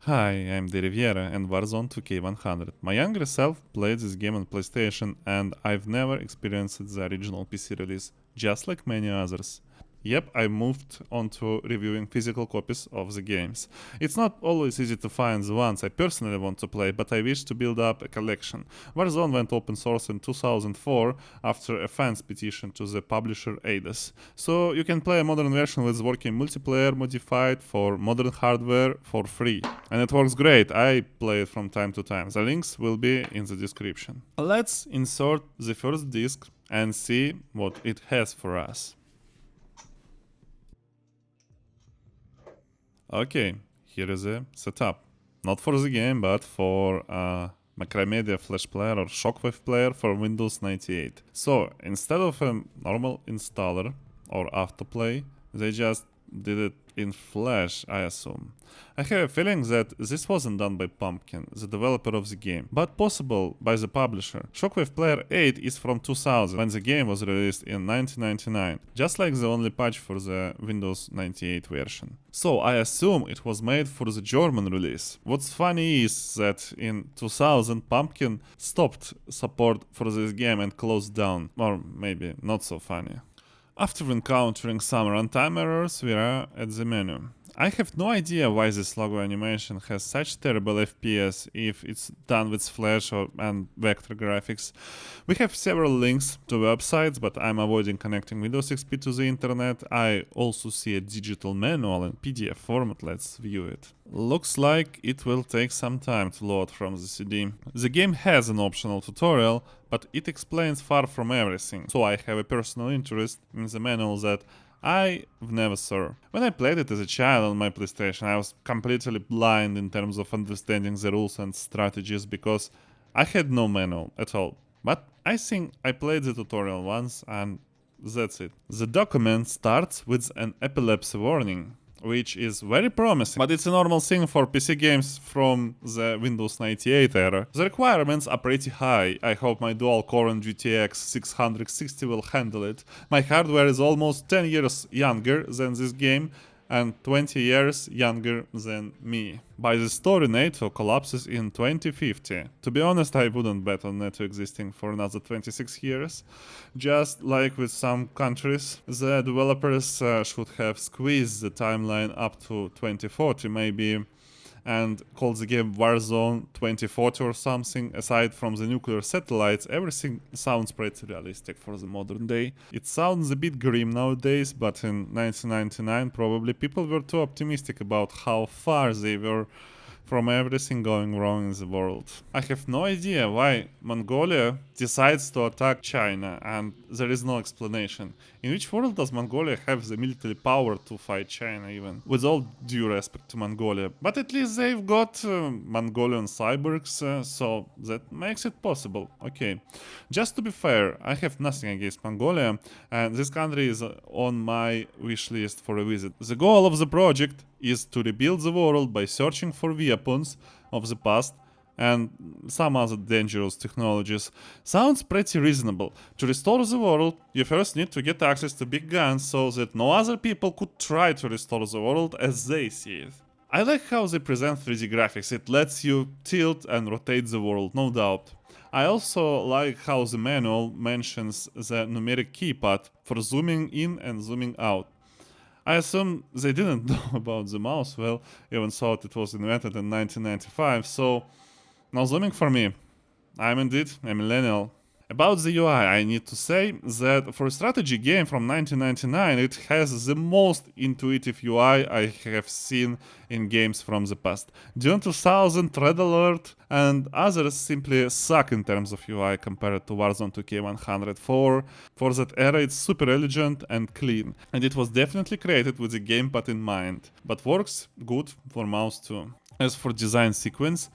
Hi, I'm Deriv'era and Warzone 2K100. My younger self played this game on PlayStation and I've never experienced the original PC release, just like many others. Yep, I moved on to reviewing physical copies of the games. It's not always easy to find the ones I personally want to play, but I wish to build up a collection. Warzone went open source in 2004 after a fans petition to the publisher Eidos. So you can play a modern version with working multiplayer modified for modern hardware for free. And it works great, I play it from time to time. The links will be in the description. Let's insert the first disc and see what it has for us. Okay, here is a setup. Not for the game, but for a Macromedia Flash player or Shockwave player for Windows 98. So, instead of a normal installer or autoplay, they just did it in Flash, I assume. I have a feeling that this wasn't done by Pumpkin, the developer of the game, but possible by the publisher. Shockwave Player 8 is from 2000, when the game was released in 1999, just like the only patch for the Windows 98 version. So I assume it was made for the German release. What's funny is that in 2000 Pumpkin stopped support for this game and closed down, or maybe not so funny. After encountering some runtime errors, we are at the menu. I have no idea why this logo animation has such terrible FPS if it's done with Flash and vector graphics. We have several links to websites, but I'm avoiding connecting WindowsXP to the internet. I also see a digital manual in PDF format, let's view it. Looks like it will take some time to load from the CD. The game has an optional tutorial, but it explains far from everything, so I have a personal interest in the manual that I've never saw. When I played it as a child on my PlayStation, I was completely blind in terms of understanding the rules and strategies because I had no manual at all. But I think I played the tutorial once and that's it. The document starts with an epilepsy warning, which is very promising, but it's a normal thing for PC games from the Windows 98 era. The requirements are pretty high. I hope my dual-core GTX 660 will handle it. My hardware is almost 10 years younger than this game and 20 years younger than me. By the story, NATO collapses in 2050. To be honest, I wouldn't bet on NATO existing for another 26 years. Just like with some countries, the developers should have squeezed the timeline up to 2040 maybe, and called the game Warzone 2040 or something. Aside from the nuclear satellites, everything sounds pretty realistic for the modern day. It sounds a bit grim nowadays, but in 1999 probably people were too optimistic about how far they were from everything going wrong in the world. I have no idea why Mongolia decides to attack China, and there is no explanation. In which world does Mongolia have the military power to fight China even? With all due respect to Mongolia. But at least they've got Mongolian cyborgs, so that makes it possible. Okay. Just to be fair, I have nothing against Mongolia, and this country is on my wish list for a visit. The goal of the project is to rebuild the world by searching for weapons of the past and some other dangerous technologies. Sounds pretty reasonable. To restore the world, you first need to get access to big guns so that no other people could try to restore the world as they see it. I like how they present 3D graphics. It lets you tilt and rotate the world, no doubt. I also like how the manual mentions the numeric keypad for zooming in and zooming out. I assume they didn't know about the mouse well, even thought it was invented in 1995, so no zooming for me. I'm indeed a millennial. About the UI, I need to say that for a strategy game from 1999, it has the most intuitive UI I have seen in games from the past. Dune 2000, Red Alert, and others simply suck in terms of UI compared to Warzone 2K104. For that era, it's super elegant and clean, and it was definitely created with the gamepad in mind, but works good for mouse too. As for design sequence,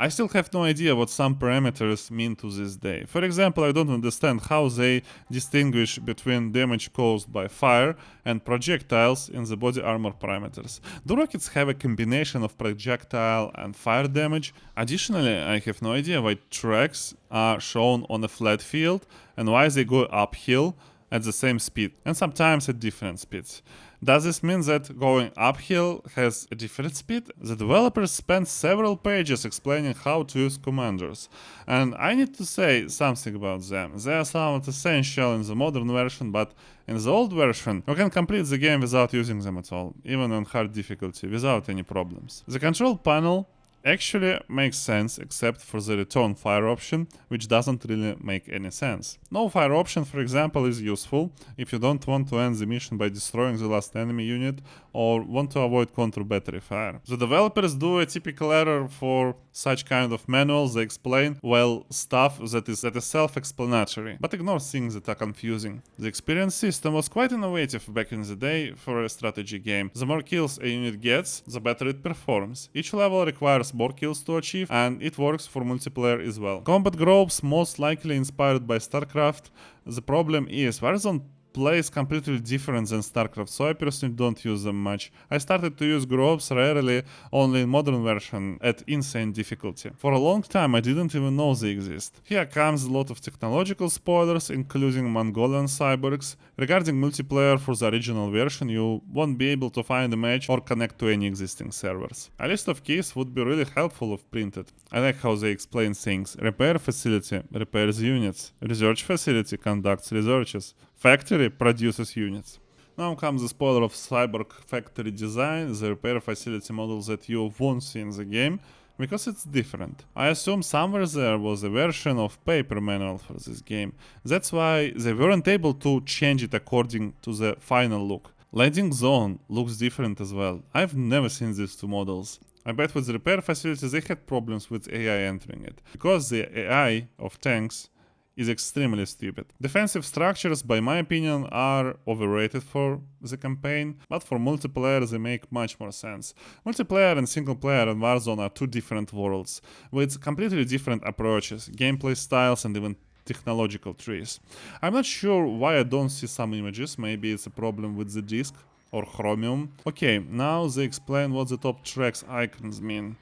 I still have no idea what some parameters mean to this day. For example, I don't understand how they distinguish between damage caused by fire and projectiles in the body armor parameters. Do rockets have a combination of projectile and fire damage? Additionally, I have no idea why tracks are shown on a flat field and why they go uphill at the same speed and sometimes at different speeds. Does this mean that going uphill has a different speed? The developers spent several pages explaining how to use commanders, and I need to say something about them. They are somewhat essential in the modern version, but in the old version, you can complete the game without using them at all, even on hard difficulty, without any problems. The control panel actually makes sense except for the return fire option, which doesn't really make any sense. No fire option, for example, is useful if you don't want to end the mission by destroying the last enemy unit or want to avoid counter battery fire. The developers do a typical error for such kind of manuals. They explain, well, stuff that is self-explanatory, but ignore things that are confusing. The experience system was quite innovative back in the day for a strategy game. The more kills a unit gets, the better it performs. Each level requires more kills to achieve, and it works for multiplayer as well. Combat groups most likely inspired by StarCraft. The problem is Warzone plays completely different than StarCraft, so I personally don't use them much. I started to use groups rarely, only in modern version at insane difficulty. For a long time I didn't even know they exist. Here comes a lot of technological spoilers, including Mongolian cyborgs. Regarding multiplayer for the original version, you won't be able to find a match or connect to any existing servers. A list of keys would be really helpful if printed. I like how they explain things. Repair facility repairs units. Research facility conducts researches. Factory produces units. Now comes the spoiler of Cyborg factory design, the repair facility model that you won't see in the game, because it's different. I assume somewhere there was a version of paper manual for this game. That's why they weren't able to change it according to the final look. Landing zone looks different as well. I've never seen these two models. I bet with the repair facility they had problems with AI entering it, because the AI of tanks is extremely stupid. Defensive structures, by my opinion, are overrated for the campaign, but for multiplayer they make much more sense. Multiplayer and single player in Warzone are two different worlds, with completely different approaches, gameplay styles, and even technological trees. I'm not sure why I don't see some images, maybe it's a problem with the disk or Chromium. Okay, now they explain what the top tracks icons mean.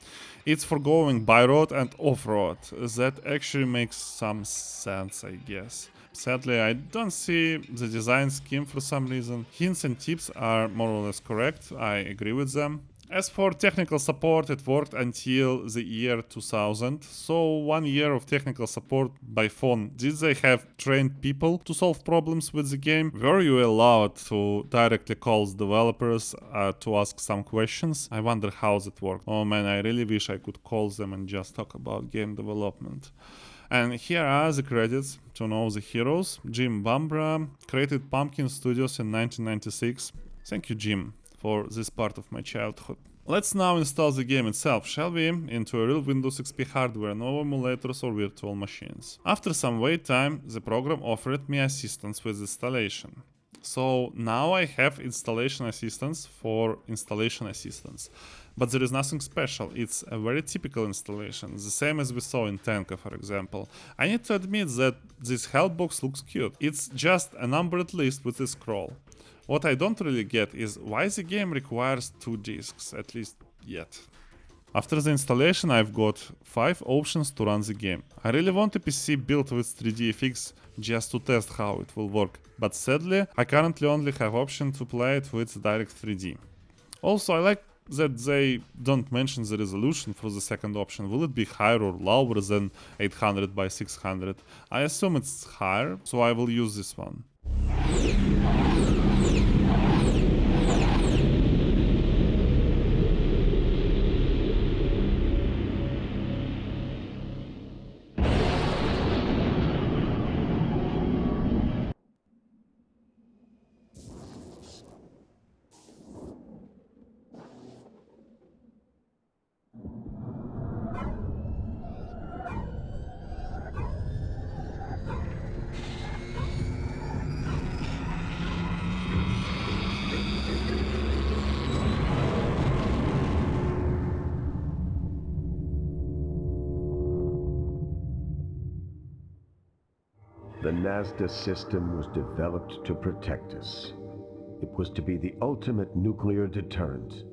It's for going by road and off-road. That actually makes some sense, I guess. Sadly, I don't see the design scheme for some reason. Hints and tips are more or less correct, I agree with them. As for technical support, it worked until the year 2000, so 1 year of technical support by phone. Did they have trained people to solve problems with the game? Were you allowed to directly call the developers to ask some questions? I wonder how that worked. Oh man, I really wish I could call them and just talk about game development. And here are the credits to know the heroes. Jim Bambra created Pumpkin Studios in 1996. Thank you, Jim, for this part of my childhood. Let's now install the game itself, shall we? Into a real Windows XP hardware, no emulators or virtual machines. After some wait time, the program offered me assistance with installation. So now I have installation assistance for installation assistance. But there is nothing special, it's a very typical installation, the same as we saw in Tanka, for example. I need to admit that this help box looks cute. It's just a numbered list with a scroll. What I don't really get is why the game requires 2 disks, at least yet. After the installation I've got 5 options to run the game. I really want a PC built with 3DFX just to test how it will work, but sadly I currently only have option to play it with Direct 3D. Also, I like that they don't mention the resolution for the second option. Will it be higher or lower than 800 by 600? I assume it's higher, so I will use this one. The NASDA system was developed to protect us. It was to be the ultimate nuclear deterrent.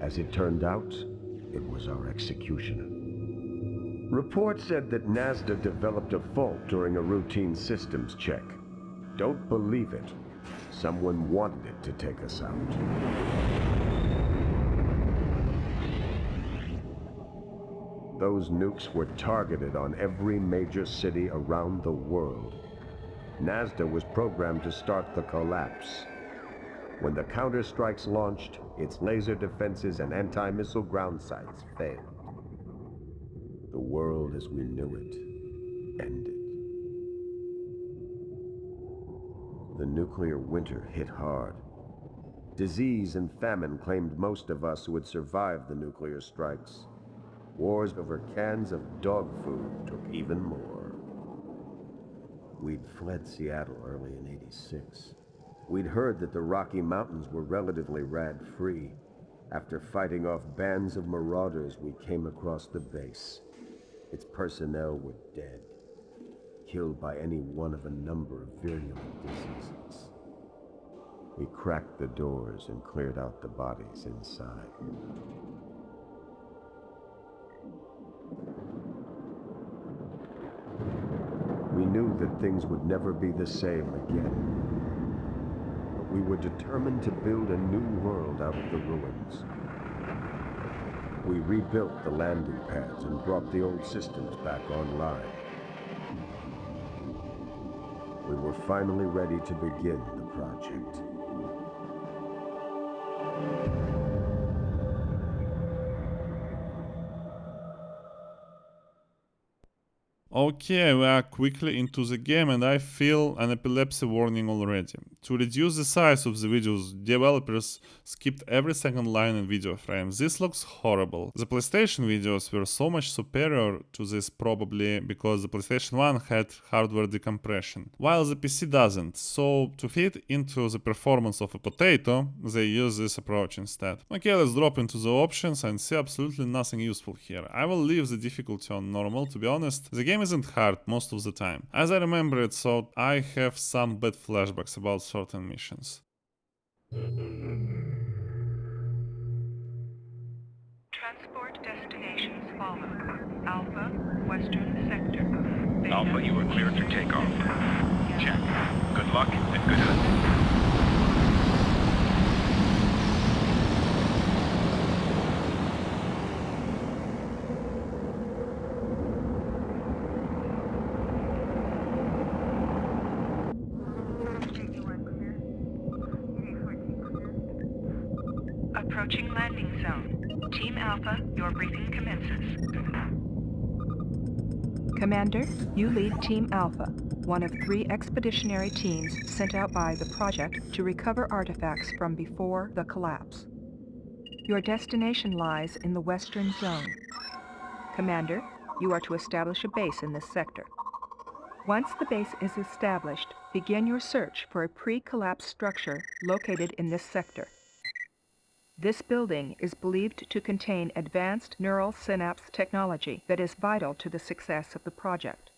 As it turned out, it was our executioner. Reports said that NASDA developed a fault during a routine systems check. Don't believe it. Someone wanted it to take us out. Those nukes were targeted on every major city around the world. NASDA was programmed to start the collapse. When the counterstrikes launched, its laser defenses and anti-missile ground sites failed. The world as we knew it ended. The nuclear winter hit hard. Disease and famine claimed most of us who had survived the nuclear strikes. Wars over cans of dog food took even more. We'd fled Seattle early in '86. We'd heard that the Rocky Mountains were relatively rat-free. After fighting off bands of marauders, we came across the base. Its personnel were dead, killed by any one of a number of virulent diseases. We cracked the doors and cleared out the bodies inside. We knew that things would never be the same again. But we were determined to build a new world out of the ruins. We rebuilt the landing pads and brought the old systems back online. We were finally ready to begin the project. Okay, we are quickly into the game and I feel an epilepsy warning already. To reduce the size of the videos, developers skipped every second line in video frames. This looks horrible. The PlayStation videos were so much superior to this probably because the PlayStation 1 had hardware decompression, while the PC doesn't. So to fit into the performance of a potato, they use this approach instead. Okay, let's drop into the options and see absolutely nothing useful here. I will leave the difficulty on normal, to be honest. The game isn't hard most of the time, as I remember it, so I have some bad flashbacks about certain missions. Transport destinations follow. Alpha, Western Sector. Beta, Alpha, you are cleared for takeoff. Check. Good luck and good hunting. Approaching landing zone. Team Alpha, your briefing commences. Commander, you lead Team Alpha, one of 3 expeditionary teams sent out by the project to recover artifacts from before the collapse. Your destination lies in the Western Zone. Commander, you are to establish a base in this sector. Once the base is established, begin your search for a pre-collapse structure located in this sector. This building is believed to contain advanced neural synapse technology that is vital to the success of the project.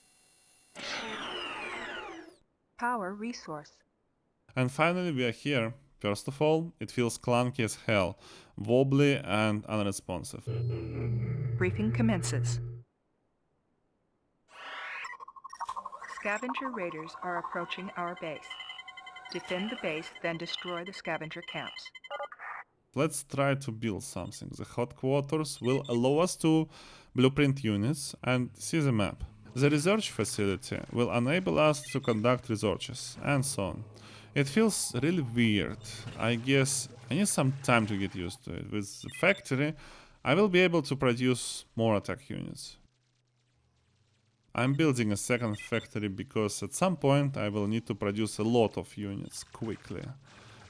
Power resource. And finally we are here. First of all, it feels clunky as hell, wobbly and unresponsive. Briefing commences. Scavenger raiders are approaching our base. Defend the base, then destroy the scavenger camps. Let's try to build something. The headquarters will allow us to blueprint units and see the map. The research facility will enable us to conduct researches, and so on. It feels really weird. I guess I need some time to get used to it. With the factory, I will be able to produce more attack units. I'm building a second factory because at some point I will need to produce a lot of units quickly.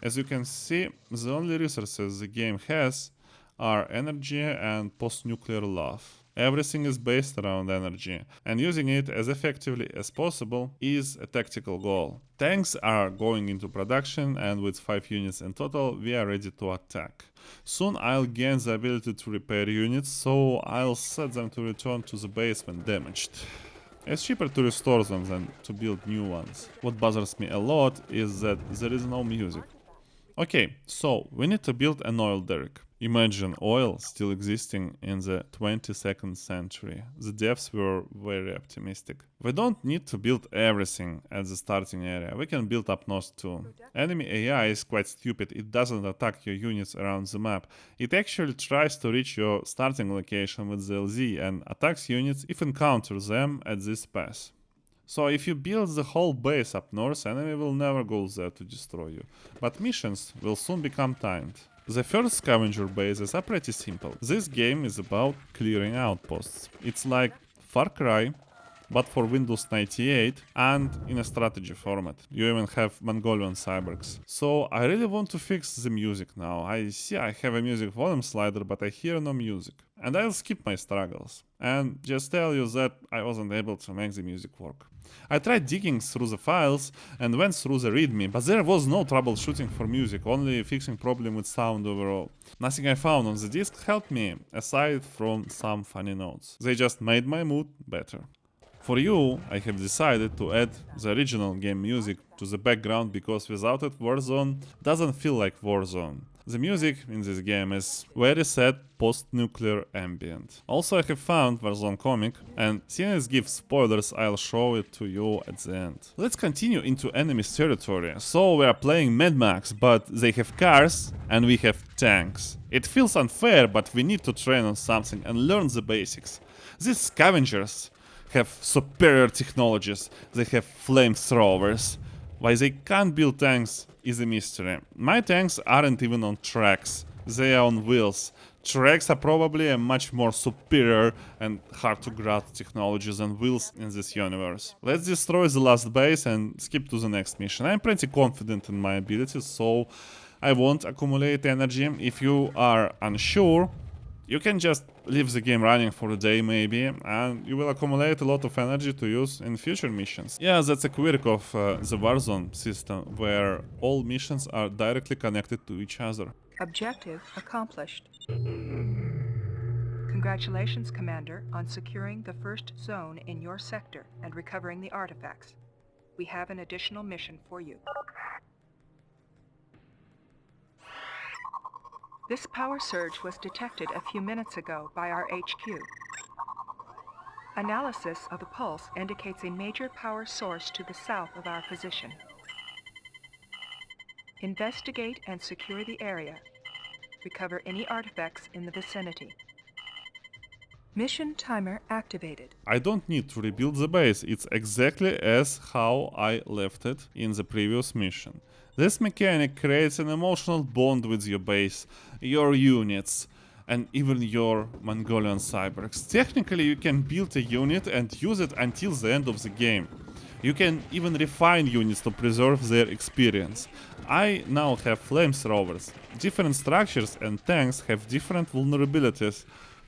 As you can see, the only resources the game has are energy and post-nuclear love. Everything is based around energy, and using it as effectively as possible is a tactical goal. Tanks are going into production, and with 5 units in total, we are ready to attack. Soon I'll gain the ability to repair units, so I'll set them to return to the base when damaged. It's cheaper to restore them than to build new ones. What bothers me a lot is that there is no music. Okay, so we need to build an oil derrick. Imagine oil still existing in the 22nd century. The devs were very optimistic. We don't need to build everything at the starting area. We can build up north too. Enemy AI is quite stupid. It doesn't attack your units around the map. It actually tries to reach your starting location with the LZ and attacks units if encounters them at this pass. So if you build the whole base up north, enemy will never go there to destroy you. But missions will soon become timed. The first scavenger bases are pretty simple. This game is about clearing outposts. It's like Far Cry, but for Windows 98 and in a strategy format. You even have Mongolian cyborgs. So I really want to fix the music now. I see I have a music volume slider, but I hear no music. And I'll skip my struggles. And just tell you that I wasn't able to make the music work. I tried digging through the files and went through the readme, but there was no troubleshooting for music, only fixing problem with sound overall. Nothing I found on the disk helped me, aside from some funny notes. They just made my mood better. For you, I have decided to add the original game music to the background because without it Warzone doesn't feel like Warzone. The music in this game is very sad post-nuclear ambient. Also I have found Warzone comic, and since it gives spoilers I'll show it to you at the end. Let's continue into enemy's territory. So we are playing Mad Max, but they have cars and we have tanks. It feels unfair, but we need to train on something and learn the basics. These scavengers have superior technologies, they have flamethrowers. Why they can't build tanks is a mystery. My tanks aren't even on tracks, they are on wheels. Tracks are probably a much more superior and hard to grasp technology than wheels in this universe. Let's destroy the last base and skip to the next mission. I'm pretty confident in my abilities, so I won't accumulate energy. If you are unsure, you can just leave the game running for a day maybe, and you will accumulate a lot of energy to use in future missions. Yeah, that's a quirk of the Warzone system, where all missions are directly connected to each other. Objective accomplished. Congratulations, Commander, on securing the first zone in your sector and recovering the artifacts. We have an additional mission for you. This power surge was detected a few minutes ago by our HQ. Analysis of the pulse indicates a major power source to the south of our position. Investigate and secure the area. Recover any artifacts in the vicinity. Mission timer activated. I don't need to rebuild the base, it's exactly as how I left it in the previous mission. This mechanic creates an emotional bond with your base, your units, and even your Mongolian cyborgs. Technically, you can build a unit and use it until the end of the game. You can even refine units to preserve their experience. I now have flamethrowers. Different structures and tanks have different vulnerabilities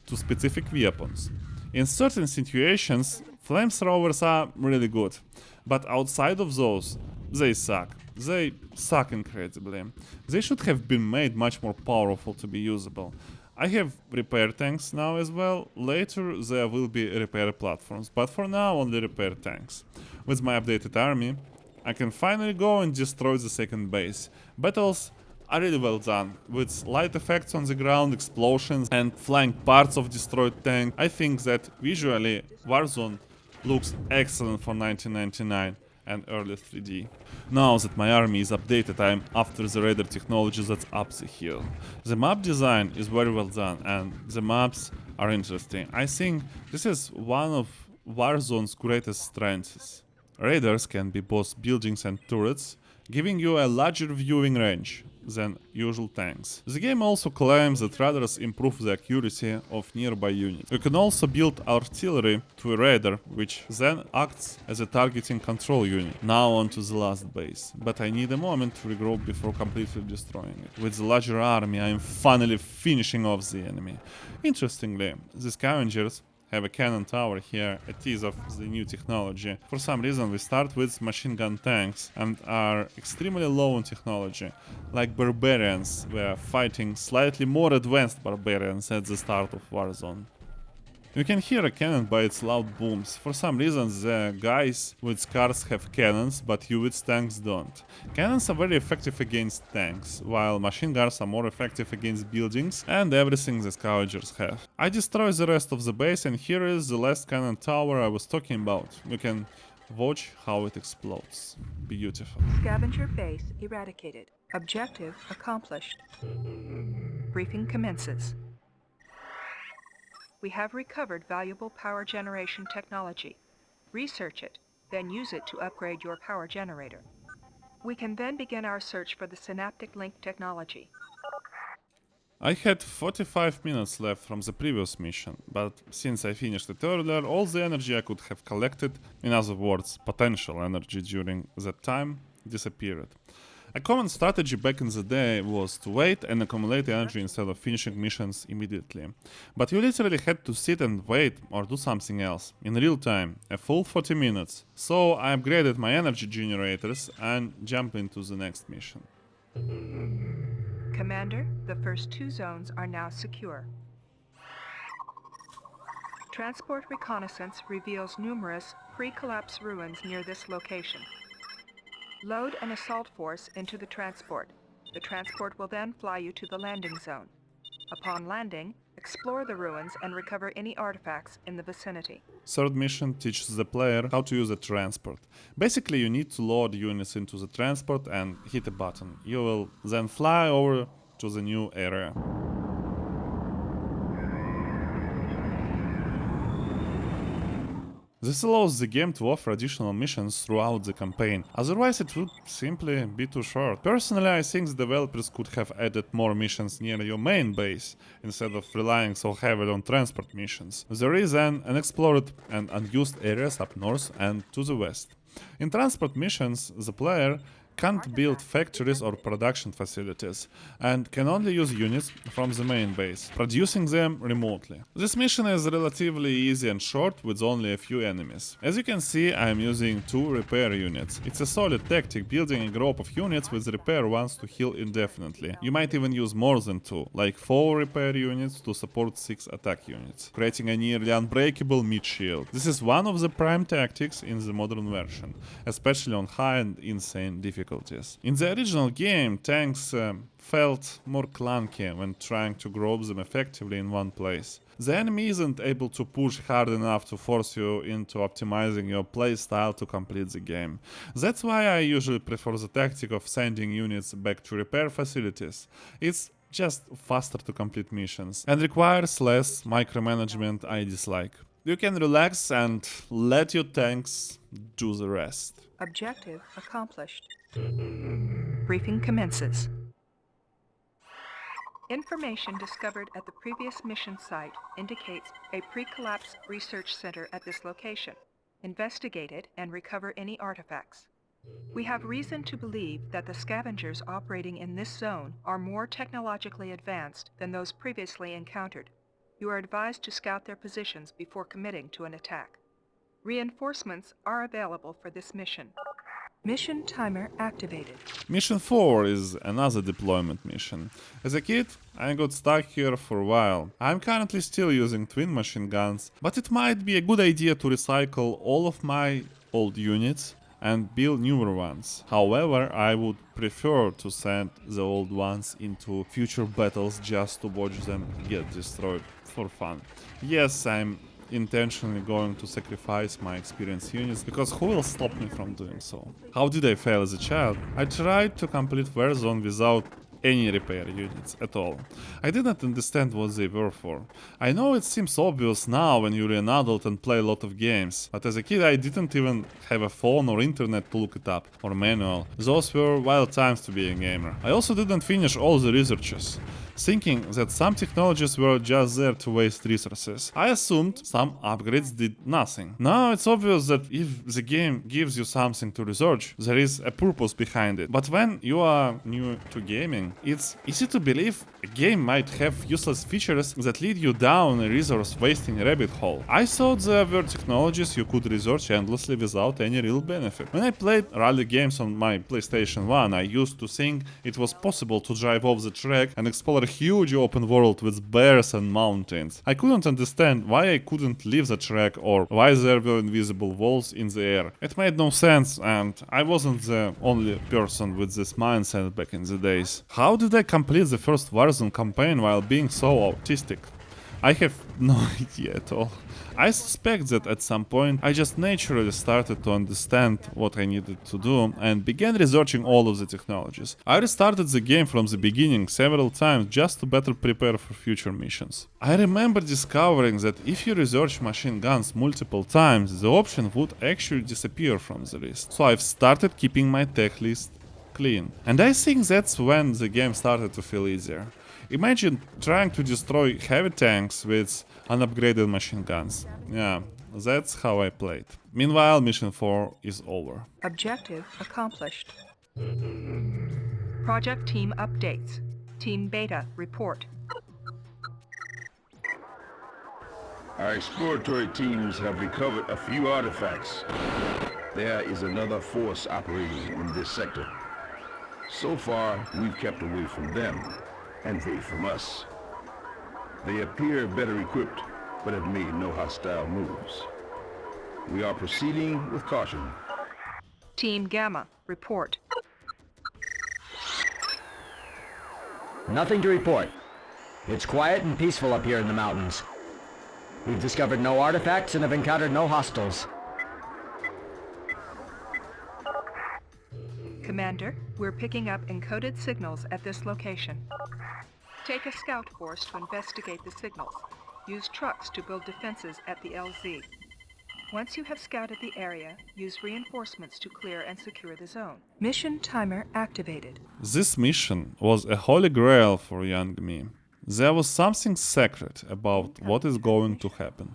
to specific weapons. In certain situations, flamethrowers are really good, but outside of those, they suck. They suck incredibly. They should have been made much more powerful to be usable. I have repair tanks now as well. Later there will be repair platforms, but for now only repair tanks. With my updated army, I can finally go and destroy the second base. Battles are really well done, with light effects on the ground, explosions and flying parts of destroyed tank. I think that visually Warzone looks excellent for 1999 and early 3D. Now that my army is updated, I am after the radar technology that's up the hill. The map design is very well done and the maps are interesting. I think this is one of Warzone's greatest strengths. Radars can be both buildings and turrets, giving you a larger viewing range than usual tanks. The game also claims that radars improve the accuracy of nearby units. You can also build artillery to a radar, which then acts as a targeting control unit. Now onto the last base, but I need a moment to regroup before completely destroying it. With the larger army, I am finally finishing off the enemy. Interestingly, the scavengers have a cannon tower here, a tease of the new technology. For some reason we start with machine gun tanks and are extremely low in technology. Like barbarians, we are fighting slightly more advanced barbarians at the start of Warzone. You can hear a cannon by its loud booms. For some reason the guys with cars have cannons, but you with tanks don't. Cannons are very effective against tanks, while machine guns are more effective against buildings and everything the scavengers have. I destroy the rest of the base, and here is the last cannon tower I was talking about. You can watch how it explodes. Beautiful. Scavenger base eradicated. Objective accomplished. Briefing commences. We have recovered valuable power generation technology. Research it, then use it to upgrade your power generator. We can then begin our search for the synaptic link technology. I had 45 minutes left from the previous mission, but since I finished it earlier, all the energy I could have collected, in other words, potential energy during that time, disappeared. A common strategy back in the day was to wait and accumulate energy instead of finishing missions immediately. But you literally had to sit and wait or do something else, in real time, a full 40 minutes. So I upgraded my energy generators and jumped into the next mission. Commander, the first 2 zones are now secure. Transport reconnaissance reveals numerous pre-collapse ruins near this location. Load an assault force into the transport. The transport will then fly you to the landing zone. Upon landing, explore the ruins and recover any artifacts in the vicinity. Third mission teaches the player how to use a transport. Basically, you need to load units into the transport and hit a button. You will then fly over to the new area. This allows the game to offer additional missions throughout the campaign, otherwise it would simply be too short. Personally, I think the developers could have added more missions near your main base, instead of relying so heavily on transport missions. There is an unexplored and unused areas up north and to the west. In transport missions, the player can't build factories or production facilities, and can only use units from the main base, producing them remotely. This mission is relatively easy and short, with only a few enemies. As you can see, I am using 2 repair units. It's a solid tactic, building a group of units with repair ones to heal indefinitely. You might even use more than 2, like 4 repair units to support 6 attack units, creating a nearly unbreakable mid shield. This is one of the prime tactics in the modern version, especially on high and insane difficulties. In the original game, tanks felt more clunky when trying to group them effectively in one place. The enemy isn't able to push hard enough to force you into optimizing your playstyle to complete the game. That's why I usually prefer the tactic of sending units back to repair facilities. It's just faster to complete missions and requires less micromanagement I dislike. You can relax and let your tanks do the rest. Objective accomplished. Briefing commences. Information discovered at the previous mission site indicates a pre-collapse research center at this location. Investigate it and recover any artifacts. We have reason to believe that the scavengers operating in this zone are more technologically advanced than those previously encountered. You are advised to scout their positions before committing to an attack. Reinforcements are available for this mission. Mission timer activated. Mission 4 is another deployment mission. As a kid, I got stuck here for a while. I'm currently still using twin machine guns, but it might be a good idea to recycle all of my old units and build newer ones. However, I would prefer to send the old ones into future battles just to watch them get destroyed for fun. Yes, I'm intentionally going to sacrifice my experienced units, because who will stop me from doing so? How did I fail as a child? I tried to complete Warzone without any repair units at all. I didn't understand what they were for. I know it seems obvious now when you're an adult and play a lot of games, but as a kid I didn't even have a phone or internet to look it up, or manual. Those were wild times to be a gamer. I also didn't finish all the researches, thinking that some technologies were just there to waste resources. I assumed some upgrades did nothing. Now it's obvious that if the game gives you something to research, there is a purpose behind it. But when you are new to gaming, it's easy to believe a game might have useless features that lead you down a resource-wasting rabbit hole. I thought there were technologies you could research endlessly without any real benefit. When I played rally games on my PlayStation 1, I used to think it was possible to drive off the track and explore huge open world with bears and mountains. I couldn't understand why I couldn't leave the track or why there were invisible walls in the air. It made no sense, and I wasn't the only person with this mindset back in the days. How did I complete the first Warzone campaign while being so autistic? I have no idea at all. I suspect that at some point I just naturally started to understand what I needed to do and began researching all of the technologies. I restarted the game from the beginning several times just to better prepare for future missions. I remember discovering that if you research machine guns multiple times, the option would actually disappear from the list. So I've started keeping my tech list clean. And I think that's when the game started to feel easier. Imagine trying to destroy heavy tanks with unupgraded machine guns. Yeah, that's how I played. Meanwhile, mission 4 is over. Objective accomplished. Project team updates. Team Beta, report. Our exploratory teams have recovered a few artifacts. There is another force operating in this sector. So far, we've kept away from them, and they from us. They appear better equipped, but have made no hostile moves. We are proceeding with caution. Team Gamma, report. Nothing to report. It's quiet and peaceful up here in the mountains. We've discovered no artifacts and have encountered no hostiles. Commander, we're picking up encoded signals at this location. Take a scout force to investigate the signals. Use trucks to build defenses at the LZ. Once you have scouted the area, use reinforcements to clear and secure the zone. Mission timer activated. This mission was a holy grail for young me. There was something sacred about what is going to happen.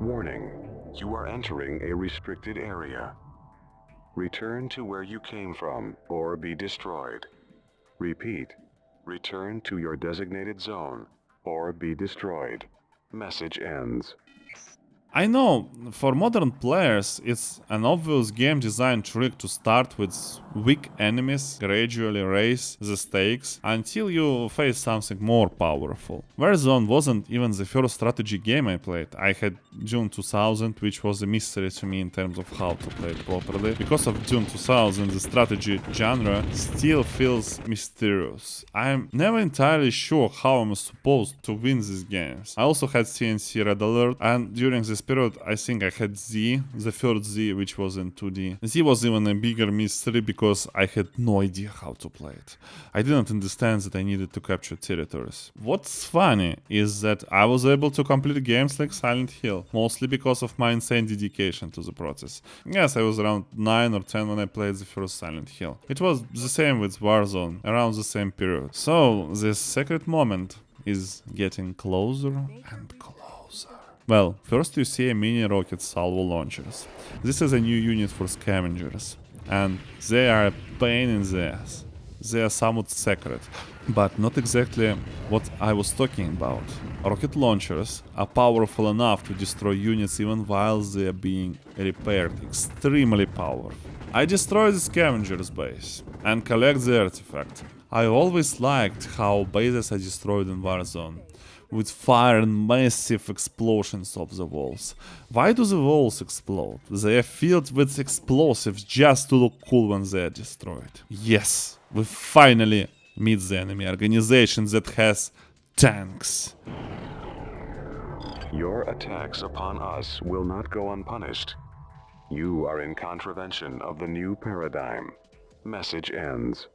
Warning, you are entering a restricted area. Return to where you came from or be destroyed. Repeat, return to your designated zone or be destroyed. Message ends. I know, for modern players, it's an obvious game design trick to start with weak enemies, gradually raise the stakes until you face something more powerful. Warzone wasn't even the first strategy game I played. I had Dune 2000, which was a mystery to me in terms of how to play it properly. Because of Dune 2000, the strategy genre still feels mysterious. I'm never entirely sure how I'm supposed to win these games. I also had CNC Red Alert, and during this period I think I had Z, the first Z, which was in 2D. Z was even a bigger mystery because I had no idea how to play it. I didn't understand that I needed to capture territories. What's funny is that I was able to complete games like Silent Hill, mostly because of my insane dedication to the process. Yes, I was around 9 or 10 when I played the first Silent Hill. It was the same with Warzone, around the same period. So this sacred moment is getting closer and closer. Well, first you see a mini rocket salvo launchers. This is a new unit for scavengers, and they are a pain in the ass. They are somewhat sacred, but not exactly what I was talking about. Rocket launchers are powerful enough to destroy units even while they are being repaired, extremely powerful. I destroy the scavenger's base and collect the artifact. I always liked how bases are destroyed in Warzone, with fire and massive explosions of the walls. Why do the walls explode? They are filled with explosives just to look cool when they are destroyed. Yes, we finally meet the enemy organization that has tanks. Your attacks upon us will not go unpunished. You are in contravention of the new paradigm. Message ends.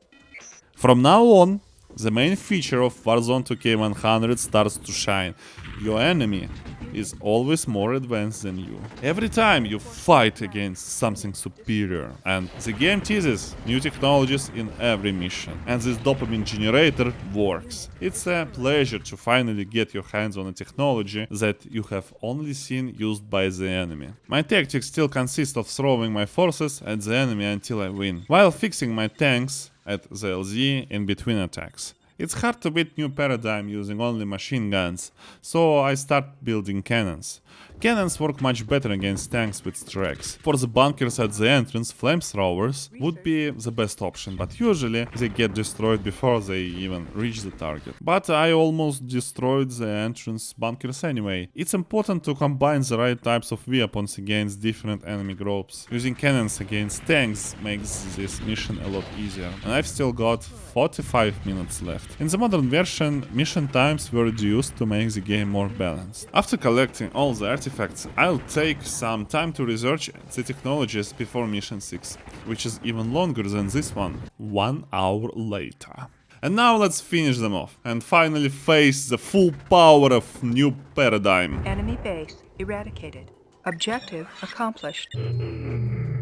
From now on, the main feature of Warzone 2K100 starts to shine. Your enemy is always more advanced than you. Every time you fight against something superior, and the game teases new technologies in every mission. And this dopamine generator works. It's a pleasure to finally get your hands on a technology that you have only seen used by the enemy. My tactics still consist of throwing my forces at the enemy until I win, while fixing my tanks at the LZ in between attacks. It's hard to beat new paradigm using only machine guns, so I start building cannons. Cannons work much better against tanks with tracks. For the bunkers at the entrance, flamethrowers would be the best option, but usually they get destroyed before they even reach the target. But I almost destroyed the entrance bunkers anyway. It's important to combine the right types of weapons against different enemy groups. Using cannons against tanks makes this mission a lot easier. And I've still got 45 minutes left. In the modern version, mission times were reduced to make the game more balanced. After collecting all the artifacts, I'll take some time to research the technologies before mission 6, which is even longer than this one. 1 hour later. And now let's finish them off and finally face the full power of new paradigm. Enemy base eradicated. Objective accomplished.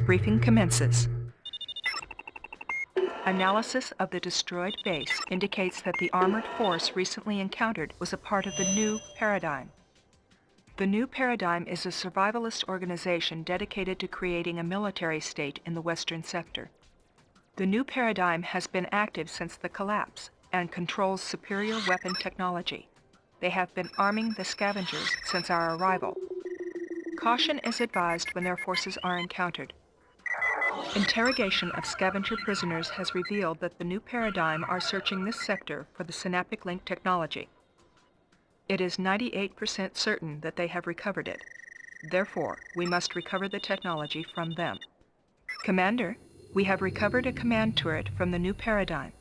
Briefing commences. Analysis of the destroyed base indicates that the armored force recently encountered was a part of the new paradigm. The new paradigm is a survivalist organization dedicated to creating a military state in the western sector. The new paradigm has been active since the collapse and controls superior weapon technology. They have been arming the scavengers since our arrival. Caution is advised when their forces are encountered. Interrogation of scavenger prisoners has revealed that the new paradigm are searching this sector for the synaptic link technology. It is 98% certain that they have recovered it. Therefore, we must recover the technology from them. Commander, we have recovered a command turret from the new paradigm.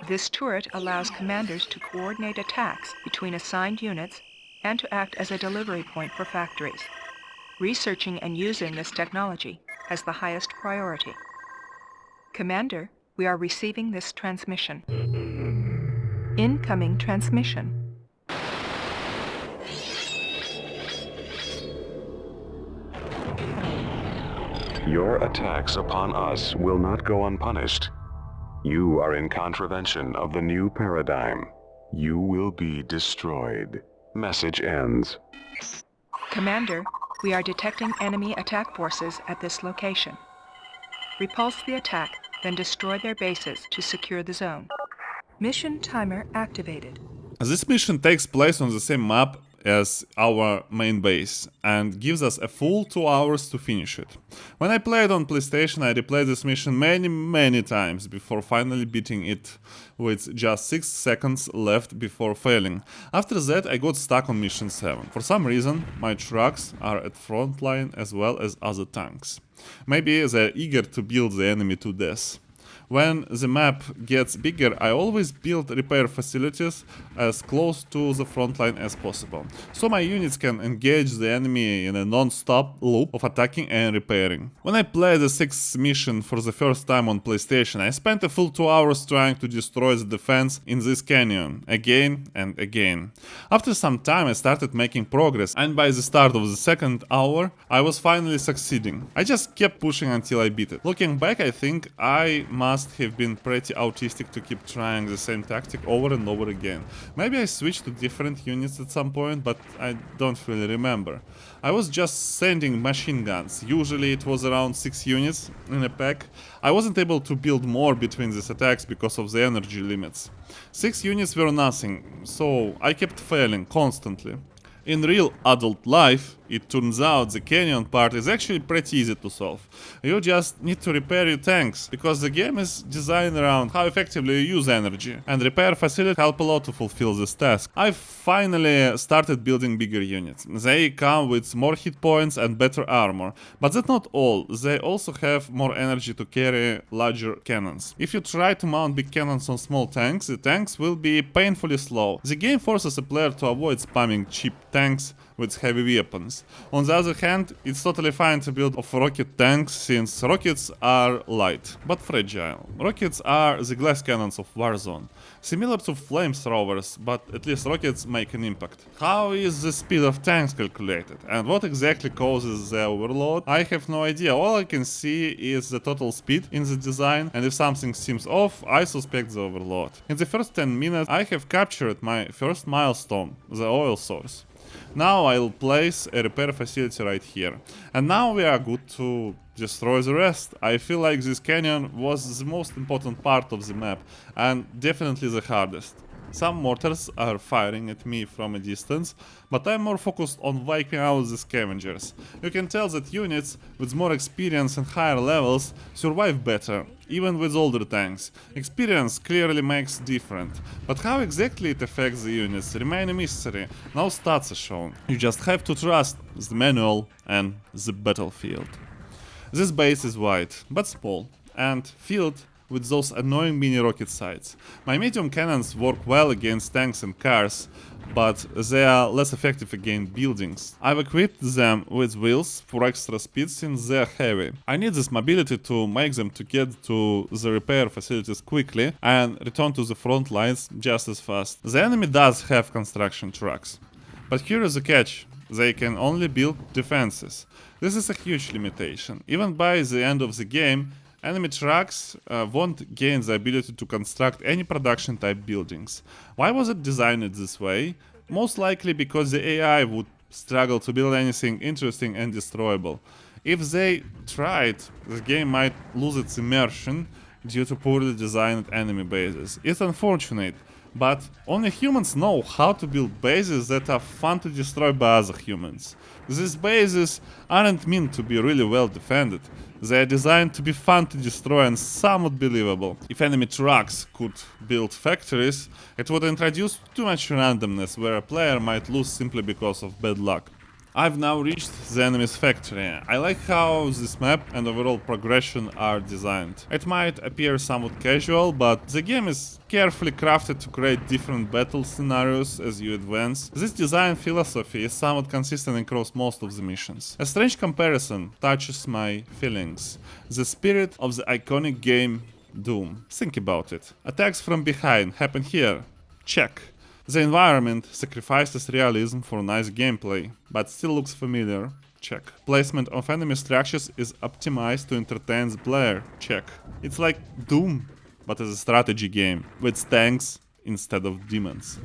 This turret allows commanders to coordinate attacks between assigned units and to act as a delivery point for factories. Researching and using this technology has the highest priority. Commander, we are receiving this transmission. Incoming transmission. Your attacks upon us will not go unpunished. You are in contravention of the new paradigm. You will be destroyed. Message ends. Commander, we are detecting enemy attack forces at this location. Repulse the attack, then destroy their bases to secure the zone. Mission timer activated. This mission takes place on the same map as our main base and gives us a full 2 hours to finish it. When I played on PlayStation, I replayed this mission many times before finally beating it with just 6 seconds left before failing. After that, I got stuck on mission 7. For some reason, my trucks are at front line as well as other tanks. Maybe they're eager to build the enemy to death. When the map gets bigger, I always build repair facilities as close to the front line as possible, so my units can engage the enemy in a non-stop loop of attacking and repairing. When I played the 6th mission for the first time on PlayStation, I spent a full 2 hours trying to destroy the defense in this canyon, again and again. After some time I started making progress, and by the start of the 2nd hour, I was finally succeeding. I just kept pushing until I beat it. Looking back, I think I must have been pretty autistic to keep trying the same tactic over and over again. Maybe I switched to different units at some point, but I don't really remember. I was just sending machine guns. Usually it was around 6 units in a pack. I wasn't able to build more between these attacks because of the energy limits. 6 units were nothing, so I kept failing constantly. In real adult life, it turns out the canyon part is actually pretty easy to solve. You just need to repair your tanks, because the game is designed around how effectively you use energy, and repair facilities help a lot to fulfill this task. I finally started building bigger units. They come with more hit points and better armor, but that's not all. They also have more energy to carry larger cannons. If you try to mount big cannons on small tanks, the tanks will be painfully slow. The game forces a player to avoid spamming cheap tanks with heavy weapons. On the other hand, it's totally fine to build off rocket tanks, since rockets are light, but fragile. Rockets are the glass cannons of Warzone, similar to flamethrowers, but at least rockets make an impact. How is the speed of tanks calculated, and what exactly causes the overload? I have no idea. All I can see is the total speed in the design, and if something seems off, I suspect the overload. In the first 10 minutes, I have captured my first milestone, the oil source. Now I'll place a repair facility right here. And now we are good to destroy the rest. I feel like this canyon was the most important part of the map, and definitely the hardest. Some mortars are firing at me from a distance, but I'm more focused on wiping out the scavengers. You can tell that units with more experience and higher levels survive better, even with older tanks. Experience clearly makes different, but how exactly it affects the units remain a mystery. No stats are shown. You just have to trust the manual and the battlefield. This base is wide, but small, and filled with those annoying mini rocket sights. My medium cannons work well against tanks and cars, but they are less effective against buildings. I've equipped them with wheels for extra speed since they're heavy. I need this mobility to make them to get to the repair facilities quickly and return to the front lines just as fast. The enemy does have construction trucks, but here is the catch. They can only build defenses. This is a huge limitation. Even by the end of the game, enemy trucks won't gain the ability to construct any production type buildings. Why was it designed this way? Most likely because the AI would struggle to build anything interesting and destroyable. If they tried, the game might lose its immersion due to poorly designed enemy bases. It's unfortunate, but only humans know how to build bases that are fun to destroy by other humans. These bases aren't meant to be really well defended. They are designed to be fun to destroy and somewhat believable. If enemy trucks could build factories, it would introduce too much randomness where a player might lose simply because of bad luck. I've now reached the enemy's factory. I like how this map and overall progression are designed. It might appear somewhat casual, but the game is carefully crafted to create different battle scenarios as you advance. This design philosophy is somewhat consistent across most of the missions. A strange comparison touches my feelings. The spirit of the iconic game Doom. Think about it. Attacks from behind happen here. Check. The environment sacrifices realism for nice gameplay, but still looks familiar. Check. Placement of enemy structures is optimized to entertain the player. Check. It's like Doom, but as a strategy game, with tanks instead of demons.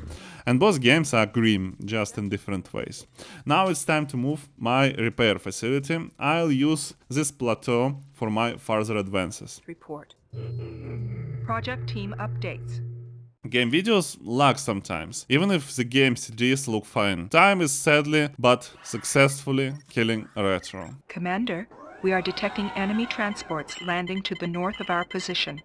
And both games are grim, just in different ways. Now it's time to move my repair facility. I'll use this plateau for my further advances. Report. Project team updates. Game videos lag sometimes, even if the game CDs look fine. Time is sadly, but successfully killing Retro. Commander, we are detecting enemy transports landing to the north of our position.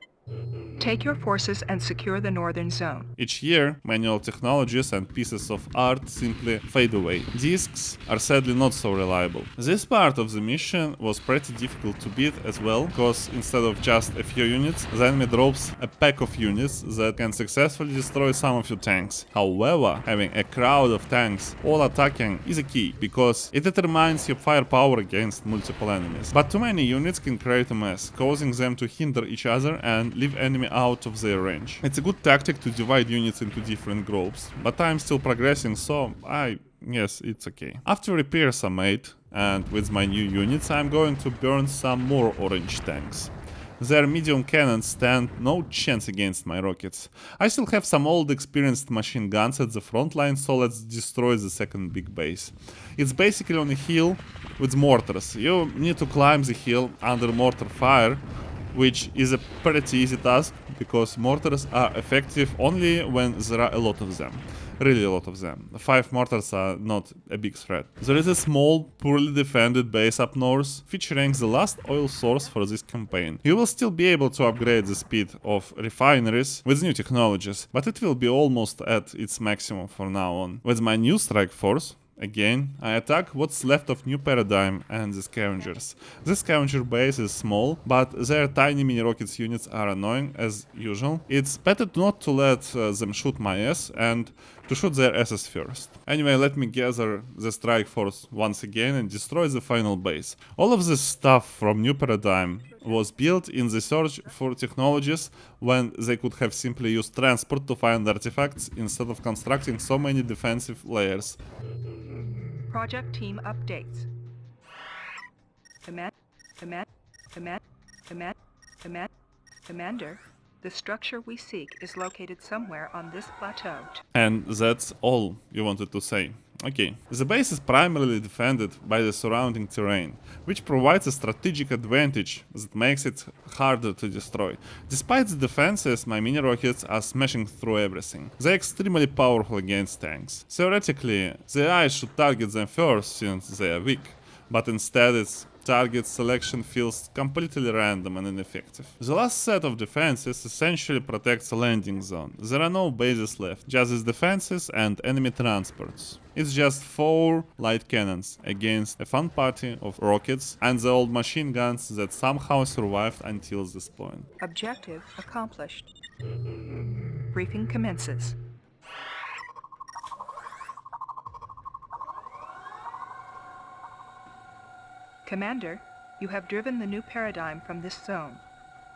Take your forces and secure the northern zone. Each year, manual technologies and pieces of art simply fade away. Discs are sadly not so reliable. This part of the mission was pretty difficult to beat as well, because instead of just a few units, the enemy drops a pack of units that can successfully destroy some of your tanks. However, having a crowd of tanks all attacking is a key, because it determines your firepower against multiple enemies. But too many units can create a mess, causing them to hinder each other and leave enemy out of their range. It's a good tactic to divide units into different groups, but I'm still progressing, so yes, it's okay. After repairs are made, and with my new units, I'm going to burn some more orange tanks. Their medium cannons stand no chance against my rockets. I still have some old experienced machine guns at the front line, so let's destroy the second big base. It's basically on a hill with mortars. You need to climb the hill under mortar fire, which is a pretty easy task, because mortars are effective only when there are a lot of them. Really a lot of them. 5 mortars are not a big threat. There is a small, poorly defended base up north, featuring the last oil source for this campaign. You will still be able to upgrade the speed of refineries with new technologies, but it will be almost at its maximum from now on. With my new strike force, again, I attack what's left of New Paradigm and the Scavengers. The Scavenger base is small, but their tiny mini-rockets units are annoying as usual. It's better not to let them shoot my ass and to shoot their asses first. Anyway, let me gather the strike force once again and destroy the final base. All of this stuff from New Paradigm was built in the search for technologies when they could have simply used transport to find artifacts instead of constructing so many defensive layers. Project team updates. Commander, the structure we seek is located somewhere on this plateau. And that's all you wanted to say. Okay, the base is primarily defended by the surrounding terrain, which provides a strategic advantage that makes it harder to destroy. Despite the defenses, my mini rockets are smashing through everything. They're extremely powerful against tanks. Theoretically, the AI should target them first since they are weak, but instead its target selection feels completely random and ineffective. The last set of defenses essentially protects the landing zone. There are no bases left, just its defenses and enemy transports. It's just 4 light cannons against a fun party of rockets and the old machine guns that somehow survived until this point. Objective accomplished. Briefing commences. Commander, you have driven the new paradigm from this zone.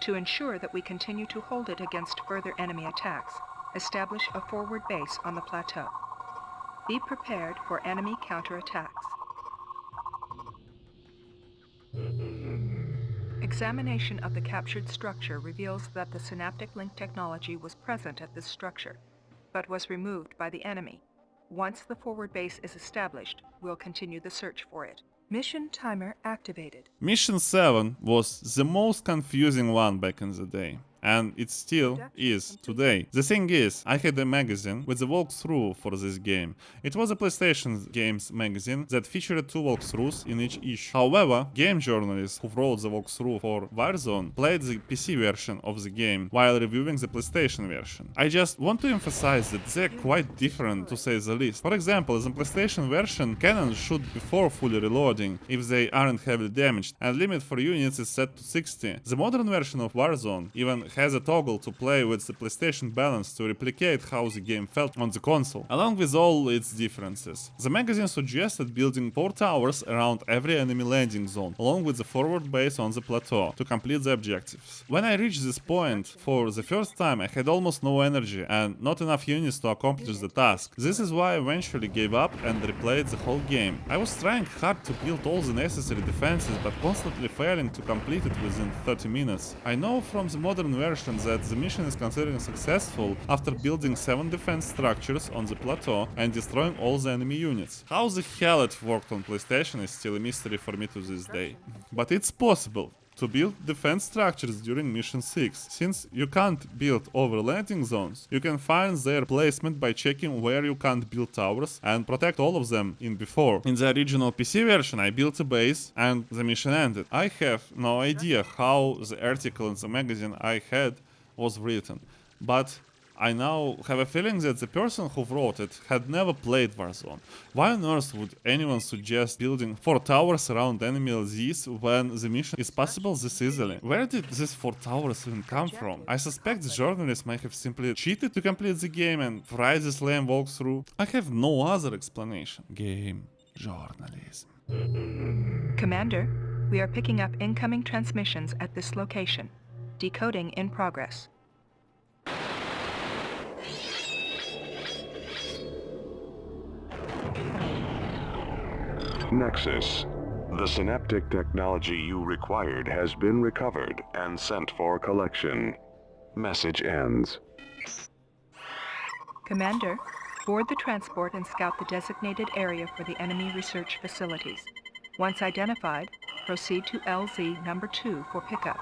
To ensure that we continue to hold it against further enemy attacks, establish a forward base on the plateau. Be prepared for enemy counterattacks. Examination of the captured structure reveals that the synaptic link technology was present at this structure, but was removed by the enemy. Once the forward base is established, we'll continue the search for it. Mission timer activated. Mission 7 was the most confusing one back in the day. And it still is today. The thing is, I had a magazine with a walkthrough for this game. It was a PlayStation Games magazine that featured 2 walkthroughs in each issue. However, game journalists who wrote the walkthrough for Warzone played the PC version of the game while reviewing the PlayStation version. I just want to emphasize that they're quite different, to say the least. For example, in the PlayStation version, cannons shoot before fully reloading if they aren't heavily damaged, and limit for units is set to 60. The modern version of Warzone even has a toggle to play with the PlayStation balance to replicate how the game felt on the console, along with all its differences. The magazine suggested building 4 towers around every enemy landing zone, along with the forward base on the plateau, to complete the objectives. When I reached this point for the first time, I had almost no energy and not enough units to accomplish the task. This is why I eventually gave up and replayed the whole game. I was trying hard to build all the necessary defenses, but constantly failing to complete it within 30 minutes. I know from the modern version that the mission is considered successful after building 7 defense structures on the plateau and destroying all the enemy units. How the hell it worked on PlayStation is still a mystery for me to this day. But it's possible to build defense structures during Mission 6. Since you can't build over landing zones, you can find their placement by checking where you can't build towers and protect all of them in before. In the original PC version, I built a base and the mission ended. I have no idea how the article in the magazine I had was written, but I now have a feeling that the person who wrote it had never played Warzone. Why on earth would anyone suggest building 4 towers around enemy LZs when the mission is possible this easily? Where did these 4 towers even come from? I suspect the journalists might have simply cheated to complete the game and write this lame walkthrough. I have no other explanation. Game journalism. Commander, we are picking up incoming transmissions at this location. Decoding in progress. Nexus. The synaptic technology you required has been recovered and sent for collection. Message ends. Commander, board the transport and scout the designated area for the enemy research facilities. Once identified, proceed to LZ number 2 for pickup.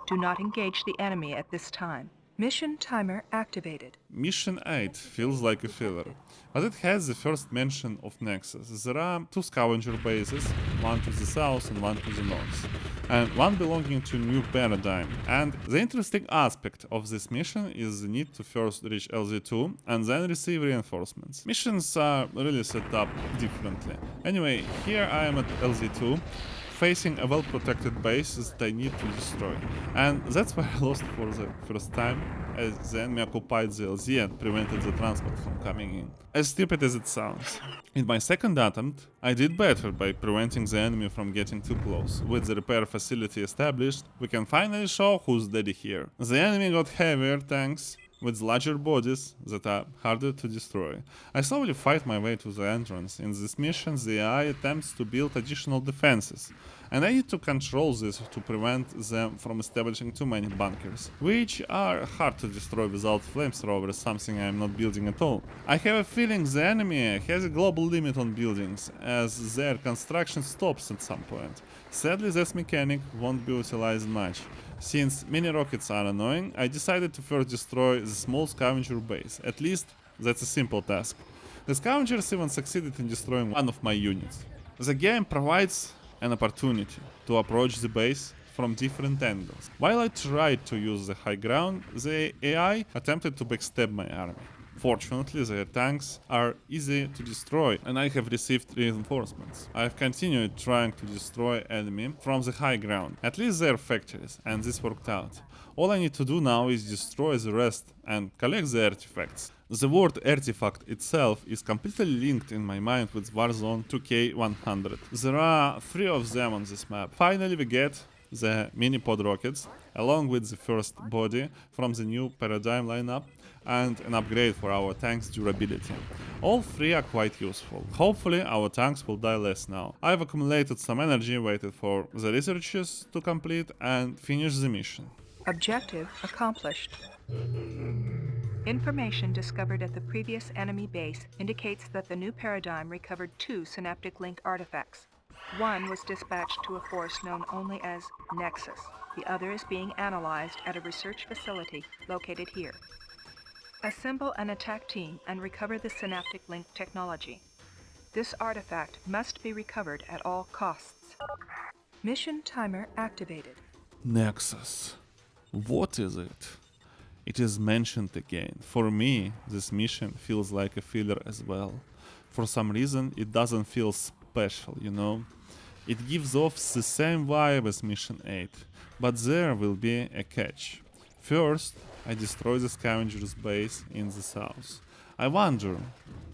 Do not engage the enemy at this time. Mission timer activated. Mission 8 feels like a filler, but it has the first mention of Nexus. There are 2 scavenger bases, one to the south and one to the north, and one belonging to New Paradigm. And the interesting aspect of this mission is the need to first reach LZ2 and then receive reinforcements. Missions are really set up differently. Anyway, here I am at LZ2, facing a well-protected base that I need to destroy. And that's why I lost for the first time, as the enemy occupied the LZ and prevented the transport from coming in. As stupid as it sounds. In my second attempt, I did better by preventing the enemy from getting too close. With the repair facility established, we can finally show who's daddy here. The enemy got heavier tanks, with larger bodies that are harder to destroy. I slowly fight my way to the entrance. In this mission, the AI attempts to build additional defenses, and I need to control this to prevent them from establishing too many bunkers, which are hard to destroy without flamethrowers, something I am not building at all. I have a feeling the enemy has a global limit on buildings, as their construction stops at some point. Sadly, this mechanic won't be utilized much. Since many rockets are annoying, I decided to first destroy the small scavenger base. At least, that's a simple task. The scavengers even succeeded in destroying one of my units. The game provides an opportunity to approach the base from different angles. While I tried to use the high ground, the AI attempted to backstab my army. Fortunately, their tanks are easy to destroy, and I have received reinforcements. I have continued trying to destroy enemy from the high ground, at least their factories, and this worked out. All I need to do now is destroy the rest and collect the artifacts. The word artifact itself is completely linked in my mind with Warzone 2K100. There are 3 of them on this map. Finally we get the mini pod rockets, along with the first body from the new paradigm lineup, and an upgrade for our tank's durability. All 3 are quite useful. Hopefully our tanks will die less now. I've accumulated some energy, waited for the researchers to complete and finish the mission. Objective accomplished. Information discovered at the previous enemy base indicates that the new paradigm recovered 2 synaptic link artifacts. One was dispatched to a force known only as Nexus. The other is being analyzed at a research facility located here. Assemble an attack team and recover the synaptic link technology. This artifact must be recovered at all costs. Mission timer activated. Nexus. What is it? It is mentioned again. For me, this mission feels like a filler as well. For some reason, it doesn't feel special, you know? It gives off the same vibe as Mission 8, but there will be a catch. First, I destroy the scavenger's base in the south. I wonder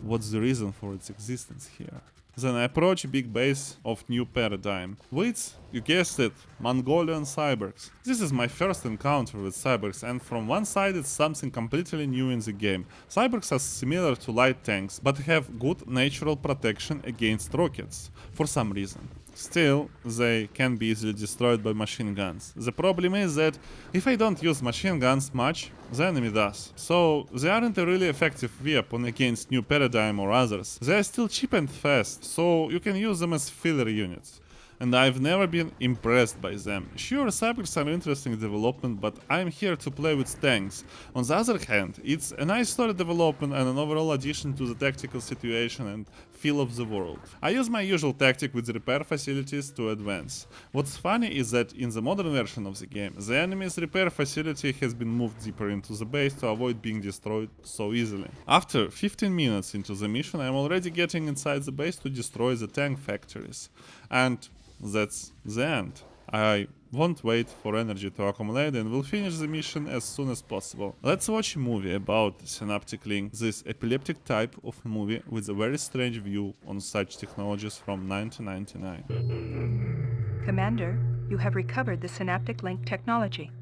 what's the reason for its existence here. Then I approach a big base of new paradigm with, you guessed it, Mongolian cyborgs. This is my first encounter with cyborgs, and from one side it's something completely new in the game. Cyborgs are similar to light tanks, but have good natural protection against rockets, for some reason. Still, they can be easily destroyed by machine guns. The problem is that if I don't use machine guns much, the enemy does. So they aren't a really effective weapon against new paradigm or others. They are still cheap and fast, so you can use them as filler units. And I've never been impressed by them. Sure, cyborgs are interesting development, but I'm here to play with tanks. On the other hand, it's a nice story development and an overall addition to the tactical situation and feel of the world. I use my usual tactic with repair facilities to advance. What's funny is that in the modern version of the game, the enemy's repair facility has been moved deeper into the base to avoid being destroyed so easily. After 15 minutes into the mission, I'm already getting inside the base to destroy the tank factories. And that's the end. I won't wait for energy to accumulate and will finish the mission as soon as possible. Let's watch a movie about synaptic link, this epileptic type of movie with a very strange view on such technologies from 1999. Commander, you have recovered the synaptic link technology.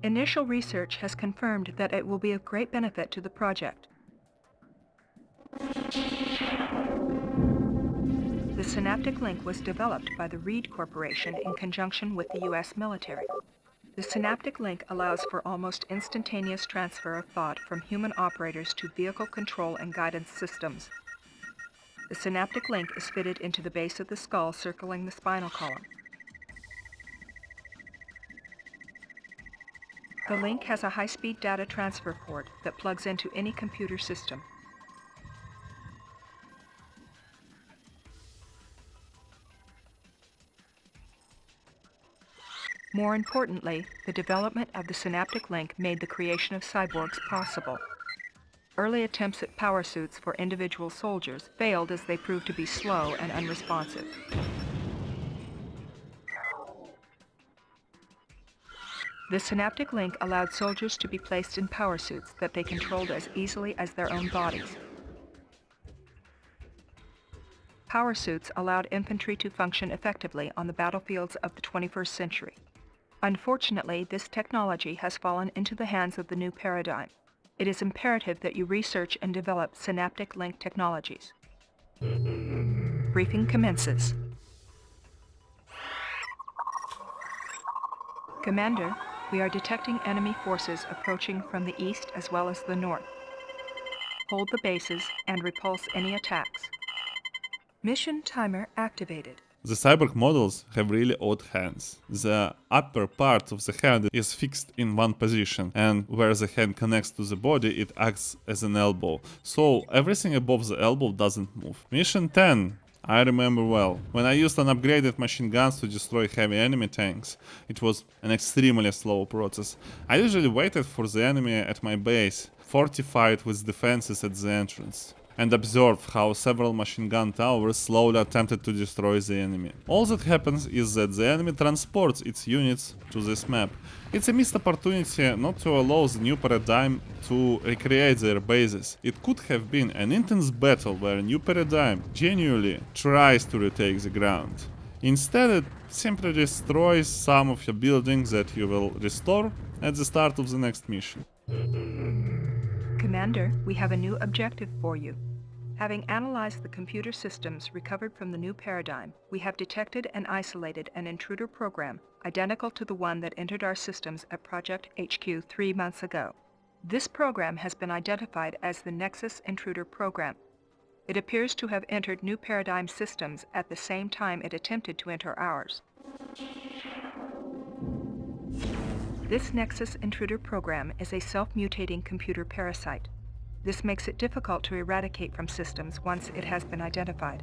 Initial research has confirmed that it will be of great benefit to the project. The synaptic link was developed by the Reed Corporation in conjunction with the U.S. military. The synaptic link allows for almost instantaneous transfer of thought from human operators to vehicle control and guidance systems. The synaptic link is fitted into the base of the skull circling the spinal column. The link has a high-speed data transfer port that plugs into any computer system. More importantly, the development of the synaptic link made the creation of cyborgs possible. Early attempts at power suits for individual soldiers failed as they proved to be slow and unresponsive. The synaptic link allowed soldiers to be placed in power suits that they controlled as easily as their own bodies. Power suits allowed infantry to function effectively on the battlefields of the 21st century. Unfortunately, this technology has fallen into the hands of the new paradigm. It is imperative that you research and develop synaptic link technologies. Briefing commences. Commander, we are detecting enemy forces approaching from the east as well as the north. Hold the bases and repulse any attacks. Mission timer activated. The cyborg models have really odd hands. The upper part of the hand is fixed in one position, and where the hand connects to the body, it acts as an elbow. So everything above the elbow doesn't move. Mission 10. I remember well. When I used an upgraded machine guns to destroy heavy enemy tanks, it was an extremely slow process. I usually waited for the enemy at my base, fortified with defenses at the entrance, and observed how several machine gun towers slowly attempted to destroy the enemy. All that happens is that the enemy transports its units to this map. It's a missed opportunity not to allow the new paradigm to recreate their bases. It could have been an intense battle where a new paradigm genuinely tries to retake the ground. Instead, it simply destroys some of your buildings that you will restore at the start of the next mission. Commander, we have a new objective for you. Having analyzed the computer systems recovered from the new paradigm, we have detected and isolated an intruder program identical to the one that entered our systems at Project HQ 3 months ago. This program has been identified as the Nexus Intruder Program. It appears to have entered new paradigm systems at the same time it attempted to enter ours. This Nexus Intruder Program is a self-mutating computer parasite. This makes it difficult to eradicate from systems once it has been identified.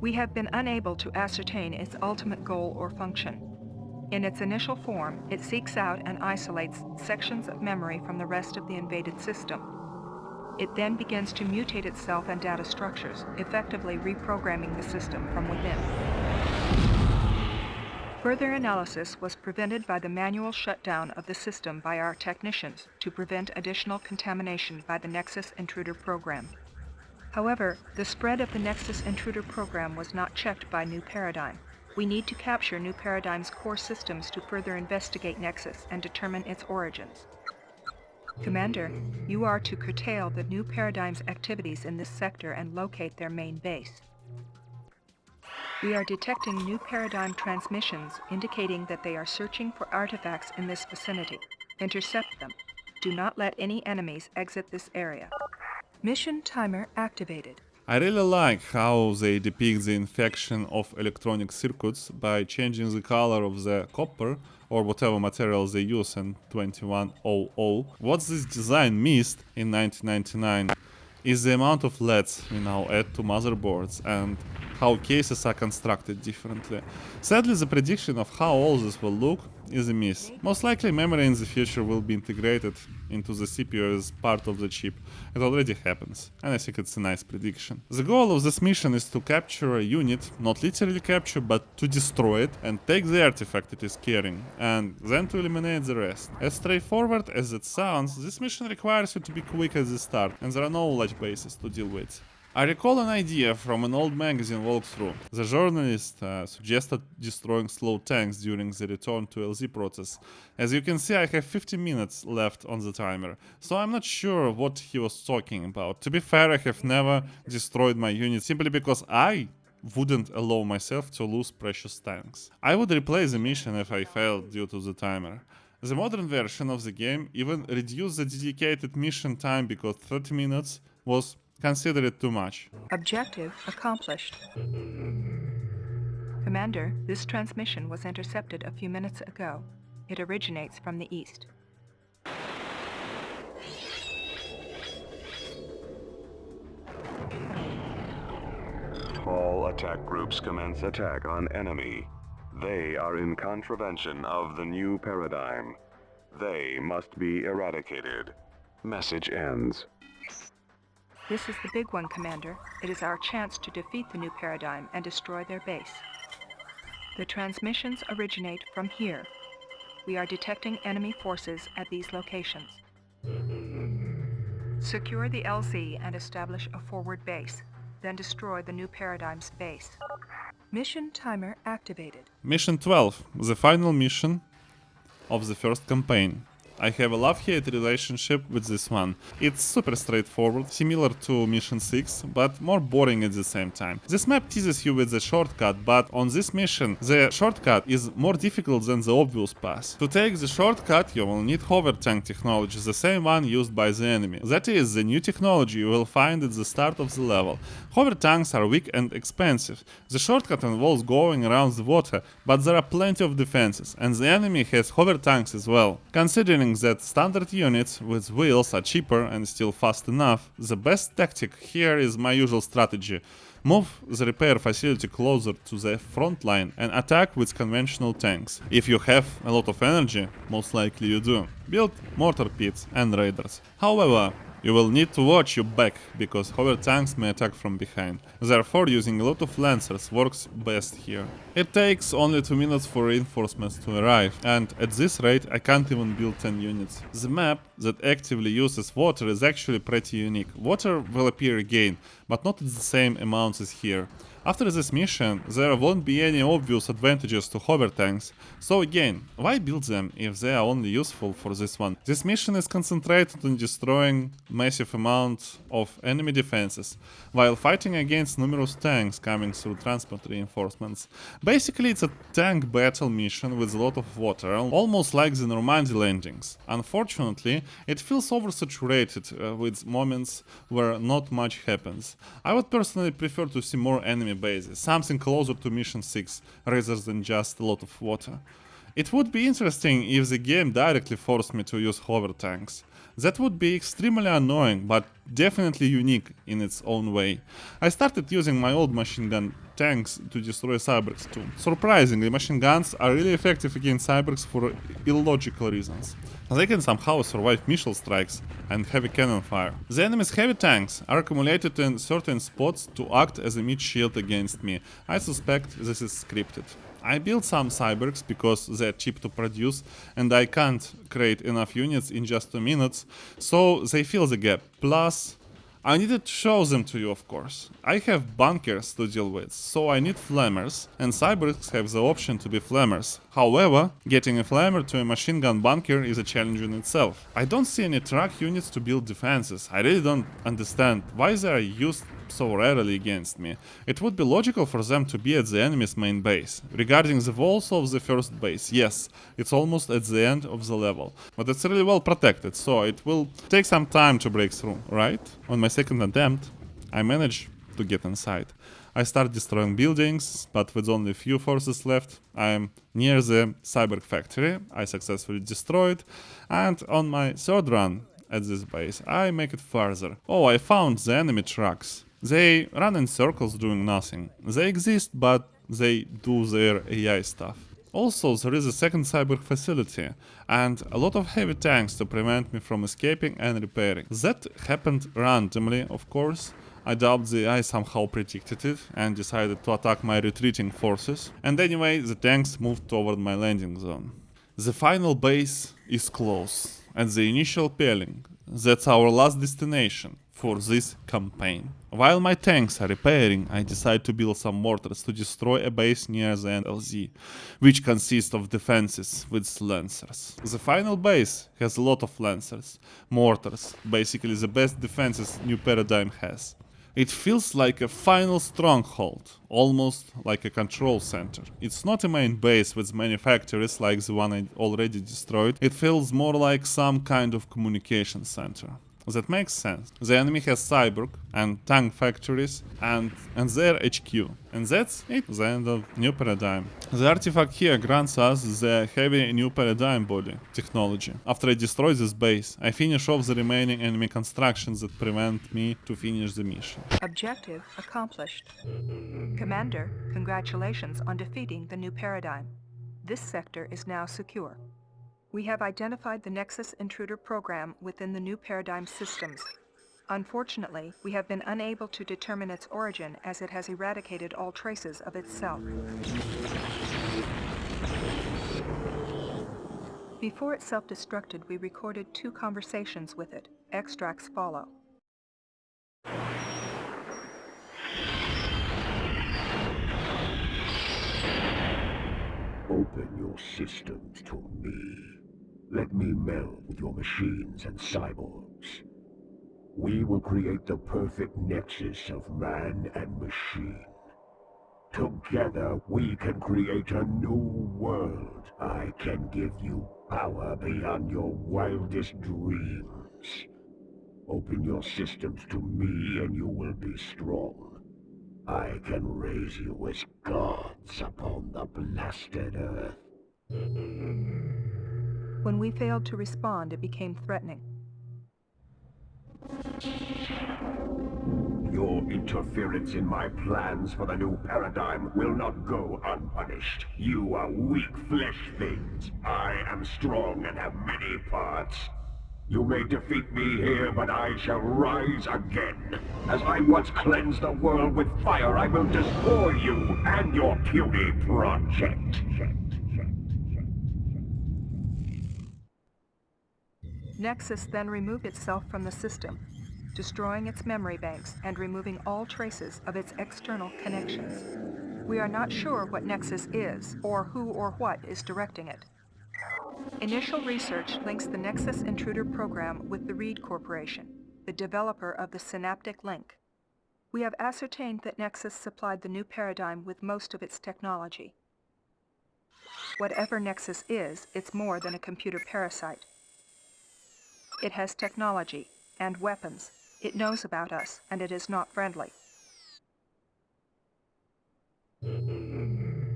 We have been unable to ascertain its ultimate goal or function. In its initial form, it seeks out and isolates sections of memory from the rest of the invaded system. It then begins to mutate itself and data structures, effectively reprogramming the system from within. Further analysis was prevented by the manual shutdown of the system by our technicians to prevent additional contamination by the Nexus Intruder Program. However, the spread of the Nexus Intruder Program was not checked by New Paradigm. We need to capture New Paradigm's core systems to further investigate Nexus and determine its origins. Commander, you are to curtail the New Paradigm's activities in this sector and locate their main base. We are detecting New Paradigm transmissions indicating that they are searching for artifacts in this vicinity. Intercept them. Do not let any enemies exit this area. Mission timer activated. I really like how they depict the infection of electronic circuits by changing the color of the copper or whatever material they use in 2100. What this design missed in 1999 is the amount of LEDs we now add to motherboards and how cases are constructed differently. Sadly, the prediction of how all this will look is a miss. Most likely memory in the future will be integrated into the CPU as part of the chip. It already happens, and I think it's a nice prediction. The goal of this mission is to capture a unit, not literally capture, but to destroy it and take the artifact it is carrying, and then to eliminate the rest. As straightforward as it sounds, this mission requires you to be quick at the start, and there are no large bases to deal with. I recall an idea from an old magazine walkthrough. The journalist suggested destroying slow tanks during the return to LZ process. As you can see, I have 15 minutes left on the timer, so I'm not sure what he was talking about. To be fair, I have never destroyed my unit simply because I wouldn't allow myself to lose precious tanks. I would replay the mission if I failed due to the timer. The modern version of the game even reduced the dedicated mission time because 30 minutes was considered too much. Objective accomplished. Commander, this transmission was intercepted a few minutes ago. It originates from the east. All attack groups commence attack on enemy. They are in contravention of the new paradigm. They must be eradicated. Message ends. This is the big one, Commander. It is our chance to defeat the new paradigm and destroy their base. The transmissions originate from here. We are detecting enemy forces at these locations. Secure the LZ and establish a forward base. Then destroy the new paradigm's base. Mission timer activated. Mission 12, the final mission of the first campaign. I have a love-hate relationship with this one. It's super straightforward, similar to Mission 6, but more boring at the same time. This map teases you with the shortcut, but on this mission, the shortcut is more difficult than the obvious path. To take the shortcut, you will need hover tank technology, the same one used by the enemy. That is the new technology you will find at the start of the level. Hover tanks are weak and expensive. The shortcut involves going around the water, but there are plenty of defenses, and the enemy has hover tanks as well. Considering that standard units with wheels are cheaper and still fast enough, the best tactic here is my usual strategy. Move the repair facility closer to the front line and attack with conventional tanks. If you have a lot of energy, most likely you do, build mortar pits and raiders. However, you will need to watch your back, because hover tanks may attack from behind. Therefore, using a lot of lancers works best here. It takes only 2 minutes for reinforcements to arrive, and at this rate I can't even build 10 units. The map that actively uses water is actually pretty unique. Water will appear again, but not in the same amounts as here. After this mission, there won't be any obvious advantages to hover tanks, so again, why build them if they are only useful for this one? This mission is concentrated on destroying massive amounts of enemy defenses, while fighting against numerous tanks coming through transport reinforcements. Basically, it's a tank battle mission with a lot of water, almost like the Normandy landings. Unfortunately, it feels oversaturated with moments where not much happens. I would personally prefer to see more enemy bases, something closer to Mission 6 rather than just a lot of water. It would be interesting if the game directly forced me to use hover tanks. That would be extremely annoying, but definitely unique in its own way. I started using my old machine gun tanks to destroy cybergs too. Surprisingly, machine guns are really effective against cybergs for illogical reasons. They can somehow survive missile strikes and heavy cannon fire. The enemy's heavy tanks are accumulated in certain spots to act as a mid-shield against me. I suspect this is scripted. I built some cybergs because they're cheap to produce and I can't create enough units in just 2 minutes, so they fill the gap. Plus, I needed to show them to you, of course. I have bunkers to deal with, so I need flammers, and cybergs have the option to be flammers. However, getting a flammer to a machine gun bunker is a challenge in itself. I don't see any truck units to build defenses. I really don't understand why they are used so rarely against me. It would be logical for them to be at the enemy's main base. Regarding the walls of the first base, yes, it's almost at the end of the level, but it's really well protected, so it will take some time to break through, right? On my second attempt, I managed to get inside. I start destroying buildings, but with only a few forces left. I am near the cyberg factory, I successfully destroyed, and on my third run at this base, I make it further. Oh, I found the enemy trucks. They run in circles doing nothing. They exist, but they do their AI stuff. Also, there is a second cyber facility, and a lot of heavy tanks to prevent me from escaping and repairing. That happened randomly, of course. I doubt the AI somehow predicted it and decided to attack my retreating forces. And anyway, the tanks moved toward my landing zone. The final base is close, at the initial peeling. That's our last destination for this campaign. While my tanks are repairing, I decide to build some mortars to destroy a base near the NLZ, which consists of defenses with lancers. The final base has a lot of lancers, mortars, basically the best defenses New Paradigm has. It feels like a final stronghold, almost like a control center. It's not a main base with many factories like the one I already destroyed. It feels more like some kind of communication center. That makes sense. The enemy has cyborg and tank factories and their HQ. And that's it, the end of New Paradigm. The artifact here grants us the heavy New Paradigm body technology. After I destroy this base, I finish off the remaining enemy constructions that prevent me to finish the mission. Objective accomplished. Commander, congratulations on defeating the New Paradigm. This sector is now secure. We have identified the Nexus Intruder program within the New Paradigm systems. Unfortunately, we have been unable to determine its origin as it has eradicated all traces of itself. Before it self-destructed, we recorded 2 conversations with it. Extracts follow. Open your systems to me. Let me meld with your machines and cyborgs. We will create the perfect nexus of man and machine. Together, we can create a new world. I can give you power beyond your wildest dreams. Open your systems to me and you will be strong. I can raise you as gods upon the blasted earth. When we failed to respond, it became threatening. Your interference in my plans for the new paradigm will not go unpunished. You are weak flesh things. I am strong and have many parts. You may defeat me here, but I shall rise again. As I once cleansed the world with fire, I will destroy you and your puny project. Nexus then removed itself from the system, destroying its memory banks and removing all traces of its external connections. We are not sure what Nexus is, or who or what is directing it. Initial research links the Nexus Intruder program with the Reed Corporation, the developer of the synaptic link. We have ascertained that Nexus supplied the new paradigm with most of its technology. Whatever Nexus is, it's more than a computer parasite. It has technology and weapons. It knows about us, and it is not friendly.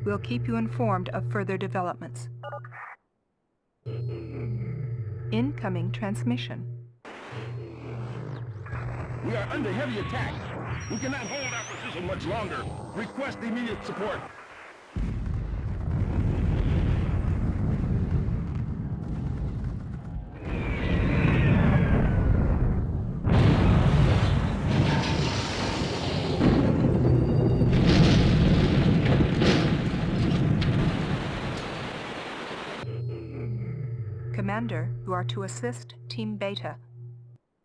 We'll keep you informed of further developments. Incoming transmission. We are under heavy attack. We cannot hold our position much longer. Request immediate support. Commander, you are to assist Team Beta.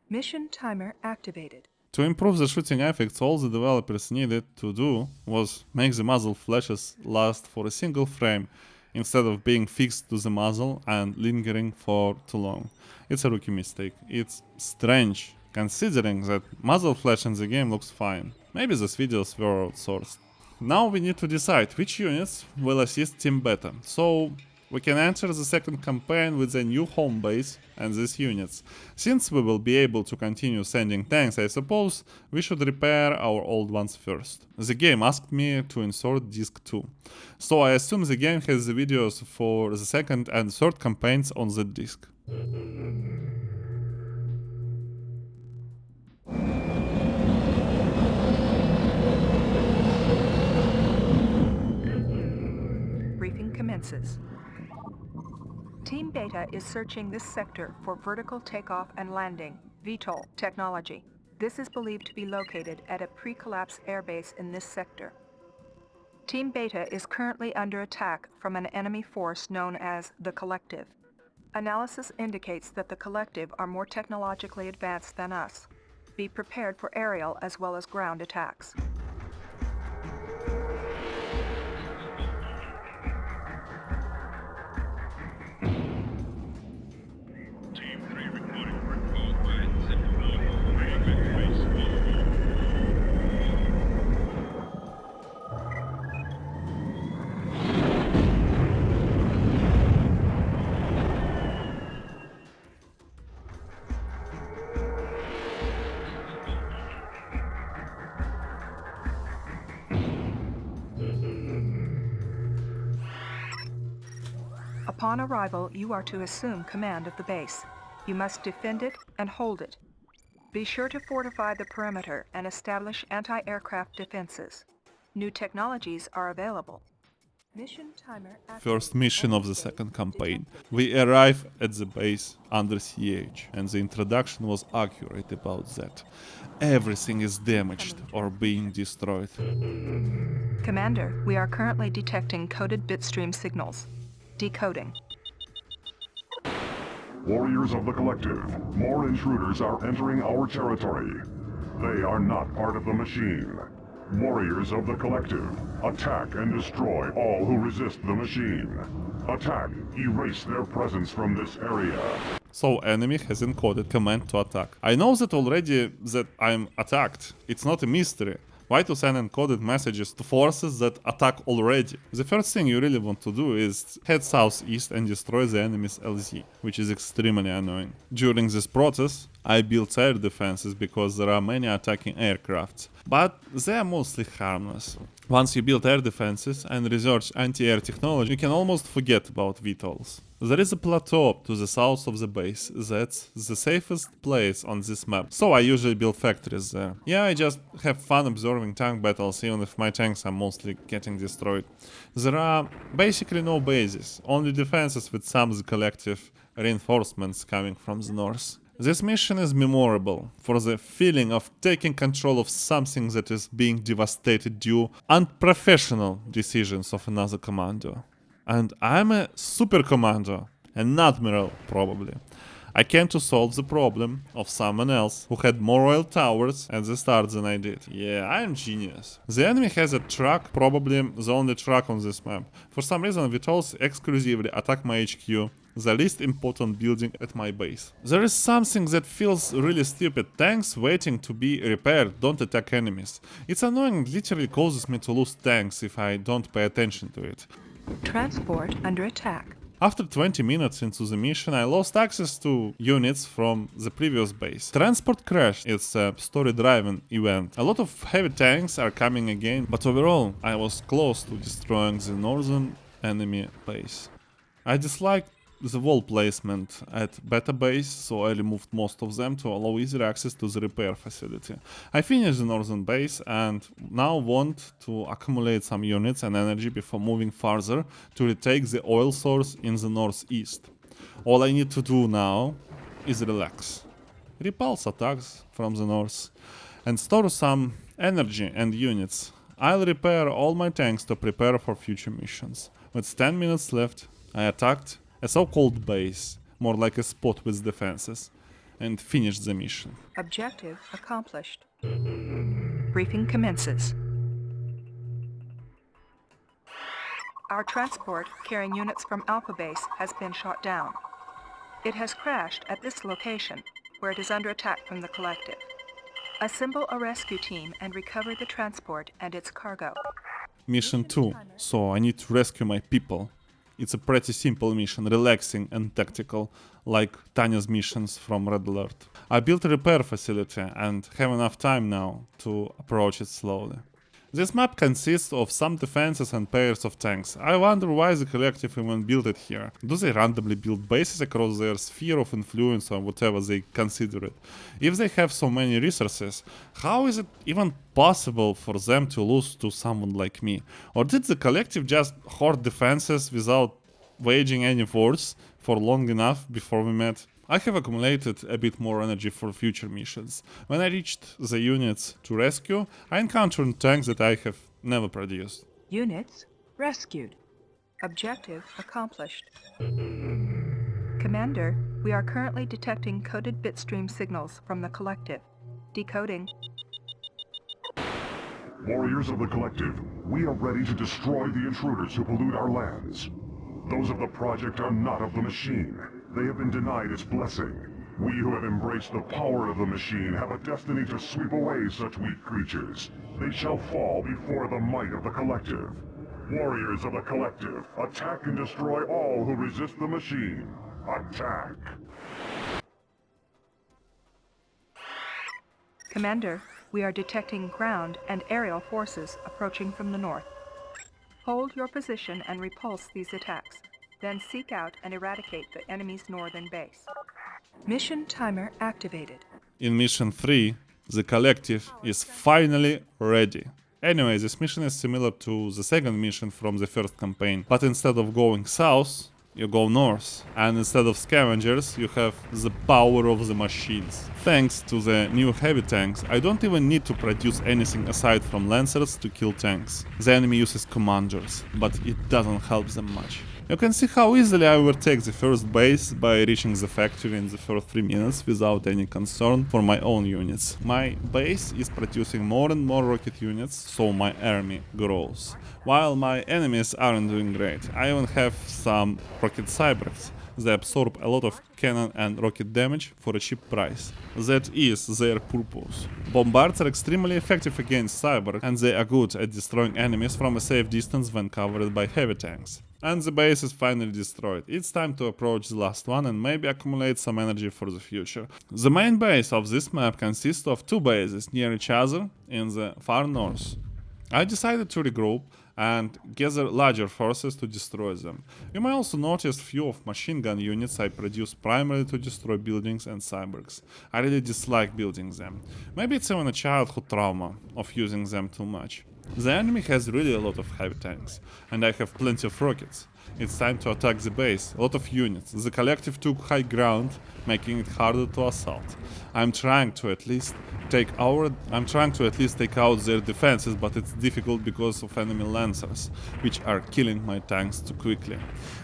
Mission timer activated. To improve the shooting effects, all the developers needed to do was make the muzzle flashes last for a single frame, instead of being fixed to the muzzle and lingering for too long. It's a rookie mistake. It's strange, considering that muzzle flash in the game looks fine. Maybe these videos were outsourced. Now we need to decide which units will assist Team Beta, so we can enter the second campaign with a new home base and these units. Since we will be able to continue sending tanks, I suppose we should repair our old ones first. The game asked me to insert disc 2, so I assume the game has the videos for the second and third campaigns on the disc. Briefing commences. Team Beta is searching this sector for vertical takeoff and landing, VTOL, technology. This is believed to be located at a pre-collapse airbase in this sector. Team Beta is currently under attack from an enemy force known as the Collective. Analysis indicates that the Collective are more technologically advanced than us. Be prepared for aerial as well as ground attacks. Team 3 reporting for call by second floor. Main base. Upon arrival, you are to assume command of the base. You must defend it and hold it. Be sure to fortify the perimeter and establish anti-aircraft defenses. New technologies are available. Mission timer activated. First mission of the second campaign. We arrive at the base under siege, and the introduction was accurate about that. Everything is damaged or being destroyed. Commander, we are currently detecting coded bitstream signals. Decoding. Warriors of the Collective, more intruders are entering our territory. They are not part of the machine. Warriors of the Collective, attack and destroy all who resist the machine. Attack. Erase their presence from this area. So enemy has encoded command to attack. I know that already that I'm attacked. It's not a mystery. Why to send encoded messages to forces that attack already? The first thing you really want to do is head southeast and destroy the enemy's LZ, which is extremely annoying. During this process, I built air defenses because there are many attacking aircrafts, but they are mostly harmless. Once you build air defenses and research anti-air technology, you can almost forget about VTOLs. There is a plateau to the south of the base that's the safest place on this map, so I usually build factories there. Yeah, I just have fun observing tank battles, even if my tanks are mostly getting destroyed. There are basically no bases, only defenses with some of the collective reinforcements coming from the north. This mission is memorable for the feeling of taking control of something that is being devastated due unprofessional decisions of another commander. And I'm a super commander, an admiral probably. I came to solve the problem of someone else who had more oil towers at the start than I did. Yeah, I'm genius. The enemy has a truck, probably the only truck on this map. For some reason, VTOLs exclusively attack my HQ, the least important building at my base. There is something that feels really stupid. Tanks waiting to be repaired don't attack enemies. It's annoying, it literally causes me to lose tanks if I don't pay attention to it. Transport under attack. After 20 minutes into the mission, I lost access to units from the previous base. Transport crashed. It's a story-driven event. A lot of heavy tanks are coming again, but overall, I was close to destroying the northern enemy base. I disliked the wall placement at beta base, so I removed most of them to allow easier access to the repair facility. I finished the northern base and now want to accumulate some units and energy before moving farther to retake the oil source in the northeast. All I need to do now is relax, repulse attacks from the north, and store some energy and units. I'll repair all my tanks to prepare for future missions. With 10 minutes left, I attacked a so-called base, more like a spot with defenses, and finished the mission. Objective accomplished. Briefing commences. Our transport carrying units from Alpha Base has been shot down. It has crashed at this location, where it is under attack from the collective. Assemble a rescue team and recover the transport and its cargo. Mission 2, so I need to rescue my people. It's a pretty simple mission, relaxing and tactical, like Tanya's missions from Red Alert. I built a repair facility and have enough time now to approach it slowly. This map consists of some defenses and pairs of tanks. I wonder why the collective even built it here. Do they randomly build bases across their sphere of influence or whatever they consider it? If they have so many resources, how is it even possible for them to lose to someone like me? Or did the collective just hoard defenses without waging any wars for long enough before we met? I have accumulated a bit more energy for future missions. When I reached the units to rescue, I encountered tanks that I have never produced. Units rescued. Objective accomplished. Commander, we are currently detecting coded bitstream signals from the collective. Decoding. Warriors of the Collective, we are ready to destroy the intruders who pollute our lands. Those of the Project are not of the machine. They have been denied its blessing. We who have embraced the power of the machine have a destiny to sweep away such weak creatures. They shall fall before the might of the Collective. Warriors of the Collective, attack and destroy all who resist the machine. Attack! Commander, we are detecting ground and aerial forces approaching from the north. Hold your position and repulse these attacks. Then seek out and eradicate the enemy's northern base. Mission timer activated. In Mission 3, the collective is finally ready. Anyway, this mission is similar to the second mission from the first campaign, but instead of going south, you go north, and instead of scavengers, you have the power of the machines. Thanks to the new heavy tanks, I don't even need to produce anything aside from lancers to kill tanks. The enemy uses commanders, but it doesn't help them much. You can see how easily I overtake the first base by reaching the factory in the first 3 minutes without any concern for my own units. My base is producing more and more rocket units, so my army grows. While my enemies aren't doing great. I even have some rocket cyborgs. They absorb a lot of cannon and rocket damage for a cheap price. That is their purpose. Bombards are extremely effective against cyber, and they are good at destroying enemies from a safe distance when covered by heavy tanks. And the base is finally destroyed. It's time to approach the last one and maybe accumulate some energy for the future. The main base of this map consists of 2 bases near each other in the far north. I decided to regroup and gather larger forces to destroy them. You may also notice few of machine gun units I produce primarily to destroy buildings and cyborgs. I really dislike building them. Maybe it's even a childhood trauma of using them too much. The enemy has really a lot of heavy tanks, and I have plenty of rockets. It's time to attack the base, a lot of units. The collective took high ground, making it harder to assault. I'm trying to at least take out their defenses, but it's difficult because of enemy lancers, which are killing my tanks too quickly.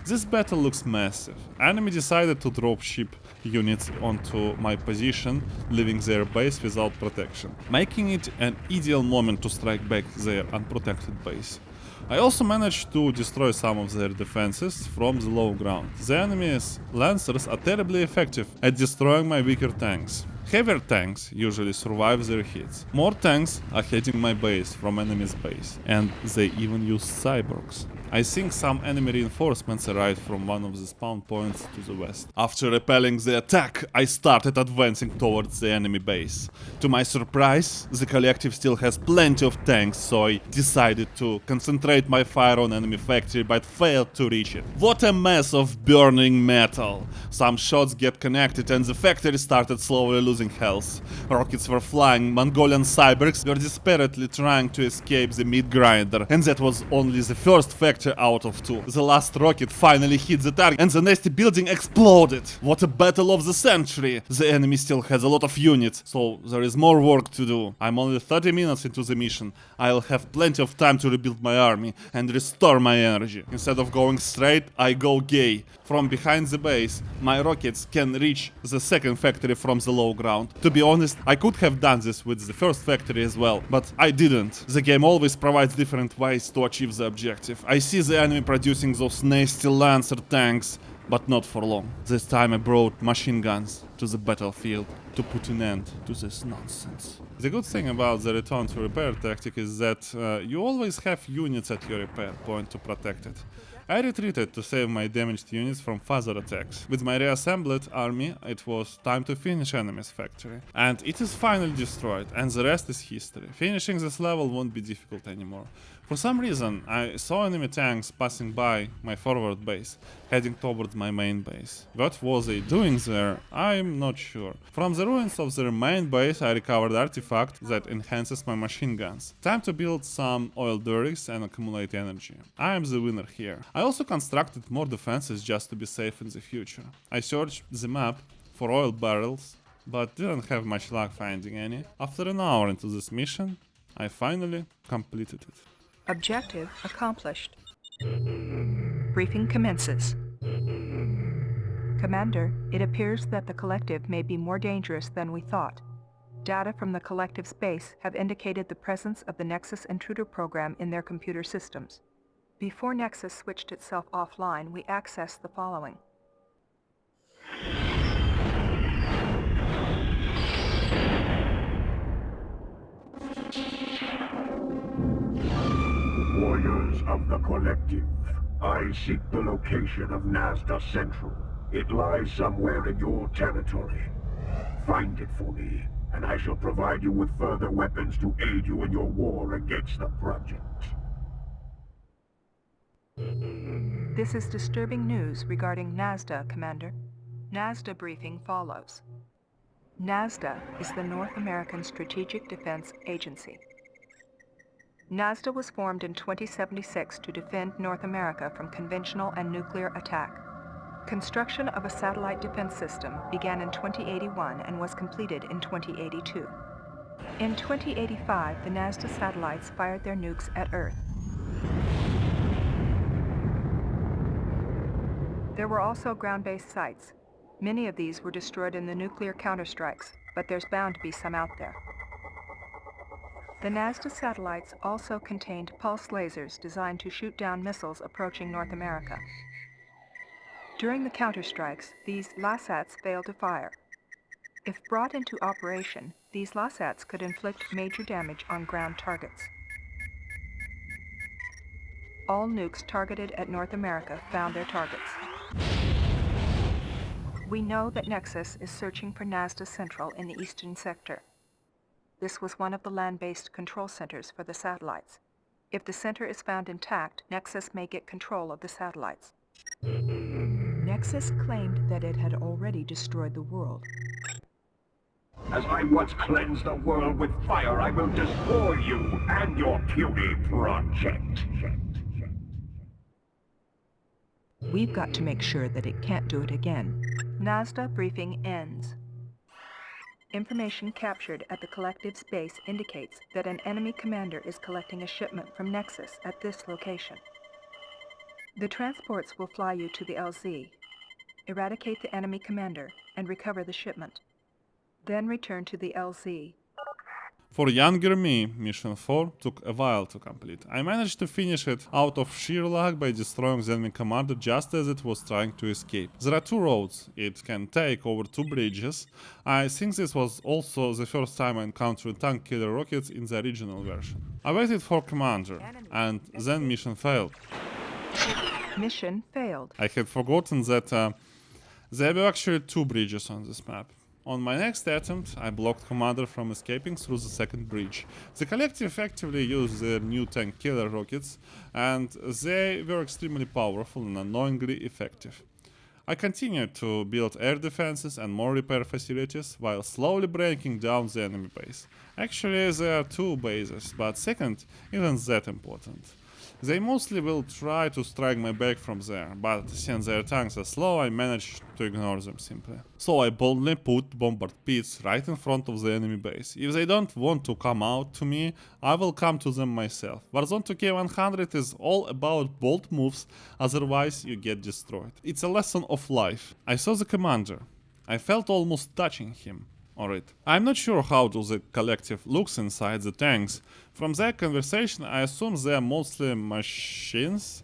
This battle looks massive. Enemy decided to drop ship units onto my position, leaving their base without protection, making it an ideal moment to strike back their unprotected base. I also managed to destroy some of their defenses from the low ground. The enemy's lancers are terribly effective at destroying my weaker tanks. Heavier tanks usually survive their hits. More tanks are hitting my base from enemy's base, and they even use cyborgs. I think some enemy reinforcements arrived from one of the spawn points to the west. After repelling the attack, I started advancing towards the enemy base. To my surprise, the collective still has plenty of tanks, so I decided to concentrate my fire on enemy factory but failed to reach it. What a mess of burning metal! Some shots get connected and the factory started slowly losing health. Rockets were flying, Mongolian cyborgs were desperately trying to escape the meat grinder, and that was only the first factory out of 2. The last rocket finally hit the target and the nasty building exploded. What a battle of the century! The enemy still has a lot of units, so there is more work to do. I'm only 30 minutes into the mission. I'll have plenty of time to rebuild my army and restore my energy. Instead of going straight, I go gay. From behind the base, my rockets can reach the second factory from the low ground. To be honest, I could have done this with the first factory as well, but I didn't. The game always provides different ways to achieve the objective. I see the enemy producing those nasty Lancer tanks, but not for long. This time I brought machine guns to the battlefield to put an end to this nonsense. The good thing about the return to repair tactic is that you always have units at your repair point to protect it. I retreated to save my damaged units from further attacks. With my reassembled army, it was time to finish enemy's factory. And it is finally destroyed, and the rest is history. Finishing this level won't be difficult anymore. For some reason, I saw enemy tanks passing by my forward base, heading towards my main base. What was they doing there? I'm not sure. From the ruins of their main base, I recovered artifact that enhances my machine guns. Time to build some oil derricks and accumulate energy. I am the winner here. I also constructed more defenses just to be safe in the future. I searched the map for oil barrels, but didn't have much luck finding any. After an hour into this mission, I finally completed it. Objective accomplished. Briefing commences. Commander, it appears that the collective may be more dangerous than we thought. Data from the collective's base have indicated the presence of the Nexus intruder program in their computer systems. Before Nexus switched itself offline, we accessed the following. Warriors of the Collective, I seek the location of Nazda Central. It lies somewhere in your territory. Find it for me, and I shall provide you with further weapons to aid you in your war against the Project. This is disturbing news regarding Nazda, Commander. Nazda briefing follows. Nazda is the North American Strategic Defense Agency. Nazda was formed in 2076 to defend North America from conventional and nuclear attack. Construction of a satellite defense system began in 2081 and was completed in 2082. In 2085, the Nazda satellites fired their nukes at Earth. There were also ground-based sites. Many of these were destroyed in the nuclear counterstrikes, but there's bound to be some out there. The NASDA satellites also contained pulse lasers designed to shoot down missiles approaching North America. During the counterstrikes, these LASATs failed to fire. If brought into operation, these LASATs could inflict major damage on ground targets. All nukes targeted at North America found their targets. We know that Nexus is searching for NASDA Central in the eastern sector. This was one of the land-based control centers for the satellites. If the center is found intact, Nexus may get control of the satellites. Nexus claimed that it had already destroyed the world. As I once cleansed the world with fire, I will destroy you and your puny project. We've got to make sure that it can't do it again. NASDA briefing ends. Information captured at the Collective's base indicates that an enemy commander is collecting a shipment from Nexus at this location. The transports will fly you to the LZ, eradicate the enemy commander, and recover the shipment. Then return to the LZ. For younger me, Mission 4 took a while to complete. I managed to finish it out of sheer luck by destroying the enemy commander just as it was trying to escape. There are 2 roads it can take over 2 bridges. I think this was also the first time I encountered tank killer rockets in the original version. I waited for commander, and then mission failed. Mission failed. I had forgotten that there were actually 2 bridges on this map. On my next attempt, I blocked Commander from escaping through the second bridge. The Collective effectively used their new tank killer rockets, and they were extremely powerful and annoyingly effective. I continued to build air defenses and more repair facilities while slowly breaking down the enemy base. Actually, there are 2 bases, but second isn't that important. They mostly will try to strike my back from there, but since their tanks are slow, I managed to ignore them simply. So I boldly put bombard pits right in front of the enemy base. If they don't want to come out to me, I will come to them myself. Warzone 2K100 is all about bold moves, otherwise you get destroyed. It's a lesson of life. I saw the commander. I felt almost touching him. Alright. I'm not sure how the Collective looks inside the tanks. From their conversation, I assume they are mostly machines,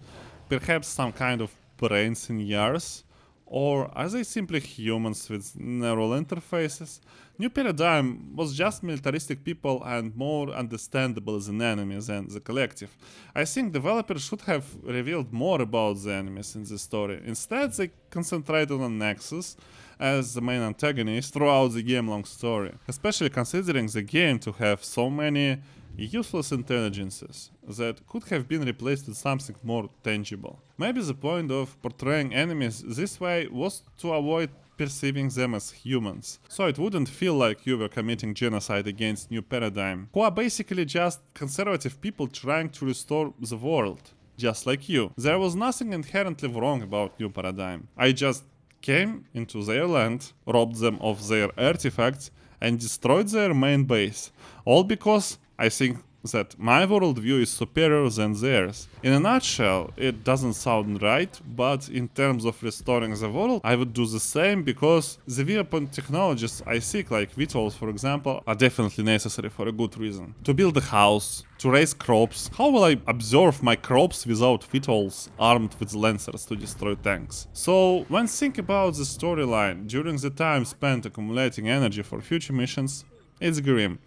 perhaps some kind of brains in ears, or are they simply humans with neural interfaces? New Paradigm was just militaristic people and more understandable as an enemy than the Collective. I think developers should have revealed more about the enemies in the story. Instead, they concentrated on Nexus as the main antagonist throughout the game-long story, especially considering the game to have so many useless intelligences that could have been replaced with something more tangible. Maybe the point of portraying enemies this way was to avoid perceiving them as humans, so it wouldn't feel like you were committing genocide against New Paradigm, who are basically just conservative people trying to restore the world, just like you. There was nothing inherently wrong about New Paradigm. I just came into their land, robbed them of their artifacts, and destroyed their main base. All because I think that my worldview is superior than theirs. In a nutshell, it doesn't sound right, but in terms of restoring the world, I would do the same because the weapon technologies I seek, like VTOLs for example, are definitely necessary for a good reason. To build a house, to raise crops. How will I observe my crops without VTOLs armed with lancers to destroy tanks? So, when thinking about the storyline, during the time spent accumulating energy for future missions, it's grim.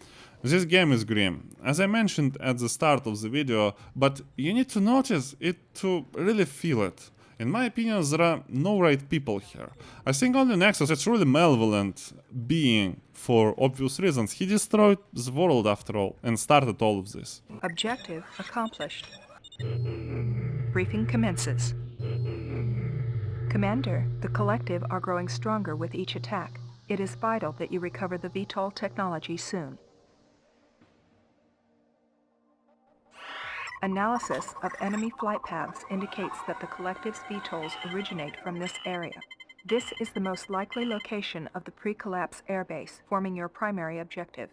This game is grim, as I mentioned at the start of the video, but you need to notice it to really feel it. In my opinion, there are no right people here. I think only Nexus is truly malevolent being, for obvious reasons. He destroyed the world after all, and started all of this. Objective accomplished. Briefing commences. Commander, the Collective are growing stronger with each attack. It is vital that you recover the VTOL technology soon. Analysis of enemy flight paths indicates that the Collective's VTOLs originate from this area. This is the most likely location of the pre-collapse airbase, forming your primary objective.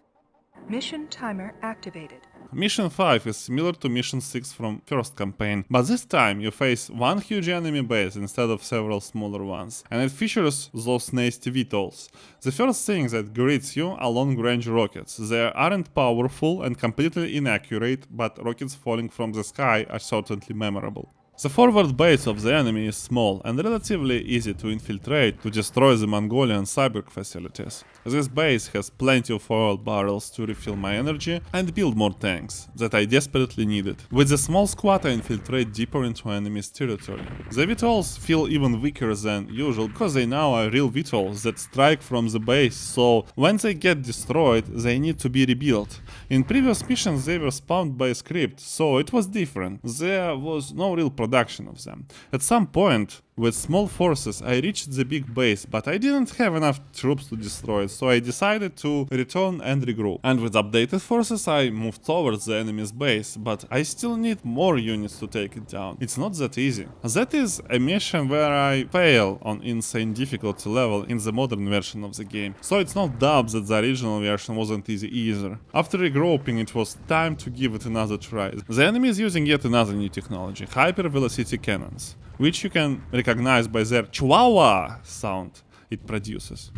Mission timer activated. Mission 5 is similar to Mission 6 from first campaign, but this time you face one huge enemy base instead of several smaller ones, and it features those nasty VTOLs. The first thing that greets you are long-range rockets. They aren't powerful and completely inaccurate, but rockets falling from the sky are certainly memorable. The forward base of the enemy is small and relatively easy to infiltrate to destroy the Mongolian cyber facilities. This base has plenty of oil barrels to refill my energy and build more tanks that I desperately needed. With the small squad I infiltrate deeper into enemy's territory. The VTOLs feel even weaker than usual because they now are real VTOLs that strike from the base, so when they get destroyed they need to be rebuilt. In previous missions they were spawned by a script, so it was different. There was no real production of them. At some point, with small forces, I reached the big base, but I didn't have enough troops to destroy it, so I decided to return and regroup. And with updated forces, I moved towards the enemy's base, but I still need more units to take it down. It's not that easy. That is a mission where I fail on insane difficulty level in the modern version of the game, so it's no doubt that the original version wasn't easy either. After regrouping, it was time to give it another try. The enemy is using yet another new technology, hyper-velocity cannons, which you can recognize by their chihuahua sound it produces.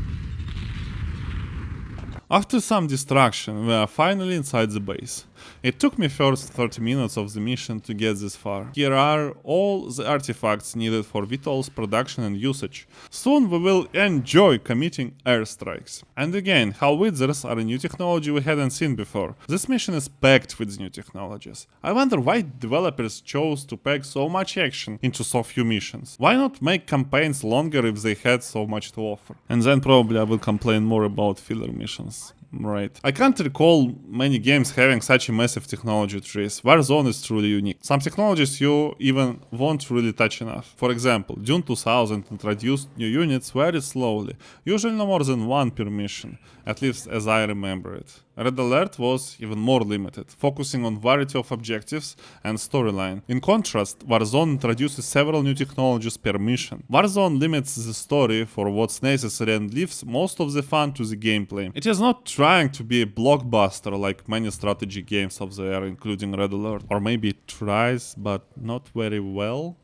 After some distraction, we are finally inside the base. It took me first 30 minutes of the mission to get this far. Here are all the artifacts needed for VTOL's production and usage. Soon we will enjoy committing airstrikes. And again, howitzers are a new technology we hadn't seen before. This mission is packed with new technologies. I wonder why developers chose to pack so much action into so few missions. Why not make campaigns longer if they had so much to offer? And then probably I will complain more about filler missions. Right. I can't recall many games having such a massive technology trees. Warzone is truly unique. Some technologies you even won't really touch enough. For example, Dune 2000 introduced new units very slowly, usually no more than one per mission, at least as I remember it. Red Alert was even more limited, focusing on variety of objectives and storyline. In contrast, Warzone introduces several new technologies per mission. Warzone limits the story for what's necessary and leaves most of the fun to the gameplay. It is not trying to be a blockbuster like many strategy games of the era, including Red Alert. Or maybe it tries, but not very well.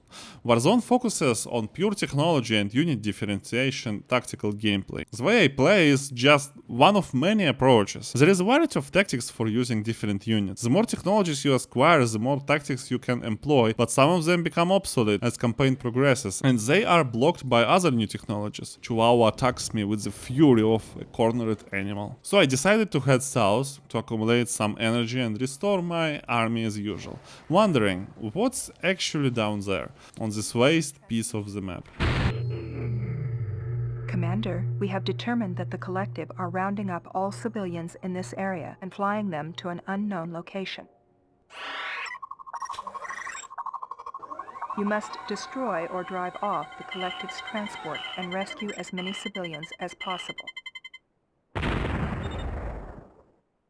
Warzone focuses on pure technology and unit differentiation tactical gameplay. The way I play is just one of many approaches. There is a variety of tactics for using different units. The more technologies you acquire, the more tactics you can employ, but some of them become obsolete as campaign progresses, and they are blocked by other new technologies. Chihuahua attacks me with the fury of a cornered animal. So I decided to head south to accumulate some energy and restore my army as usual, wondering what's actually down there on this waste piece of the map. Commander, we have determined that the Collective are rounding up all civilians in this area and flying them to an unknown location. You must destroy or drive off the Collective's transport and rescue as many civilians as possible.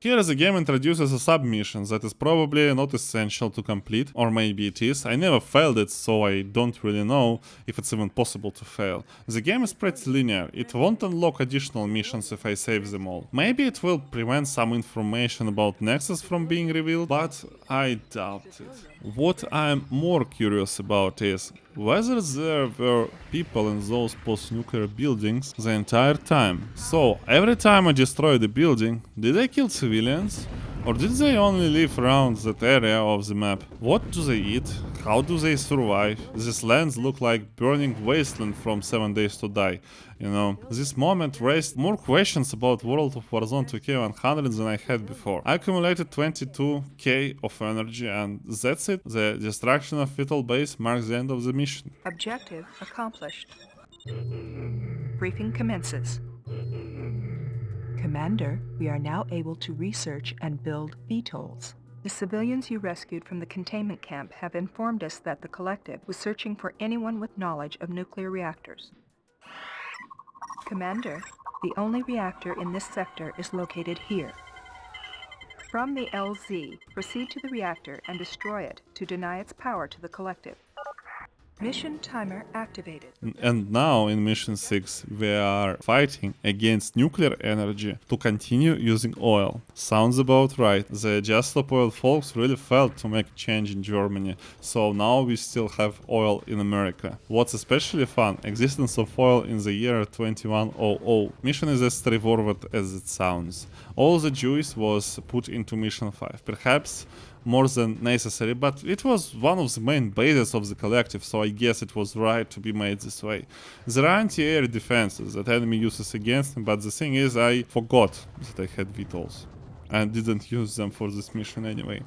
Here the game introduces a sub-mission that is probably not essential to complete, or maybe it is. I never failed it, so I don't really know if it's even possible to fail. The game is pretty linear, it won't unlock additional missions if I save them all. Maybe it will prevent some information about Nexus from being revealed, but I doubt it. What I'm more curious about is whether there were people in those post-nuclear buildings the entire time. So, every time I destroyed a building, did I kill civilians? Or did they only live around that area of the map? What do they eat? How do they survive? These lands look like burning wasteland from 7 Days to Die. You know, this moment raised more questions about World of Warzone 2K100 than I had before. I accumulated 22k of energy and that's it. The destruction of Vital Base marks the end of the mission. Objective accomplished. Briefing commences. Commander, we are now able to research and build VTOLs. The civilians you rescued from the containment camp have informed us that the Collective was searching for anyone with knowledge of nuclear reactors. Commander, the only reactor in this sector is located here. From the LZ, proceed to the reactor and destroy it to deny its power to the Collective. Mission timer activated. And now in Mission 6 we are fighting against nuclear energy to continue using oil. Sounds about right. The Just Stop Oil folks really failed to make a change in Germany, so now we still have oil in America. What's especially fun, existence of oil in the year 2100. Mission is as straightforward as it sounds. All the juice was put into Mission 5. Perhaps more than necessary, but it was one of the main bases of the collective, so I guess it was right to be made this way. There are anti-air defenses that enemy uses against them, but the thing is I forgot that I had VTOLs and didn't use them for this mission anyway.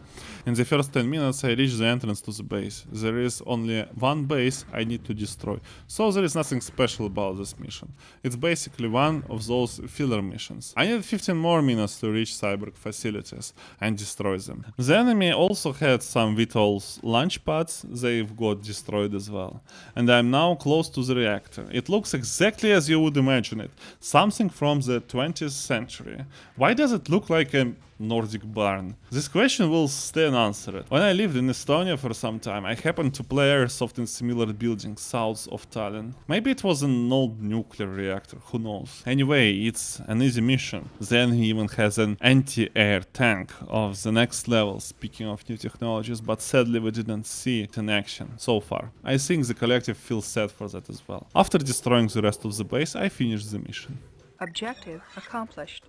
In the first 10 minutes I reached the entrance to the base. There is only one base I need to destroy, so there is nothing special about this mission. It's basically one of those filler missions. I need 15 more minutes to reach Cyborg facilities and destroy them. The enemy also had some VTOLs launch pads, they've got destroyed as well. And I'm now close to the reactor. It looks exactly as you would imagine it, something from the 20th century. Why does it look like a Nordic barn? This question will stay unanswered. When I lived in Estonia for some time, I happened to play airsoft in similar buildings south of Tallinn. Maybe it was an old nuclear reactor, who knows. Anyway, it's an easy mission. Then he even has an anti-air tank of the next level, speaking of new technologies, but sadly we didn't see it in action so far. I think the collective feels sad for that as well. After destroying the rest of the base, I finished the mission. Objective accomplished.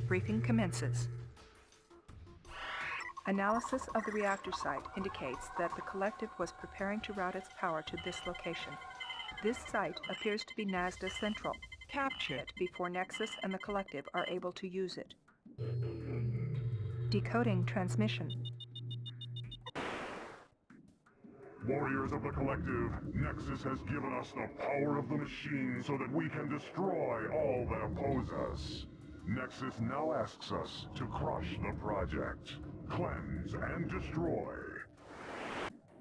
Briefing commences. Analysis of the reactor site indicates that the collective was preparing to route its power to this location. This site appears to be NASDA Central. Capture it before Nexus and the collective are able to use it. Decoding transmission. Warriors of the Collective, Nexus has given us the power of the machine so that we can destroy all that oppose us. Nexus now asks us to crush the project, cleanse and destroy.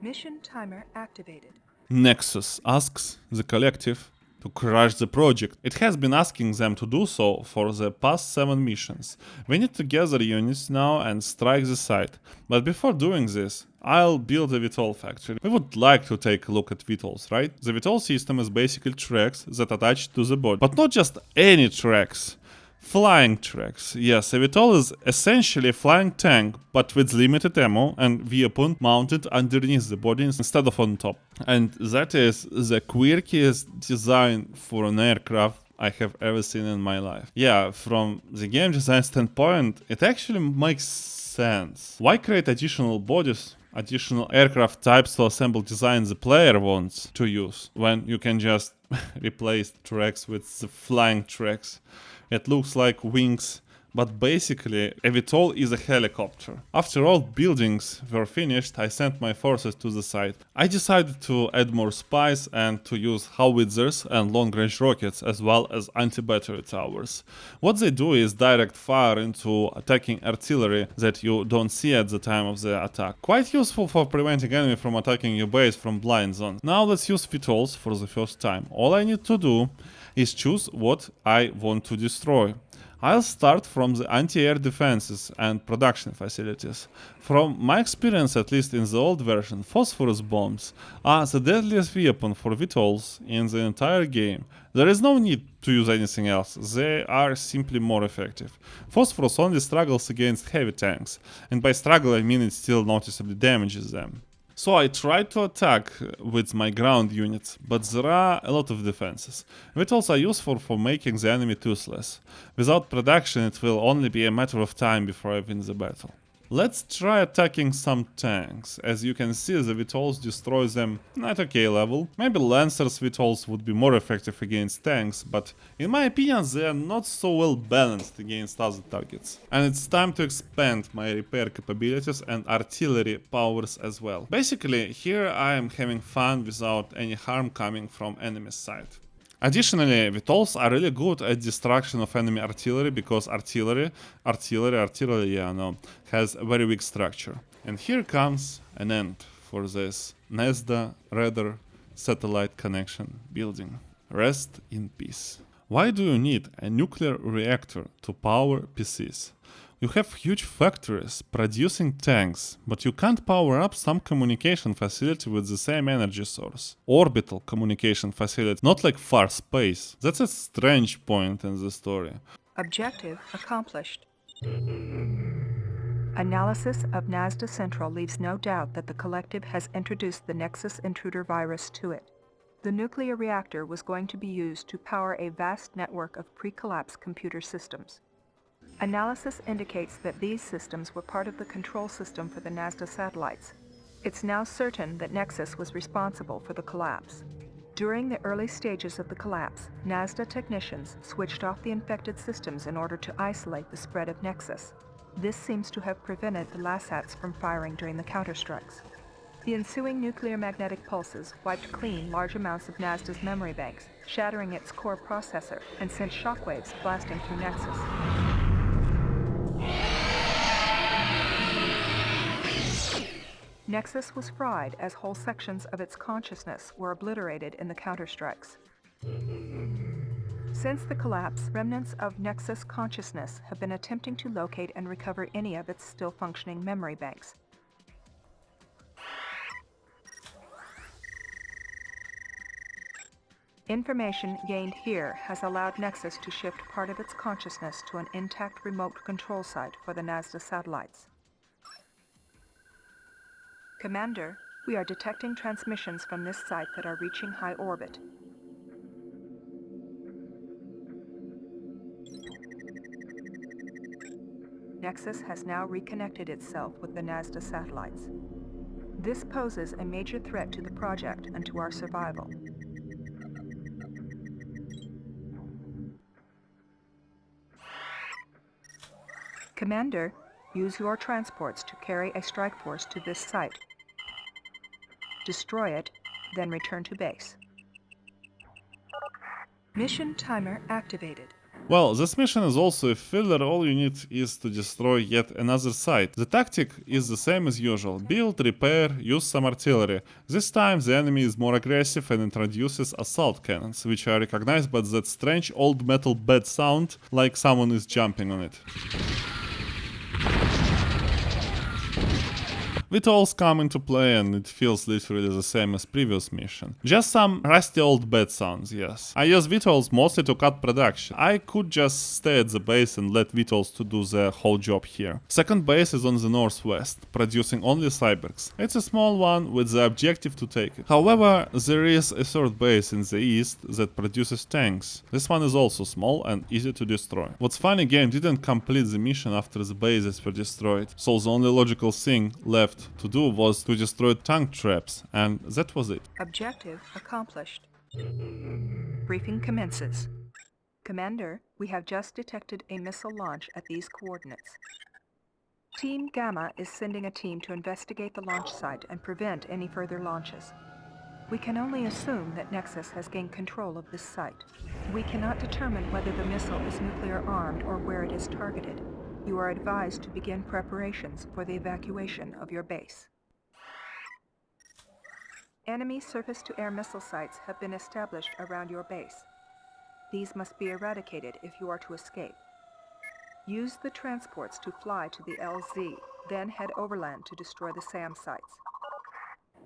Mission timer activated. Nexus asks the collective to crush the project. It has been asking them to do so for the past 7 missions. We need to gather units now and strike the site. But before doing this, I'll build a VTOL factory. We would like to take a look at VTOLs, right? The VTOL system is basically tracks that attach to the body. But not just any tracks. Flying tracks. Yes, a VTOL is essentially a flying tank, but with limited ammo and weapon mounted underneath the body instead of on top. And that is the quirkiest design for an aircraft I have ever seen in my life. Yeah, from the game design standpoint, it actually makes sense. Why create additional bodies, additional aircraft types to assemble designs the player wants to use, when you can just replace tracks with the flying tracks? It looks like wings, but basically a VTOL is a helicopter. After all buildings were finished, I sent my forces to the site. I decided to add more spies and to use howitzers and long-range rockets as well as anti-battery towers. What they do is direct fire into attacking artillery that you don't see at the time of the attack. Quite useful for preventing enemy from attacking your base from blind zones. Now let's use VTOLs for the first time. All I need to do is choose what I want to destroy. I'll start from the anti-air defenses and production facilities. From my experience, at least in the old version, phosphorus bombs are the deadliest weapon for VTOLs in the entire game. There is no need to use anything else, they are simply more effective. Phosphorus only struggles against heavy tanks, and by struggle I mean it still noticeably damages them. So I tried to attack with my ground units, but there are a lot of defenses. VTOLs are useful for making the enemy toothless. Without production it will only be a matter of time before I win the battle. Let's try attacking some tanks. As you can see, the VTOLs destroy them at okay level. Maybe Lancer's VTOLs would be more effective against tanks, but in my opinion they are not so well balanced against other targets. And it's time to expand my repair capabilities and artillery powers as well. Basically, here I am having fun without any harm coming from enemy's side. Additionally, VTOLs are really good at destruction of enemy artillery because artillery, has a very weak structure. And here comes an end for this NASDA radar satellite connection building. Rest in peace. Why do you need a nuclear reactor to power PCs? You have huge factories producing tanks, but you can't power up some communication facility with the same energy source. Orbital communication facility, not like far space. That's a strange point in the story. Objective accomplished. Analysis of NASDA Central leaves no doubt that the Collective has introduced the Nexus intruder virus to it. The nuclear reactor was going to be used to power a vast network of pre-collapse computer systems. Analysis indicates that these systems were part of the control system for the NASDA satellites. It's now certain that Nexus was responsible for the collapse. During the early stages of the collapse, NASDA technicians switched off the infected systems in order to isolate the spread of Nexus. This seems to have prevented the LASATs from firing during the counterstrikes. The ensuing nuclear magnetic pulses wiped clean large amounts of NASDA's memory banks, shattering its core processor, and sent shockwaves blasting through Nexus. Nexus was fried as whole sections of its consciousness were obliterated in the counterstrikes. Since the collapse, remnants of Nexus consciousness have been attempting to locate and recover any of its still functioning memory banks. Information gained here has allowed Nexus to shift part of its consciousness to an intact remote control site for the NASDA satellites. Commander, we are detecting transmissions from this site that are reaching high orbit. Nexus has now reconnected itself with the NASDA satellites. This poses a major threat to the project and to our survival. Commander, use your transports to carry a strike force to this site. Destroy it, then return to base. Mission timer activated. Well, this mission is also a filler. All you need is to destroy yet another site. The tactic is the same as usual. Build, repair, use some artillery. This time the enemy is more aggressive and introduces assault cannons, which are recognized by that strange old metal bed sound, like someone is jumping on it. VTOLs come into play and it feels literally the same as previous mission. Just some rusty old bed sounds, yes. I use VTOLs mostly to cut production. I could just stay at the base and let VTOLs to do the whole job here. Second base is on the northwest, producing only cybergs. It's a small one with the objective to take it. However, there is a third base in the east that produces tanks. This one is also small and easy to destroy. What's funny, game didn't complete the mission after the bases were destroyed, so the only logical thing left to do was to destroy tank traps, and that was it. Objective accomplished. Briefing commences. Commander, we have just detected a missile launch at these coordinates. Team Gamma is sending a team to investigate the launch site and prevent any further launches. We can only assume that Nexus has gained control of this site. We cannot determine whether the missile is nuclear armed or where it is targeted. You are advised to begin preparations for the evacuation of your base. Enemy surface-to-air missile sites have been established around your base. These must be eradicated if you are to escape. Use the transports to fly to the LZ, then head overland to destroy the SAM sites.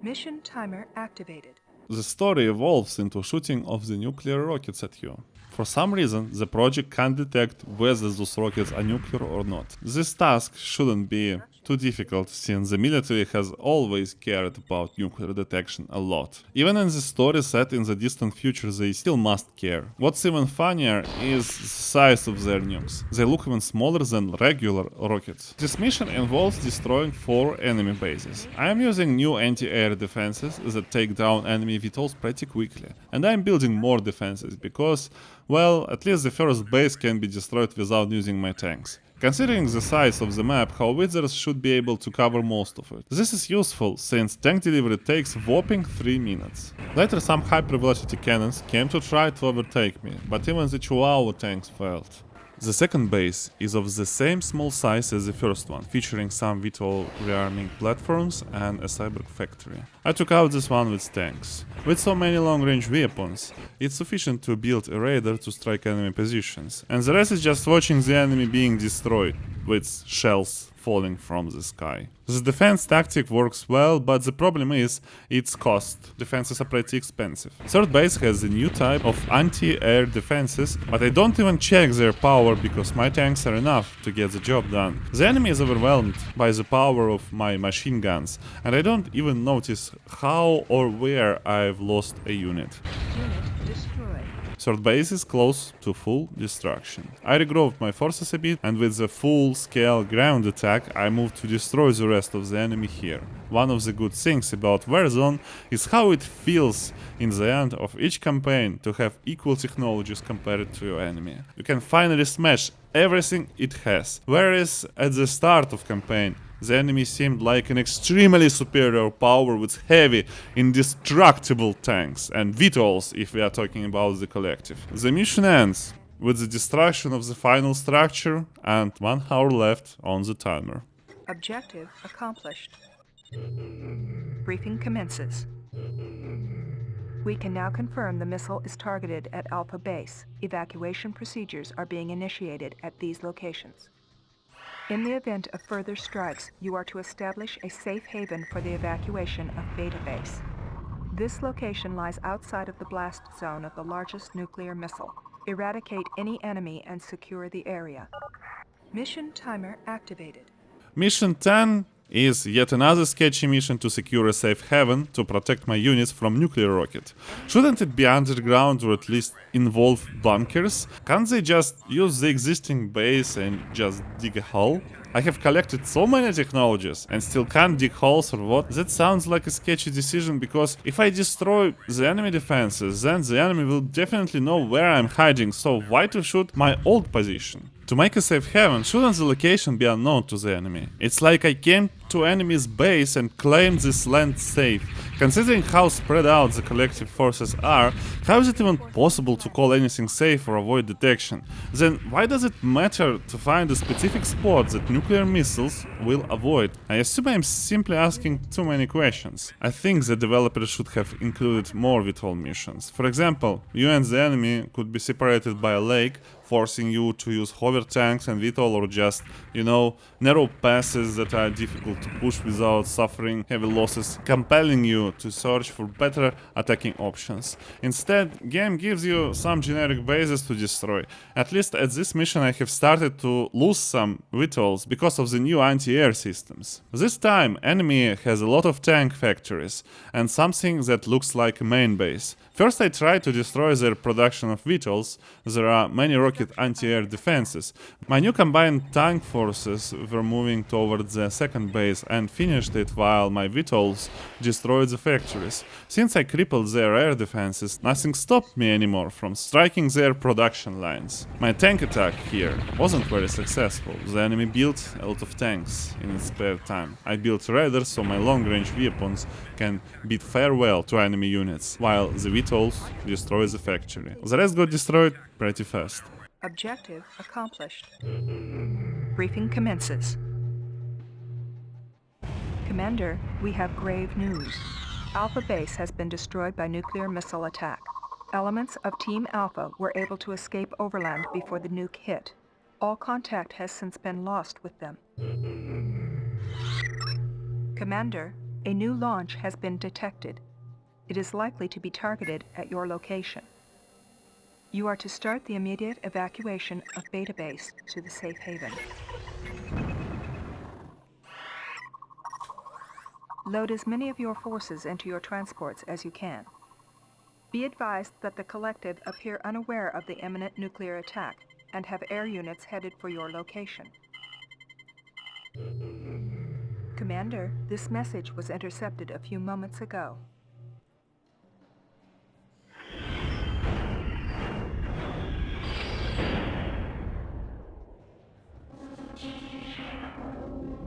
Mission timer activated. The story evolves into shooting of the nuclear rockets at you. For some reason, the project can't detect whether those rockets are nuclear or not. This task shouldn't be too difficult, since the military has always cared about nuclear detection a lot. Even in the story set in the distant future, they still must care. What's even funnier is the size of their nukes. They look even smaller than regular rockets. This mission involves destroying 4 enemy bases. I am using new anti-air defenses that take down enemy VTOLs pretty quickly, and I am building more defenses because, well, at least the first base can be destroyed without using my tanks. Considering the size of the map, howitzers should be able to cover most of it. This is useful, since tank delivery takes a whopping 3 minutes. Later some hypervelocity cannons came to try to overtake me, but even the 2-hour tanks failed. The second base is of the same small size as the first one, featuring some VTOL rearming platforms and a cyber factory. I took out this one with tanks. With so many long-range weapons, it's sufficient to build a radar to strike enemy positions, and the rest is just watching the enemy being destroyed, with shells falling from the sky. The defense tactic works well, but the problem is its cost. Defenses are pretty expensive. Third base has a new type of anti-air defenses, but I don't even check their power because my tanks are enough to get the job done. The enemy is overwhelmed by the power of my machine guns, and I don't even notice how or where I've lost a unit. Unit destroyed. Third base is close to full destruction. I regrouped my forces a bit, and with the full-scale ground attack, I moved to destroy the rest of the enemy here. One of the good things about Warzone is how it feels in the end of each campaign to have equal technologies compared to your enemy. You can finally smash everything it has, whereas at the start of campaign, the enemy seemed like an extremely superior power with heavy, indestructible tanks and VTOLs if we are talking about the collective. The mission ends with the destruction of the final structure and 1 hour left on the timer. Objective accomplished. Briefing commences. We can now confirm the missile is targeted at Alpha Base. Evacuation procedures are being initiated at these locations. In the event of further strikes, you are to establish a safe haven for the evacuation of Beta Base. This location lies outside of the blast zone of the largest nuclear missile. Eradicate any enemy and secure the area. Mission timer activated. Mission 10 is yet another sketchy mission to secure a safe haven to protect my units from nuclear rocket. Shouldn't it be underground or at least involve bunkers? Can't they just use the existing base and just dig a hole? I have collected so many technologies and still can't dig holes or what? That sounds like a sketchy decision because if I destroy the enemy defenses, then the enemy will definitely know where I'm hiding, so why to shoot my old position? To make a safe haven, shouldn't the location be unknown to the enemy? It's like I came to enemy's base and claimed this land safe. Considering how spread out the collective forces are, how is it even possible to call anything safe or avoid detection? Then why does it matter to find a specific spot that nuclear missiles will avoid? I assume I'm simply asking too many questions. I think the developers should have included more VTOL missions. For example, you and the enemy could be separated by a lake, forcing you to use hover tanks and VTOL or just, narrow passes that are difficult to push without suffering heavy losses, compelling you to search for better attacking options. Instead, game gives you some generic bases to destroy. At least at this mission I have started to lose some VTOLs because of the new anti-air systems. This time, enemy has a lot of tank factories and something that looks like a main base. First I tried to destroy their production of VTOLs. There are many rocket anti-air defenses. My new combined tank forces were moving towards the second base and finished it while my VTOLs destroyed the factories. Since I crippled their air defenses, nothing stopped me anymore from striking their production lines. My tank attack here wasn't very successful. The enemy built a lot of tanks in its spare time. I built radars so my long-range weapons can bid farewell to enemy units, while the VTOLs destroy the factory. The rest got destroyed pretty fast. Objective accomplished. Briefing commences. Commander, we have grave news. Alpha Base has been destroyed by nuclear missile attack. Elements of Team Alpha were able to escape overland before the nuke hit. All contact has since been lost with them. Commander, a new launch has been detected. It is likely to be targeted at your location. You are to start the immediate evacuation of Beta Base to the safe haven. Load as many of your forces into your transports as you can. Be advised that the collective appear unaware of the imminent nuclear attack and have air units headed for your location. Commander, this message was intercepted a few moments ago.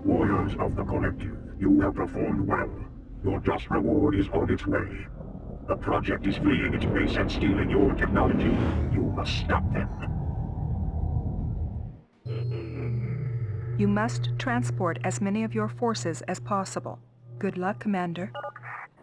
Warriors of the Collective, you have performed well. Your just reward is on its way. The project is fleeing its base and stealing your technology. You must stop them. You must transport as many of your forces as possible. Good luck, Commander.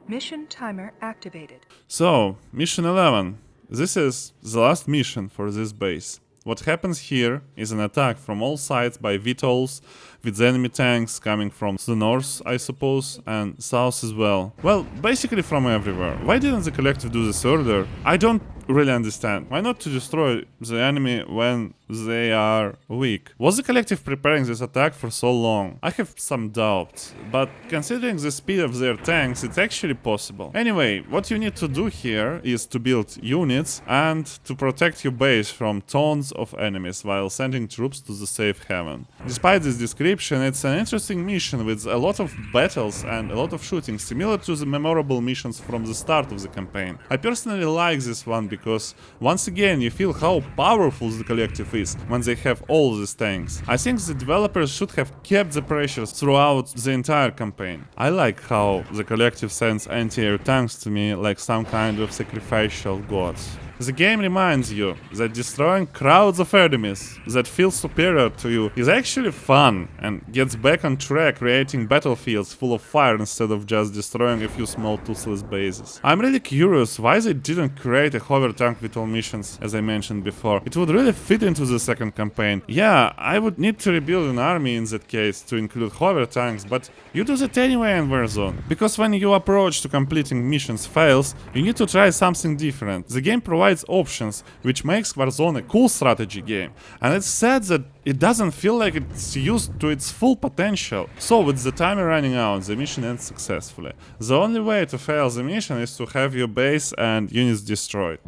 Mission timer activated. So, mission 11. This is the last mission for this base. What happens here is an attack from all sides by VTOLs, with the enemy tanks coming from the north, I suppose, and south as well. Well, basically from everywhere. Why didn't the collective do this earlier? I don't really understand. Why not to destroy the enemy when they are weak? Was the collective preparing this attack for so long? I have some doubts, but considering the speed of their tanks, it's actually possible. Anyway, what you need to do here is to build units and to protect your base from tons of enemies while sending troops to the safe haven. Despite this description, it's an interesting mission with a lot of battles and a lot of shooting, similar to the memorable missions from the start of the campaign. I personally like this one because once again you feel how powerful the collective is when they have all these tanks. I think the developers should have kept the pressure throughout the entire campaign. I like how the collective sends anti-air tanks to me like some kind of sacrificial gods. The game reminds you that destroying crowds of enemies that feel superior to you is actually fun and gets back on track, creating battlefields full of fire instead of just destroying a few small toothless bases. I'm really curious why they didn't create a hover tank with all missions, as I mentioned before. It would really fit into the second campaign. Yeah, I would need to rebuild an army in that case to include hover tanks, but you do that anyway in Warzone. Because when your approach to completing missions fails, you need to try something different. The game provides options, which makes Warzone a cool strategy game, and it's sad that it doesn't feel like it's used to its full potential. So with the timer running out, the mission ends successfully. The only way to fail the mission is to have your base and units destroyed.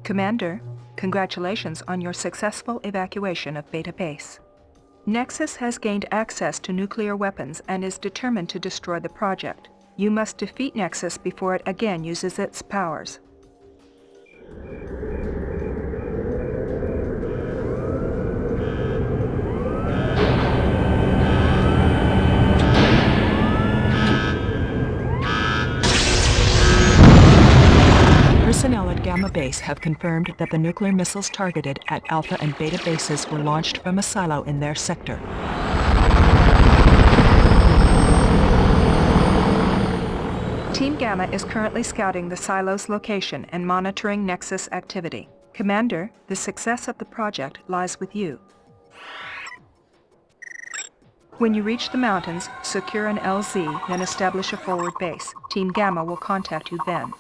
Commander, congratulations on your successful evacuation of Beta Base. Nexus has gained access to nuclear weapons and is determined to destroy the project. You must defeat Nexus before it again uses its powers. Personnel at Gamma Base have confirmed that the nuclear missiles targeted at Alpha and Beta bases were launched from a silo in their sector. Team Gamma is currently scouting the silo's location and monitoring Nexus activity. Commander, the success of the project lies with you. When you reach the mountains, secure an LZ, then establish a forward base. Team Gamma will contact you then.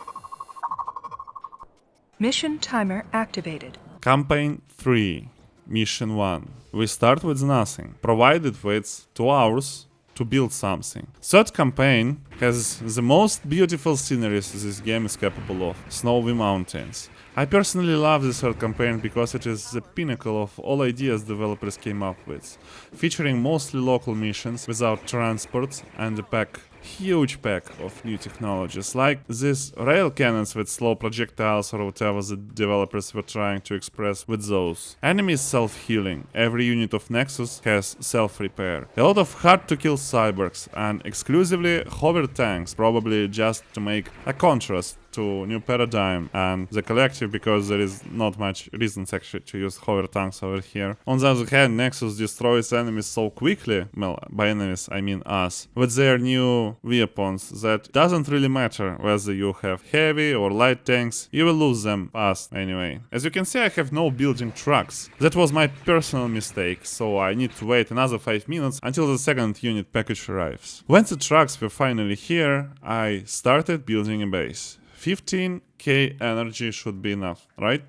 Mission timer activated. Campaign 3, Mission 1. We start with nothing, provided with 2 hours to build something. Third campaign has the most beautiful sceneries this game is capable of, snowy mountains. I personally love this third campaign because it is the pinnacle of all ideas developers came up with, featuring mostly local missions without transport and a huge pack of new technologies, like these rail cannons with slow projectiles or whatever the developers were trying to express with those. Enemies self-healing, every unit of Nexus has self-repair, a lot of hard-to-kill cyborgs, and exclusively hover tanks, probably just to make a contrast to New Paradigm and the Collective, because there is not much reasons actually to use hover tanks over here. On the other hand, Nexus destroys enemies so quickly, well, by enemies I mean us, with their new weapons that doesn't really matter whether you have heavy or light tanks, you will lose them fast anyway. As you can see, I have no building trucks. That was my personal mistake, so I need to wait another 5 minutes until the second unit package arrives. When the trucks were finally here, I started building a base. 15k energy should be enough, right?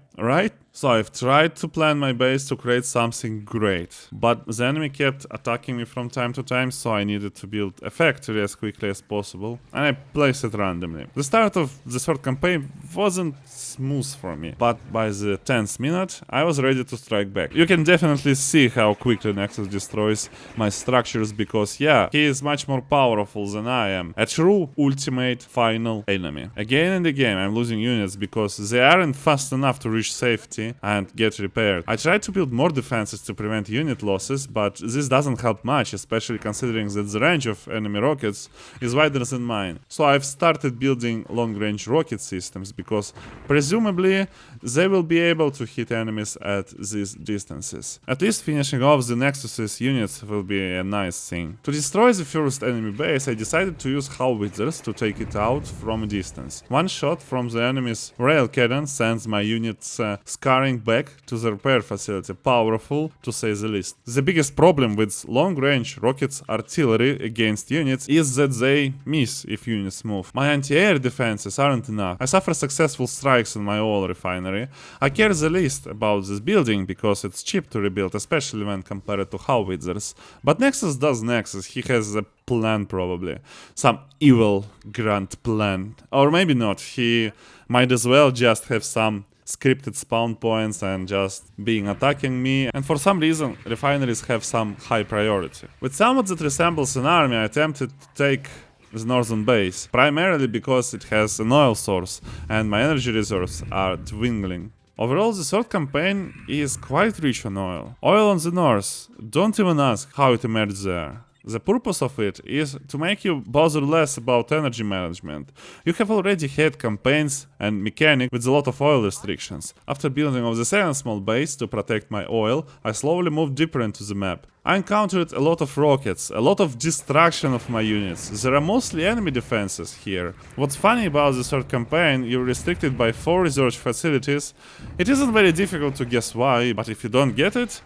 So I've tried to plan my base to create something great, but the enemy kept attacking me from time to time, so I needed to build a factory as quickly as possible, and I placed it randomly. The start of the third campaign wasn't smooth for me, but by the 10th minute, I was ready to strike back. You can definitely see how quickly Nexus destroys my structures, because yeah, he is much more powerful than I am. A true ultimate final enemy. Again and again, I'm losing units because they aren't fast enough to reach safety and get repaired. I tried to build more defenses to prevent unit losses, but this doesn't help much, especially considering that the range of enemy rockets is wider than mine. So I've started building long-range rocket systems, because presumably they will be able to hit enemies at these distances. At least finishing off the Nexus's units will be a nice thing. To destroy the first enemy base, I decided to use howitzers to take it out from a distance. One shot from the enemy's rail cannon sends my units scurrying back to the repair facility. Powerful, to say the least. The biggest problem with long-range rockets artillery against units is that they miss if units move. My anti-air defenses aren't enough. I suffer successful strikes on my oil refinery. I care the least about this building because it's cheap to rebuild, especially when compared to howitzers. But Nexus does Nexus. He has a plan, probably. Some evil grand plan. Or maybe not. He might as well just have some scripted spawn points and just being attacking me, and for some reason refineries have some high priority. With somewhat that resembles an army, I attempted to take the northern base, primarily because it has an oil source and my energy reserves are dwindling. Overall, the third campaign is quite rich on oil. Oil on the north, don't even ask how it emerged there. The purpose of it is to make you bother less about energy management. You have already had campaigns and mechanics with a lot of oil restrictions. After building of the second small base to protect my oil, I slowly moved deeper into the map. I encountered a lot of rockets, a lot of destruction of my units. There are mostly enemy defenses here. What's funny about the third campaign, you're restricted by 4 research facilities. It isn't very difficult to guess why, but if you don't get it,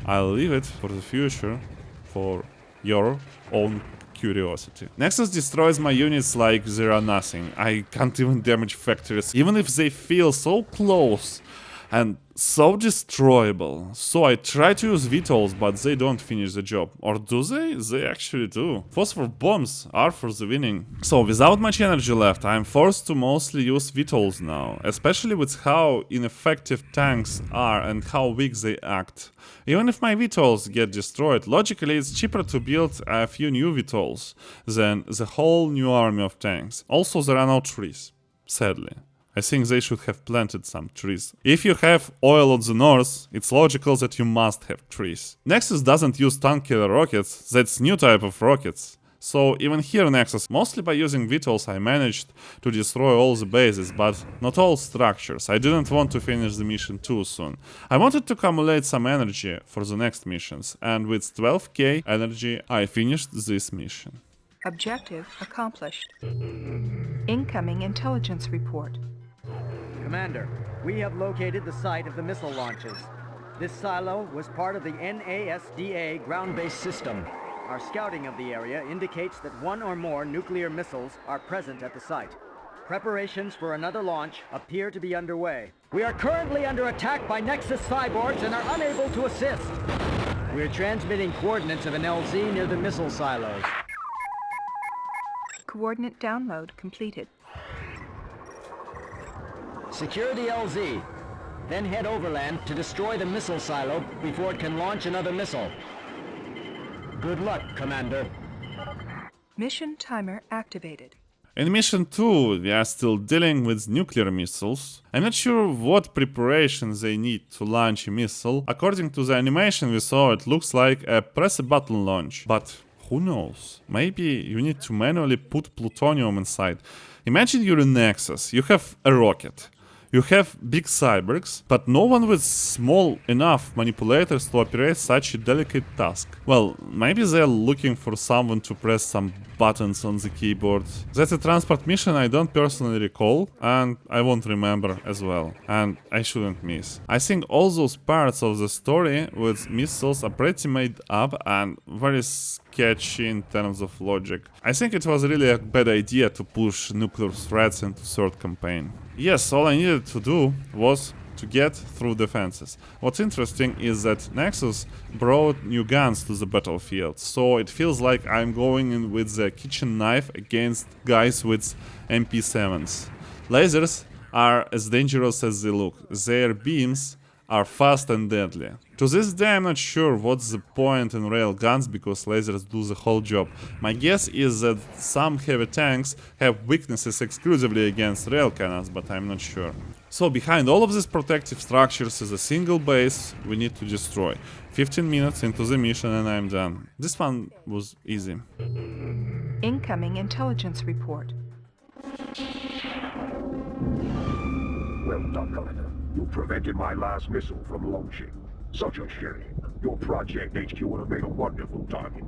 I'll leave it for the future, for your own curiosity. Nexus destroys my units like they are nothing. I can't even damage factories, even if they feel so close and so destroyable. So I try to use VTOLs, but they don't finish the job. Or do they? They actually do. Phosphor bombs are for the winning. So without much energy left, I'm forced to mostly use VTOLs now, especially with how ineffective tanks are and how weak they act. Even if my VTOLs get destroyed, logically it's cheaper to build a few new VTOLs than the whole new army of tanks. Also, there are no trees, sadly. I think they should have planted some trees. If you have oil on the north, it's logical that you must have trees. Nexus doesn't use tank killer rockets, that's new type of rockets. So even here in Nexus, mostly by using VTOLs I managed to destroy all the bases, but not all structures. I didn't want to finish the mission too soon. I wanted to accumulate some energy for the next missions, and with 12k energy I finished this mission. Objective accomplished. Incoming intelligence report. Commander, we have located the site of the missile launches. This silo was part of the NASDA ground-based system. Our scouting of the area indicates that one or more nuclear missiles are present at the site. Preparations for another launch appear to be underway. We are currently under attack by Nexus cyborgs and are unable to assist. We are transmitting coordinates of an LZ near the missile silos. Coordinate download completed. Secure the LZ, then head overland to destroy the missile silo before it can launch another missile. Good luck, Commander. Mission timer activated. In Mission 2, we are still dealing with nuclear missiles. I'm not sure what preparations they need to launch a missile. According to the animation we saw, it looks like a press a button launch. But who knows? Maybe you need to manually put plutonium inside. Imagine you're in Nexus, you have a rocket. You have big cyborgs, but no one with small enough manipulators to operate such a delicate task. Well, maybe they're looking for someone to press some buttons on the keyboard. That's a transport mission I don't personally recall, and I won't remember as well, and I shouldn't miss. I think all those parts of the story with missiles are pretty made up and very sketchy in terms of logic. I think it was really a bad idea to push nuclear threats into third campaign. Yes, all I needed to do was to get through defenses. What's interesting is that Nexus brought new guns to the battlefield, so it feels like I'm going in with the kitchen knife against guys with MP7s. Lasers are as dangerous as they look. Their beams are fast and deadly. To this day I'm not sure what's the point in rail guns because lasers do the whole job. My guess is that some heavy tanks have weaknesses exclusively against rail cannons, but I'm not sure. So behind all of these protective structures is a single base we need to destroy. 15 minutes into the mission and I'm done. This one was easy. Incoming intelligence report. Well done, Commander. You prevented my last missile from launching. Such a shame. Your Project HQ would have made a wonderful target.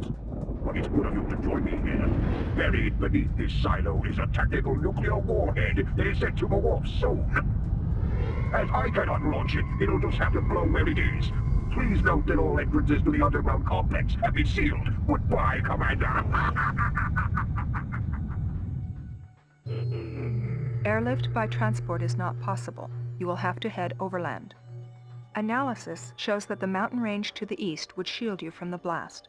But it's good of you to join me here. Buried beneath this silo is a tactical nuclear warhead that is set to go off soon. As I cannot launch it, it'll just have to blow where it is. Please note that all entrances to the underground complex have been sealed. Goodbye, Commander. Airlift by transport is not possible. You will have to head overland. Analysis shows that the mountain range to the east would shield you from the blast.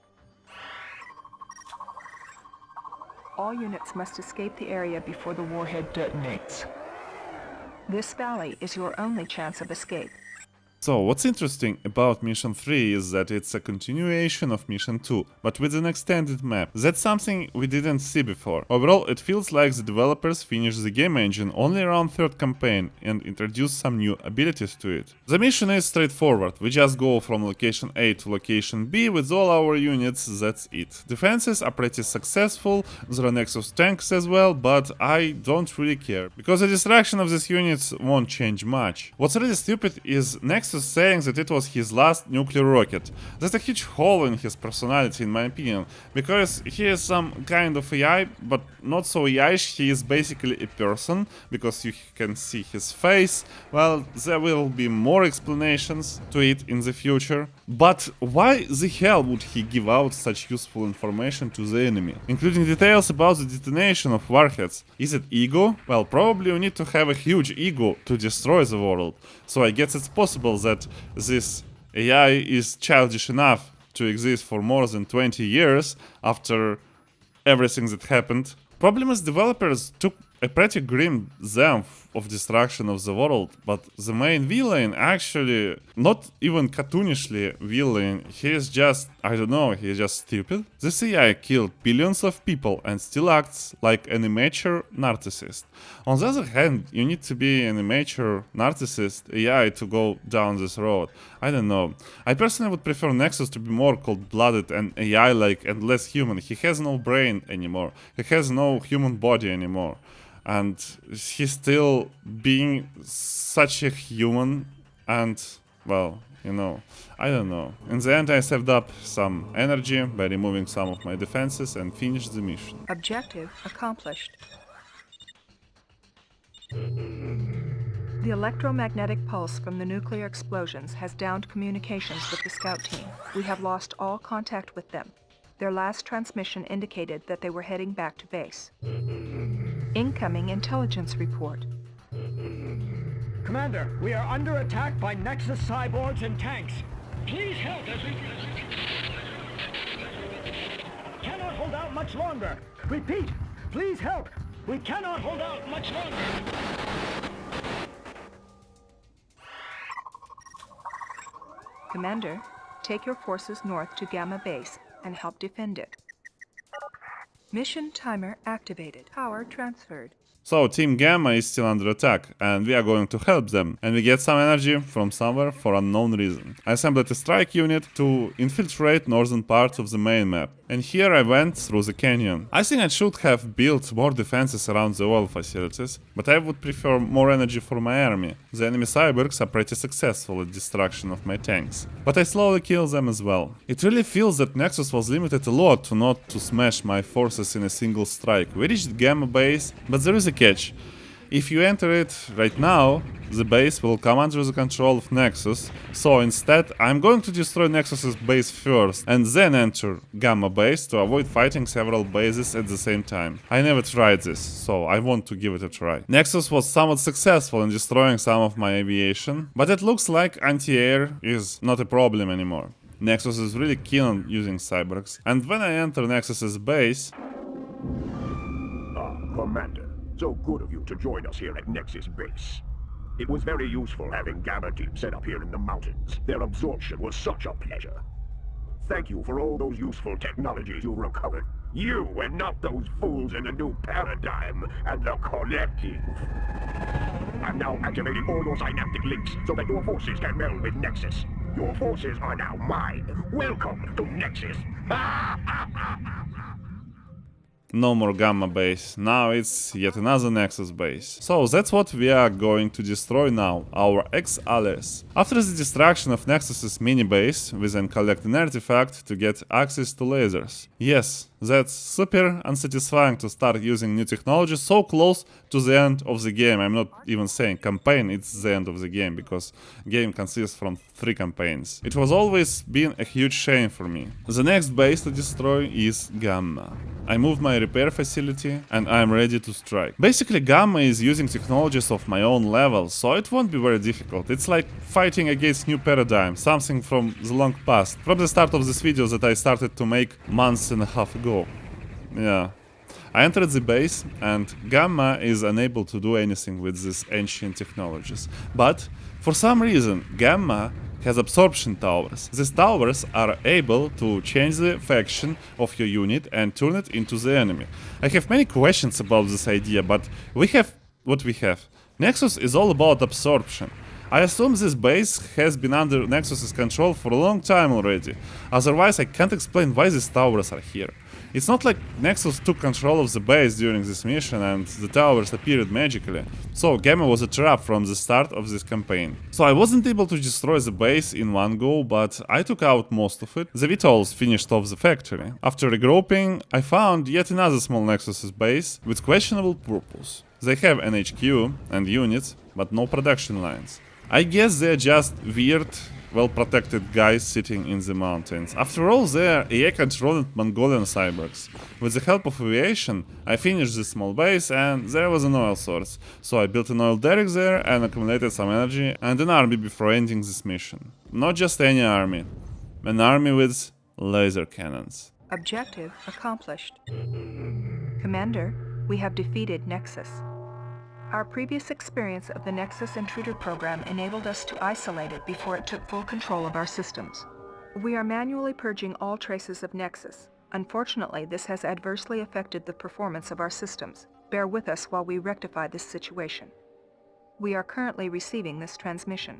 All units must escape the area before the warhead detonates. This valley is your only chance of escape. So, what's interesting about Mission 3 is that it's a continuation of Mission 2, but with an extended map. That's something we didn't see before. Overall, it feels like the developers finished the game engine only around third campaign and introduced some new abilities to it. The mission is straightforward, we just go from location A to location B with all our units, that's it. Defenses are pretty successful, there are Nexus tanks as well, but I don't really care, because the distraction of these units won't change much. What's really stupid is Nexus saying that it was his last nuclear rocket. That's a huge hole in his personality in my opinion, because he is some kind of AI, but not so AI-ish, he is basically a person, because you can see his face. Well, there will be more explanations to it in the future, but why the hell would he give out such useful information to the enemy, including details about the detonation of warheads? Is it ego? Well, probably you need to have a huge ego to destroy the world, so I guess it's possible that this AI is childish enough to exist for more than 20 years after everything that happened. Problem is, developers took a pretty grim depth of destruction of the world, but the main villain actually not even cartoonishly villain, he is just, I don't know, he is just stupid. This AI killed billions of people and still acts like an immature narcissist. On the other hand, you need to be an immature narcissist AI to go down this road. I don't know. I personally would prefer Nexus to be more cold-blooded and AI-like and less human. He has no brain anymore. He has no human body anymore. And he's still being such a human and, well, you know, I don't know. In the end I saved up some energy by removing some of my defenses and finished the mission. Objective accomplished. The electromagnetic pulse from the nuclear explosions has downed communications with the scout team. We have lost all contact with them. Their last transmission indicated that they were heading back to base. Incoming intelligence report. Commander, we are under attack by Nexus cyborgs and tanks. Please help us. Cannot hold out much longer. Repeat, please help. We cannot hold out much longer. Commander, take your forces north to Gamma Base and help defend it. Mission timer activated. Power transferred. So Team Gamma is still under attack, and we are going to help them, and we get some energy from somewhere for unknown reason. I assembled a strike unit to infiltrate northern parts of the main map, and here I went through the canyon. I think I should have built more defenses around the oil facilities, but I would prefer more energy for my army. The enemy cyborgs are pretty successful at destruction of my tanks, but I slowly kill them as well. It really feels that Nexus was limited a lot to not to smash my forces in a single strike. We reached Gamma Base, but there is a catch. If you enter it right now, the base will come under the control of Nexus, so instead I'm going to destroy Nexus's base first and then enter Gamma base to avoid fighting several bases at the same time. I never tried this, so I want to give it a try. Nexus was somewhat successful in destroying some of my aviation, but it looks like anti-air is not a problem anymore. Nexus is really keen on using cyborgs, and when I enter Nexus's base... Commander. So good of you to join us here at Nexus Base. It was very useful having Gamma Team set up here in the mountains. Their absorption was such a pleasure. Thank you for all those useful technologies you recovered. You and not those fools in the new paradigm and the collective. I'm now activating all your synaptic links so that your forces can meld with Nexus. Your forces are now mine. Welcome to Nexus. No more Gamma base, now it's yet another Nexus base. So that's what we are going to destroy now, our ex-alias. After the destruction of Nexus's mini base, we then collect an artifact to get access to lasers. Yes, that's super unsatisfying to start using new technology so close to the end of the game. I'm not even saying campaign, it's the end of the game, because game consists from 3 campaigns. It was always been a huge shame for me. The next base to destroy is Gamma. I moved my repair facility and I'm ready to strike. Basically, Gamma is using technologies of my own level, so it won't be very difficult. It's like fighting against new paradigm, something from the long past, from the start of this video that I started to make months and a half ago. Yeah. I entered the base and Gamma is unable to do anything with these ancient technologies. But for some reason, Gamma has absorption towers. These towers are able to change the faction of your unit and turn it into the enemy. I have many questions about this idea, but we have what we have. Nexus is all about absorption. I assume this base has been under Nexus's control for a long time already, otherwise I can't explain why these towers are here. It's not like Nexus took control of the base during this mission and the towers appeared magically, so Gamma was a trap from the start of this campaign. So I wasn't able to destroy the base in one go, but I took out most of it. The VTOLs finished off the factory. After regrouping, I found yet another small Nexus's base with questionable purpose. They have an HQ and units, but no production lines. I guess they're just weird, well-protected guys sitting in the mountains. After all, they're AI-controlled Mongolian cyborgs. With the help of aviation, I finished this small base and there was an oil source. So I built an oil derrick there and accumulated some energy and an army before ending this mission. Not just any army. An army with laser cannons. Objective accomplished. Commander, we have defeated Nexus. Our previous experience of the Nexus Intruder program enabled us to isolate it before it took full control of our systems. We are manually purging all traces of Nexus. Unfortunately, this has adversely affected the performance of our systems. Bear with us while we rectify this situation. We are currently receiving this transmission.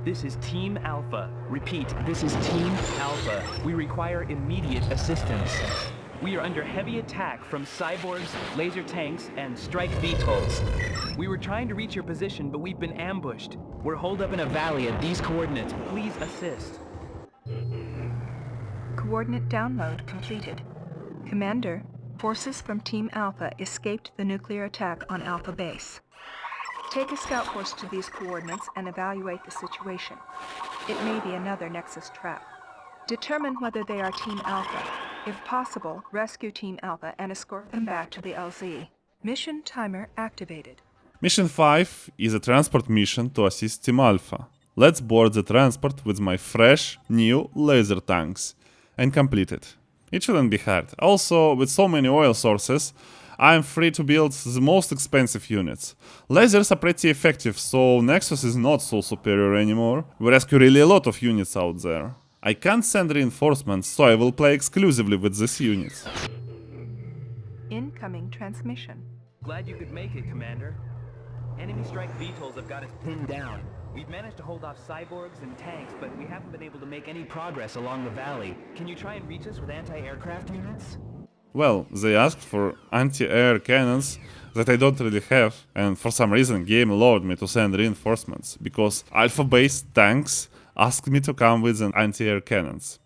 This is Team Alpha. Repeat, this is Team Alpha. We require immediate assistance. We are under heavy attack from cyborgs, laser tanks, and strike VTOLs. We were trying to reach your position, but we've been ambushed. We're holed up in a valley at these coordinates. Please assist. Coordinate download completed. Commander, forces from Team Alpha escaped the nuclear attack on Alpha Base. Take a scout force to these coordinates and evaluate the situation. It may be another Nexus trap. Determine whether they are Team Alpha. If possible, rescue Team Alpha and escort them back to the LZ. Mission timer activated. Mission 5 is a transport mission to assist Team Alpha. Let's board the transport with my fresh, new laser tanks and complete it. It shouldn't be hard. Also, with so many oil sources, I'm free to build the most expensive units. Lasers are pretty effective, so Nexus is not so superior anymore. We rescue really a lot of units out there. I can't send reinforcements, so I will play exclusively with these units. Incoming transmission. Glad you could make it, Commander. Enemy strike VTOLs have got us pinned down. We've managed to hold off cyborgs and tanks, but we haven't been able to make any progress along the valley. Can you try and reach us with anti-aircraft units? Well, they asked for anti-air cannons that I don't really have, and for some reason game allowed me to send reinforcements, because Alpha-based tanks asked me to come with an anti-air cannons.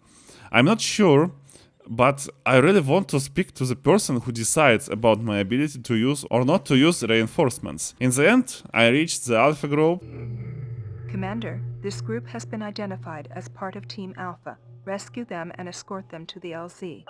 I'm not sure, but I really want to speak to the person who decides about my ability to use or not to use reinforcements. In the end, I reached the Alpha group. Commander, this group has been identified as part of Team Alpha. Rescue them and escort them to the LZ.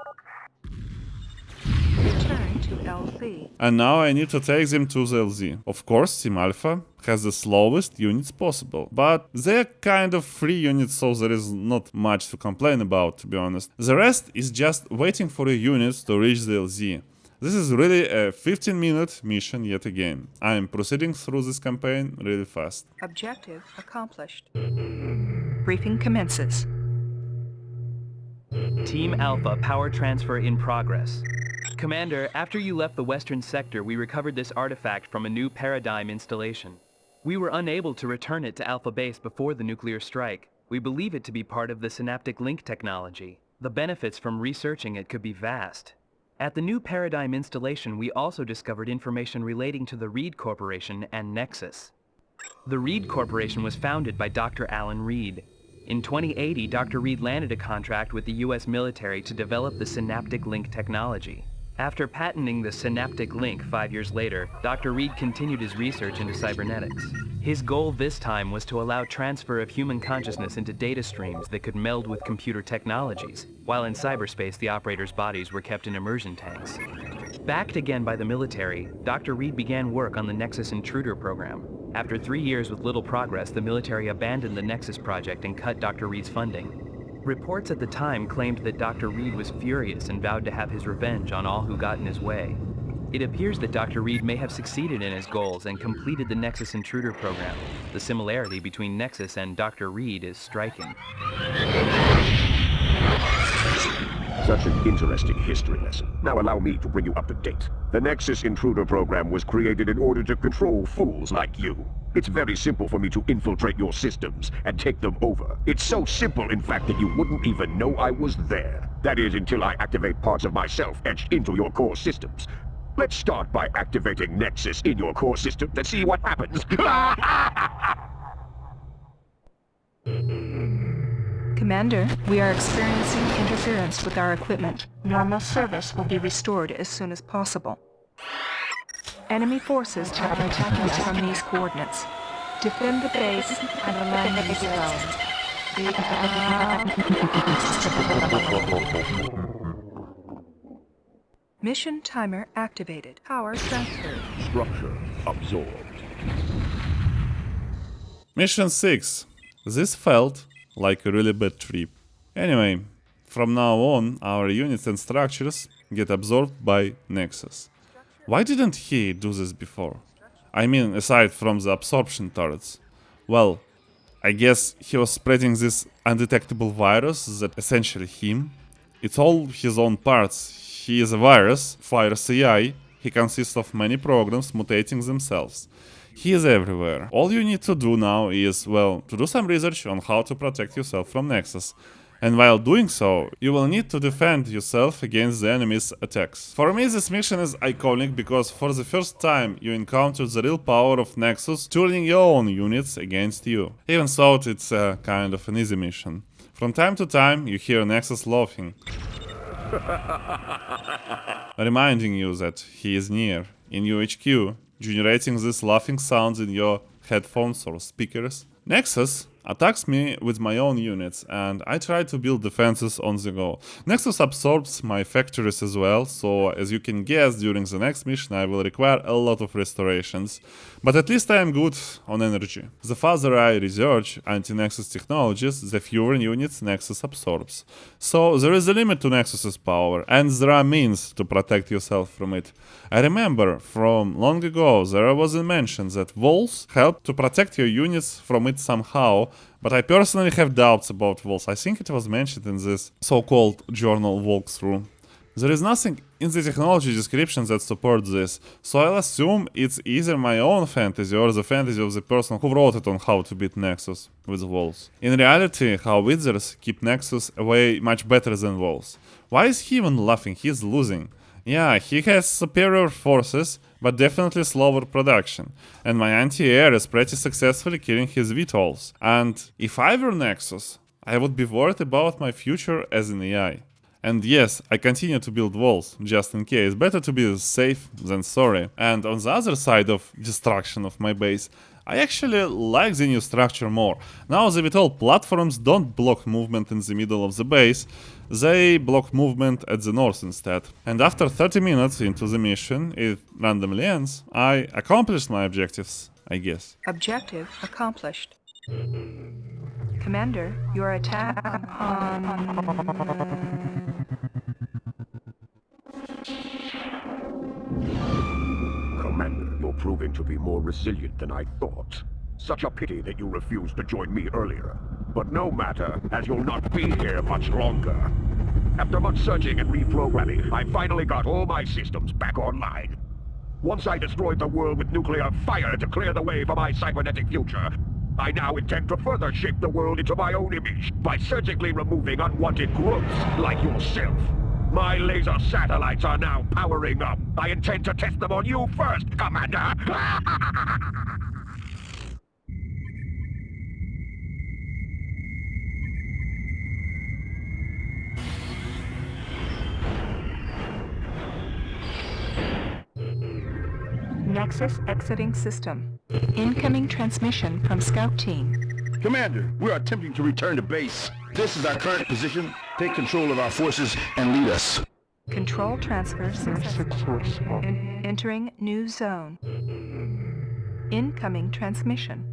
Return to LZ. And now I need to take them to the LZ. Of course, Team Alpha has the slowest units possible, but they're kind of free units, so there is not much to complain about, to be honest. The rest is just waiting for your units to reach the LZ. This is really a 15-minute mission yet again. I am proceeding through this campaign really fast. Objective accomplished. Briefing commences. Team Alpha, power transfer in progress. Commander, after you left the western sector, we recovered this artifact from a new Paradigm installation. We were unable to return it to Alpha Base before the nuclear strike. We believe it to be part of the synaptic link technology. The benefits from researching it could be vast. At the new Paradigm installation, we also discovered information relating to the Reed Corporation and Nexus. The Reed Corporation was founded by Dr. Alan Reed. In 2080, Dr. Reed landed a contract with the US military to develop the synaptic link technology. After patenting the synaptic link 5 years later, Dr. Reed continued his research into cybernetics. His goal this time was to allow transfer of human consciousness into data streams that could meld with computer technologies, while in cyberspace the operators' bodies were kept in immersion tanks. Backed again by the military, Dr. Reed began work on the Nexus Intruder program. After 3 years with little progress, the military abandoned the Nexus project and cut Dr. Reed's funding. Reports at the time claimed that Dr. Reed was furious and vowed to have his revenge on all who got in his way. It appears that Dr. Reed may have succeeded in his goals and completed the Nexus Intruder program. The similarity between Nexus and Dr. Reed is striking. Such an interesting history lesson. Now allow me to bring you up to date. The Nexus Intruder program was created in order to control fools like you. It's very simple for me to infiltrate your systems and take them over. It's so simple, in fact, that you wouldn't even know I was there. That is, until I activate parts of myself etched into your core systems. Let's start by activating Nexus in your core system to see what happens. Commander, we are experiencing interference with our equipment. Normal service will be restored as soon as possible. Enemy forces are attacking us from these coordinates. Defend the base and the landing zone. Mission timer activated. Power transferred. Structure absorbed. Mission 6. This felt like a really bad trip. Anyway, from now on, our units and structures get absorbed by Nexus. Why didn't he do this before? I mean, aside from the absorption turrets. Well, I guess he was spreading this undetectable virus that essentially him. It's all his own parts. He is a virus, virus AI. He consists of many programs mutating themselves. He is everywhere. All you need to do now is, well, to do some research on how to protect yourself from Nexus. And while doing so, you will need to defend yourself against the enemy's attacks. For me, this mission is iconic because for the first time you encountered the real power of Nexus turning your own units against you. Even so, it's a kind of an easy mission. From time to time, you hear Nexus laughing, reminding you that he is near, in your HQ, generating these laughing sounds in your headphones or speakers. Nexus attacks me with my own units, and I try to build defenses on the go. Nexus absorbs my factories as well, so as you can guess, during the next mission I will require a lot of restorations. But at least I am good on energy. The further I research anti-Nexus technologies, the fewer units Nexus absorbs. So there is a limit to Nexus's power, and there are means to protect yourself from it. I remember from long ago there was a mention that walls help to protect your units from it somehow, but I personally have doubts about walls. I think it was mentioned in this so-called journal walkthrough. There is nothing in the technology description that supports this, so I'll assume it's either my own fantasy or the fantasy of the person who wrote it on how to beat Nexus with walls. In reality, how wizards keep Nexus away much better than walls. Why is he even laughing? He's losing. Yeah, he has superior forces, but definitely slower production, and my anti-air is pretty successfully killing his VTOLs. And if I were Nexus, I would be worried about my future as an AI. And yes, I continue to build walls, just in case. Better to be safe than sorry. And on the other side of destruction of my base, I actually like the new structure more. Now the VTOL platforms don't block movement in the middle of the base, they block movement at the north instead. And after 30 minutes into the mission, it randomly ends, I accomplished my objectives, I guess. Objective accomplished. Commander, your attack on... Commander, you're proving to be more resilient than I thought. Such a pity that you refused to join me earlier. But no matter, as you'll not be here much longer. After much searching and reprogramming, I finally got all my systems back online. Once I destroyed the world with nuclear fire to clear the way for my cybernetic future, I now intend to further shape the world into my own image by surgically removing unwanted growths like yourself. My laser satellites are now powering up. I intend to test them on you first, Commander! Nexus exiting system. Incoming transmission from Scout Team. Commander, we are attempting to return to base. This is our current position. Take control of our forces and lead us. Control transfer successful. Entering new zone. Incoming transmission.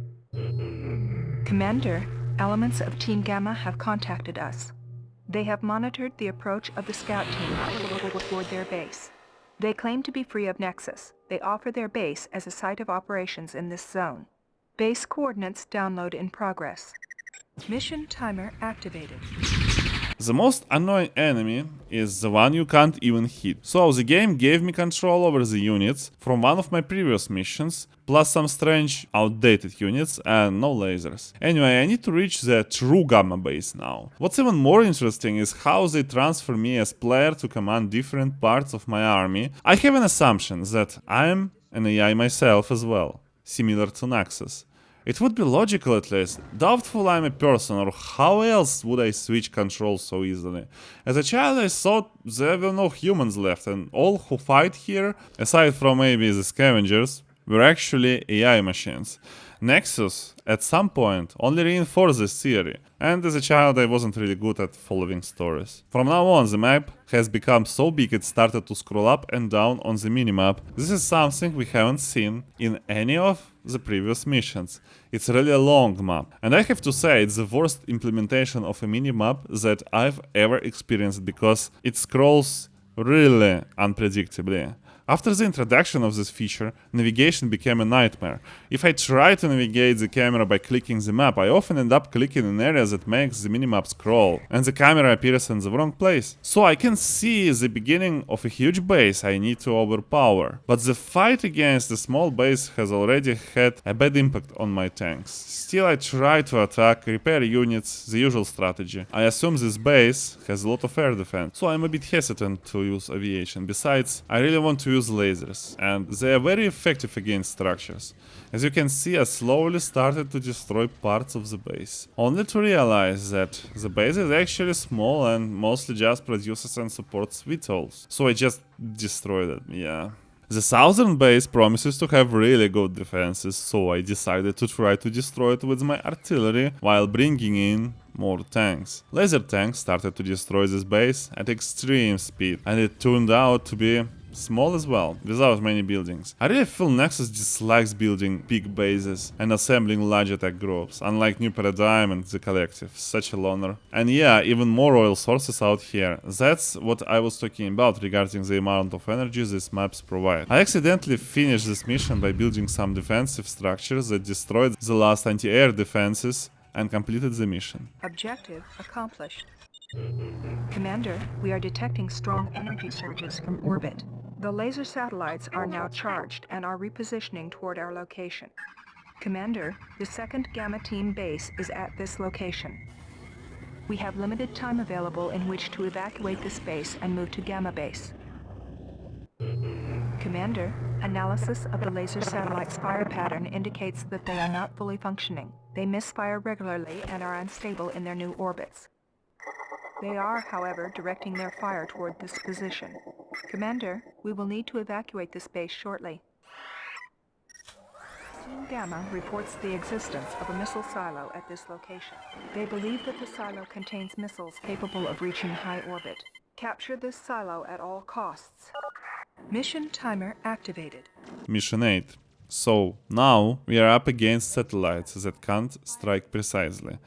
Commander, elements of Team Gamma have contacted us. They have monitored the approach of the Scout Team toward their base. They claim to be free of Nexus. They offer their base as a site of operations in this zone. Base coordinates download in progress. Mission timer activated. The most annoying enemy is the one you can't even hit. So the game gave me control over the units from one of my previous missions, plus some strange outdated units and no lasers. Anyway, I need to reach the true Gamma base now. What's even more interesting is how they transfer me as player to command different parts of my army. I have an assumption that I'm an AI myself as well, similar to Nexus. It would be logical at least. Doubtful I'm a person, or how else would I switch controls so easily? As a child I thought there were no humans left, and all who fight here, aside from maybe the scavengers, were actually AI machines. Nexus, at some point, only reinforced this theory, and as a child I wasn't really good at following stories. From now on the map has become so big it started to scroll up and down on the minimap. This is something we haven't seen in any of the previous missions. It's really a long map, and I have to say it's the worst implementation of a minimap that I've ever experienced because it scrolls really unpredictably. After the introduction of this feature, navigation became a nightmare. If I try to navigate the camera by clicking the map, I often end up clicking in areas that makes the minimap scroll, and the camera appears in the wrong place. So I can see the beginning of a huge base I need to overpower. But the fight against the small base has already had a bad impact on my tanks. Still I try to attack, repair units, the usual strategy. I assume this base has a lot of air defense, so I'm a bit hesitant to use aviation. Besides, I really want to use lasers, and they are very effective against structures. As you can see, I slowly started to destroy parts of the base, only to realize that the base is actually small and mostly just produces and supports VTOLs. So I just destroyed it, yeah. The southern base promises to have really good defenses, so I decided to try to destroy it with my artillery while bringing in more tanks. Laser tanks started to destroy this base at extreme speed, and it turned out to be small as well, without many buildings. I really feel Nexus dislikes building big bases and assembling large attack groups, unlike New Paradigm and the Collective, such a loner. And yeah, even more oil sources out here. That's what I was talking about regarding the amount of energy these maps provide. I accidentally finished this mission by building some defensive structures that destroyed the last anti-air defenses and completed the mission. Objective accomplished. Commander, we are detecting strong energy surges from orbit. The laser satellites are now charged and are repositioning toward our location. Commander, the second Gamma Team base is at this location. We have limited time available in which to evacuate this base and move to Gamma Base. Commander, analysis of the laser satellite's fire pattern indicates that they are not fully functioning. They misfire regularly and are unstable in their new orbits. They are, however, directing their fire toward this position. Commander, we will need to evacuate this base shortly. Team Gamma reports the existence of a missile silo at this location. They believe that the silo contains missiles capable of reaching high orbit. Capture this silo at all costs. Mission timer activated. Mission 8. So, now we are up against satellites that can't strike precisely.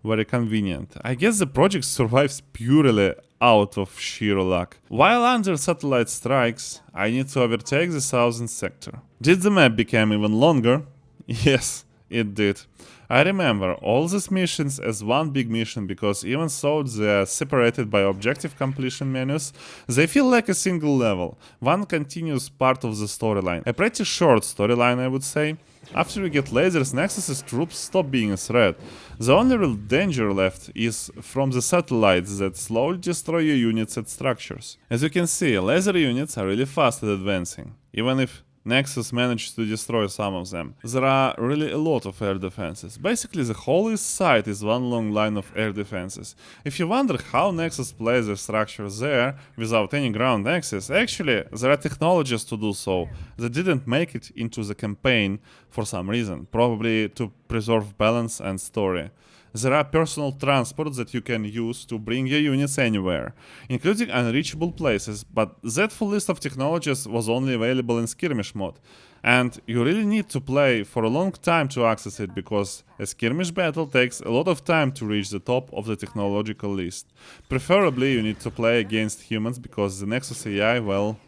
Very convenient. I guess the project survives purely out of sheer luck. While under satellite strikes, I need to overtake the southern sector. Did the map become even longer? Yes, it did. I remember all these missions as one big mission because even though they are separated by objective completion menus, they feel like a single level, one continuous part of the storyline. A pretty short storyline, I would say. After you get lasers, Nexus's troops stop being a threat. The only real danger left is from the satellites that slowly destroy your units and structures. As you can see, laser units are really fast at advancing, even if Nexus managed to destroy some of them. There are really a lot of air defenses. Basically, the whole east side is one long line of air defenses. If you wonder how Nexus plays their structures there without any ground access, actually, there are technologies to do so that didn't make it into the campaign for some reason, probably to preserve balance and story. There are personal transport that you can use to bring your units anywhere, including unreachable places, but that full list of technologies was only available in skirmish mode, and you really need to play for a long time to access it because a skirmish battle takes a lot of time to reach the top of the technological list. Preferably you need to play against humans because the Nexus AI, well,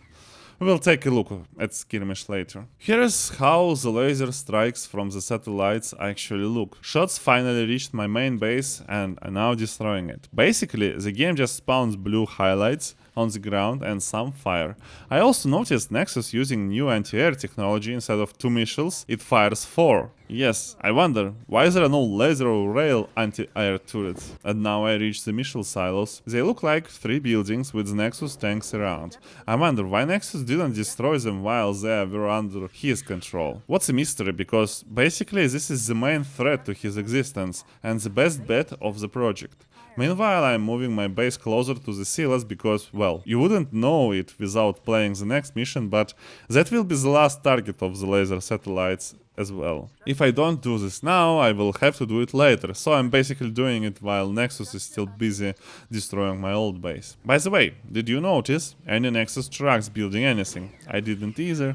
we'll take a look at skirmish later. Here is how the laser strikes from the satellites actually look. Shots finally reached my main base and are now destroying it. Basically, the game just spawns blue highlights on the ground and some fire. I also noticed Nexus using new anti-air technology. Instead of 2 missiles, it fires 4. Yes, I wonder, why is there no laser or rail anti-air turrets? And now I reach the missile silos. They look like 3 buildings with Nexus tanks around. I wonder why Nexus didn't destroy them while they were under his control. What's a mystery, because basically this is the main threat to his existence and the best bet of the project. Meanwhile, I'm moving my base closer to the silos because, well, you wouldn't know it without playing the next mission, but that will be the last target of the laser satellites as well. If I don't do this now, I will have to do it later, so I'm basically doing it while Nexus is still busy destroying my old base. By the way, did you notice any Nexus trucks building anything? I didn't either.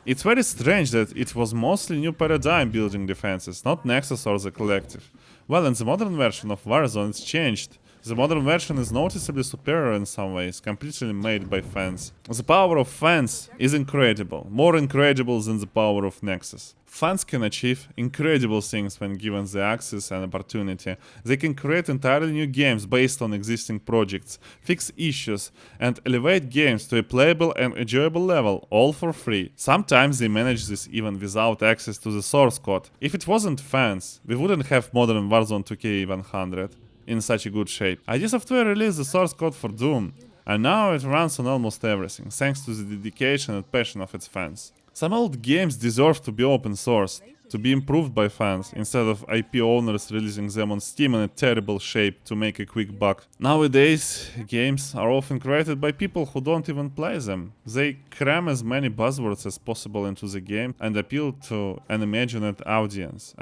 It's very strange that it was mostly New Paradigm building defenses, not Nexus or the Collective. Well, in the modern version of Warzone it's changed. The modern version is noticeably superior in some ways, completely made by fans. The power of fans is incredible, more incredible than the power of Nexus. Fans can achieve incredible things when given the access and opportunity. They can create entirely new games based on existing projects, fix issues, and elevate games to a playable and enjoyable level, all for free. Sometimes they manage this even without access to the source code. If it wasn't fans, we wouldn't have modern Warzone 2K100 in such a good shape. ID Software released the source code for Doom, and now it runs on almost everything, thanks to the dedication and passion of its fans. Some old games deserve to be open sourced, to be improved by fans, instead of IP owners releasing them on Steam in a terrible shape to make a quick buck. Nowadays, games are often created by people who don't even play them. They cram as many buzzwords as possible into the game and appeal to an imagined audience,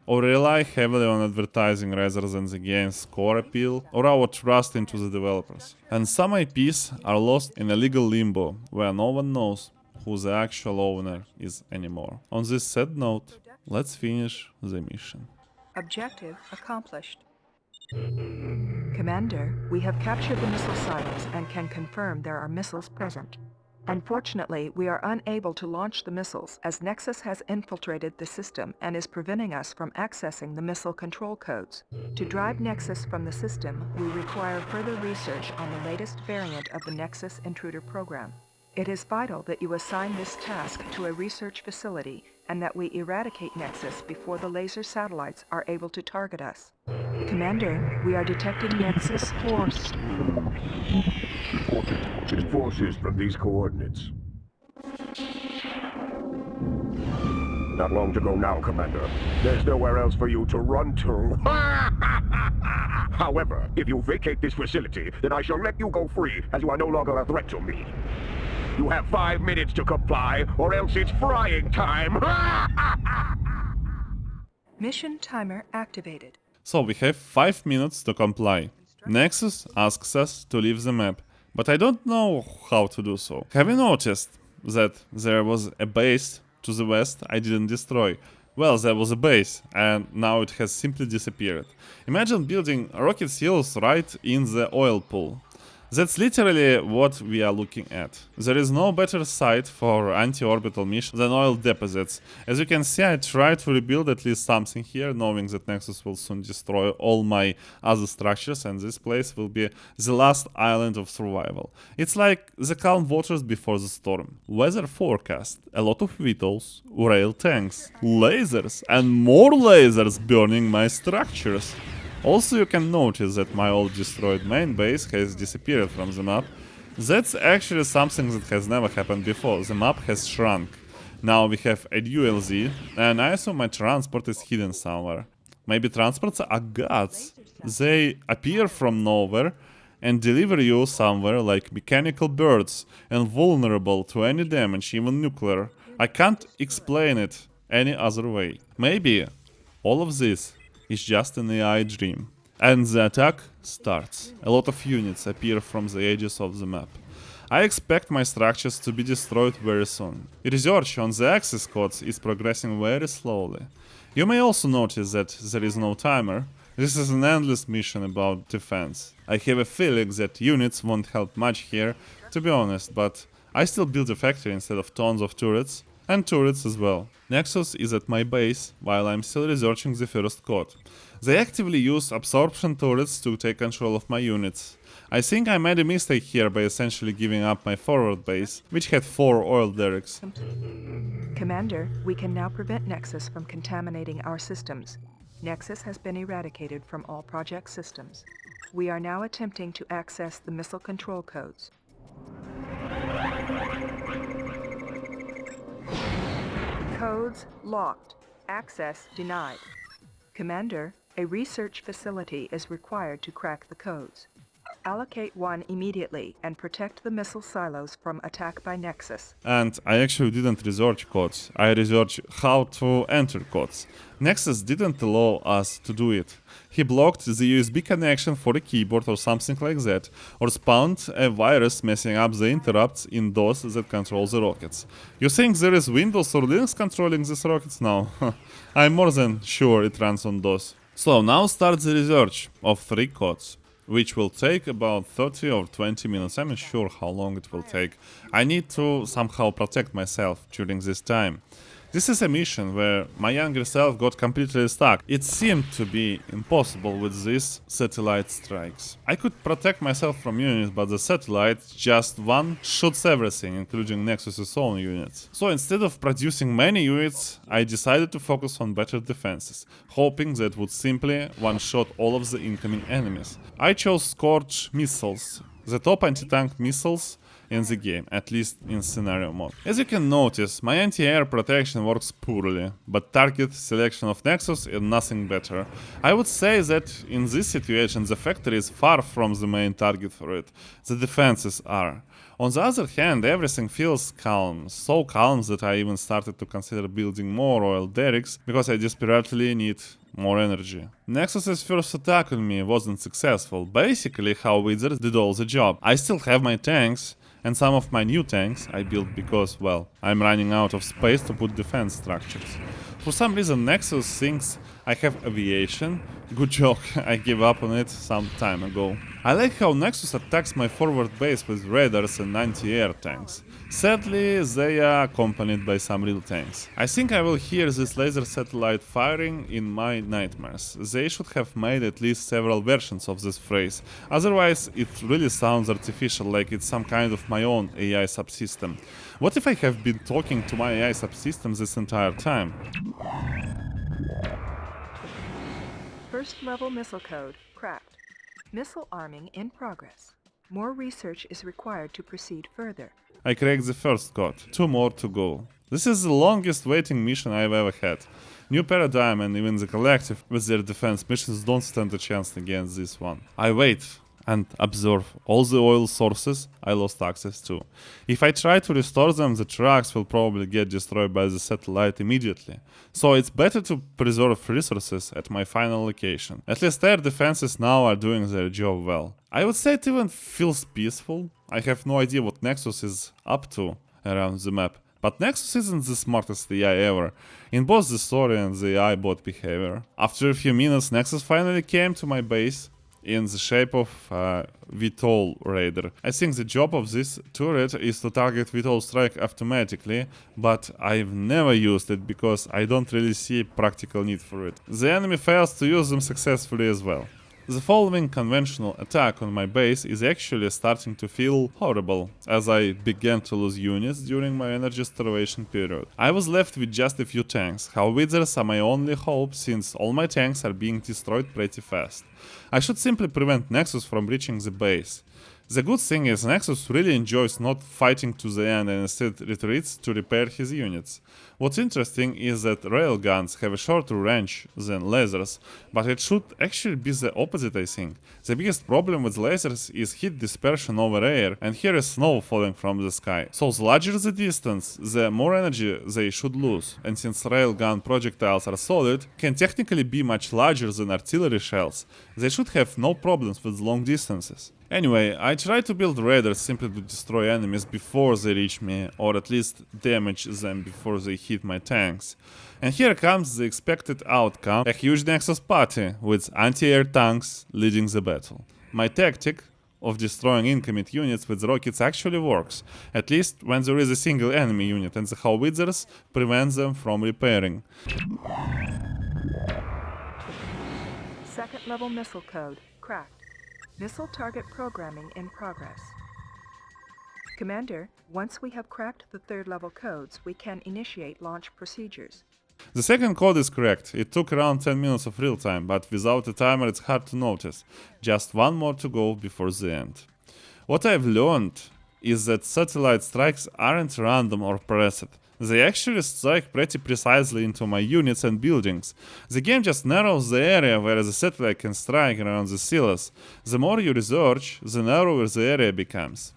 or rely heavily on advertising rather than the game's core appeal or our trust into the developers. And some IPs are lost in a legal limbo where no one knows who the actual owner is anymore. On this sad note, let's finish the mission. Objective accomplished. Commander, we have captured the missile silos and can confirm there are missiles present. Unfortunately, we are unable to launch the missiles as Nexus has infiltrated the system and is preventing us from accessing the missile control codes. To drive Nexus from the system, we require further research on the latest variant of the Nexus Intruder program. It is vital that you assign this task to a research facility and that we eradicate Nexus before the laser satellites are able to target us. Commander, we are detecting Nexus force. It forces from these coordinates. Not long to go now, Commander. There's nowhere else for you to run to. However, if you vacate this facility, then I shall let you go free, as you are no longer a threat to me. You have 5 minutes to comply, or else it's frying time! Mission timer activated. So we have 5 minutes to comply. Nexus asks us to leave the map, but I don't know how to do so. Have you noticed that there was a base to the west I didn't destroy? Well, there was a base, and now it has simply disappeared. Imagine building rocket silos right in the oil pool. That's literally what we are looking at. There is no better site for anti-orbital missions than oil deposits. As you can see, I tried to rebuild at least something here, knowing that Nexus will soon destroy all my other structures, and this place will be the last island of survival. It's like the calm waters before the storm. Weather forecast: a lot of vehicles, rail tanks, lasers, and more lasers burning my structures. Also, you can notice that my old destroyed main base has disappeared from the map. That's actually something that has never happened before. The map has shrunk. Now we have a ULZ, and I assume my transport is hidden somewhere. Maybe transports are gods. They appear from nowhere and deliver you somewhere like mechanical birds, and vulnerable to any damage, even nuclear. I can't explain it any other way. Maybe all of this is just an AI dream. And the attack starts. A lot of units appear from the edges of the map. I expect my structures to be destroyed very soon. Research on the access codes is progressing very slowly. You may also notice that there is no timer. This is an endless mission about defense. I have a feeling that units won't help much here, to be honest, but I still build a factory instead of tons of turrets, and turrets as well. Nexus is at my base, while I'm still researching the first code. They actively use absorption turrets to take control of my units. I think I made a mistake here by essentially giving up my forward base, which had 4 oil derricks. Commander, we can now prevent Nexus from contaminating our systems. Nexus has been eradicated from all project systems. We are now attempting to access the missile control codes. Codes locked. Access denied. Commander, a research facility is required to crack the codes. Allocate one immediately and protect the missile silos from attack by Nexus. And I actually didn't research codes. I researched how to enter codes. Nexus didn't allow us to do it. He blocked the USB connection for a keyboard or something like that, or spawned a virus messing up the interrupts in DOS that control the rockets. You think there is Windows or Linux controlling these rockets? No. I'm more than sure it runs on DOS. So now starts the research of 3 codes, which will take about 30 or 20 minutes. I'm not sure how long it will take. I need to somehow protect myself during this time. This is a mission where my younger self got completely stuck. It seemed to be impossible with these satellite strikes. I could protect myself from units, but the satellite, just one, shoots everything, including Nexus's own units. So instead of producing many units, I decided to focus on better defenses, hoping that would simply one-shot all of the incoming enemies. I chose Scorch missiles, the top anti-tank missiles in the game, at least in scenario mode. As you can notice, my anti-air protection works poorly, but target selection of Nexus is nothing better. I would say that in this situation the factory is far from the main target for it. The defenses are. On the other hand, everything feels calm, so calm that I even started to consider building more oil derricks because I desperately need more energy. Nexus's first attack on me wasn't successful. Basically, how Wizards did all the job. I still have my tanks, and some of my new tanks I built because, well, I'm running out of space to put defense structures. For some reason Nexus thinks I have aviation. Good joke, I gave up on it some time ago. I like how Nexus attacks my forward base with radars and anti-air tanks. Sadly, they are accompanied by some real tanks. I think I will hear this laser satellite firing in my nightmares. They should have made at least several versions of this phrase. Otherwise, it really sounds artificial, like it's some kind of my own AI subsystem. What if I have been talking to my AI subsystem this entire time? First level missile code cracked. Missile arming in progress. More research is required to proceed further. I cracked the first code, 2 more to go. This is the longest waiting mission I've ever had. New Paradigm and even the Collective with their defense missions don't stand a chance against this one. I wait and observe all the oil sources I lost access to. If I try to restore them, the trucks will probably get destroyed by the satellite immediately. So it's better to preserve resources at my final location. At least air defenses now are doing their job well. I would say it even feels peaceful. I have no idea what Nexus is up to around the map. But Nexus isn't the smartest AI ever, in both the story and the AI bot behavior. After a few minutes, Nexus finally came to my base in the shape of a VTOL Raider. I think the job of this turret is to target VTOL strike automatically, but I've never used it because I don't really see a practical need for it. The enemy fails to use them successfully as well. The following conventional attack on my base is actually starting to feel horrible, as I began to lose units during my energy starvation period. I was left with just a few tanks. Howitzers are my only hope since all my tanks are being destroyed pretty fast. I should simply prevent Nexus from reaching the base. The good thing is Nexus really enjoys not fighting to the end and instead retreats to repair his units. What's interesting is that railguns have a shorter range than lasers, but it should actually be the opposite, I think. The biggest problem with lasers is heat dispersion over air, and here is snow falling from the sky. So the larger the distance, the more energy they should lose, and since railgun projectiles are solid, can technically be much larger than artillery shells, they should have no problems with long distances. Anyway, I try to build raiders simply to destroy enemies before they reach me, or at least damage them before they hit my tanks. And here comes the expected outcome, a huge Nexus party with anti-air tanks leading the battle. My tactic of destroying incoming units with rockets actually works, at least when there is a single enemy unit and the howitzers prevent them from repairing. Second level missile code cracked. Missile target programming in progress. Commander, once we have cracked the third level codes, we can initiate launch procedures. The second code is correct. It took around 10 minutes of real time, but without a timer it's hard to notice. Just one more to go before the end. What I've learned is that satellite strikes aren't random or pressed. They actually strike pretty precisely into my units and buildings. The game just narrows the area where the satellite can strike around the silos. The more you research, the narrower the area becomes.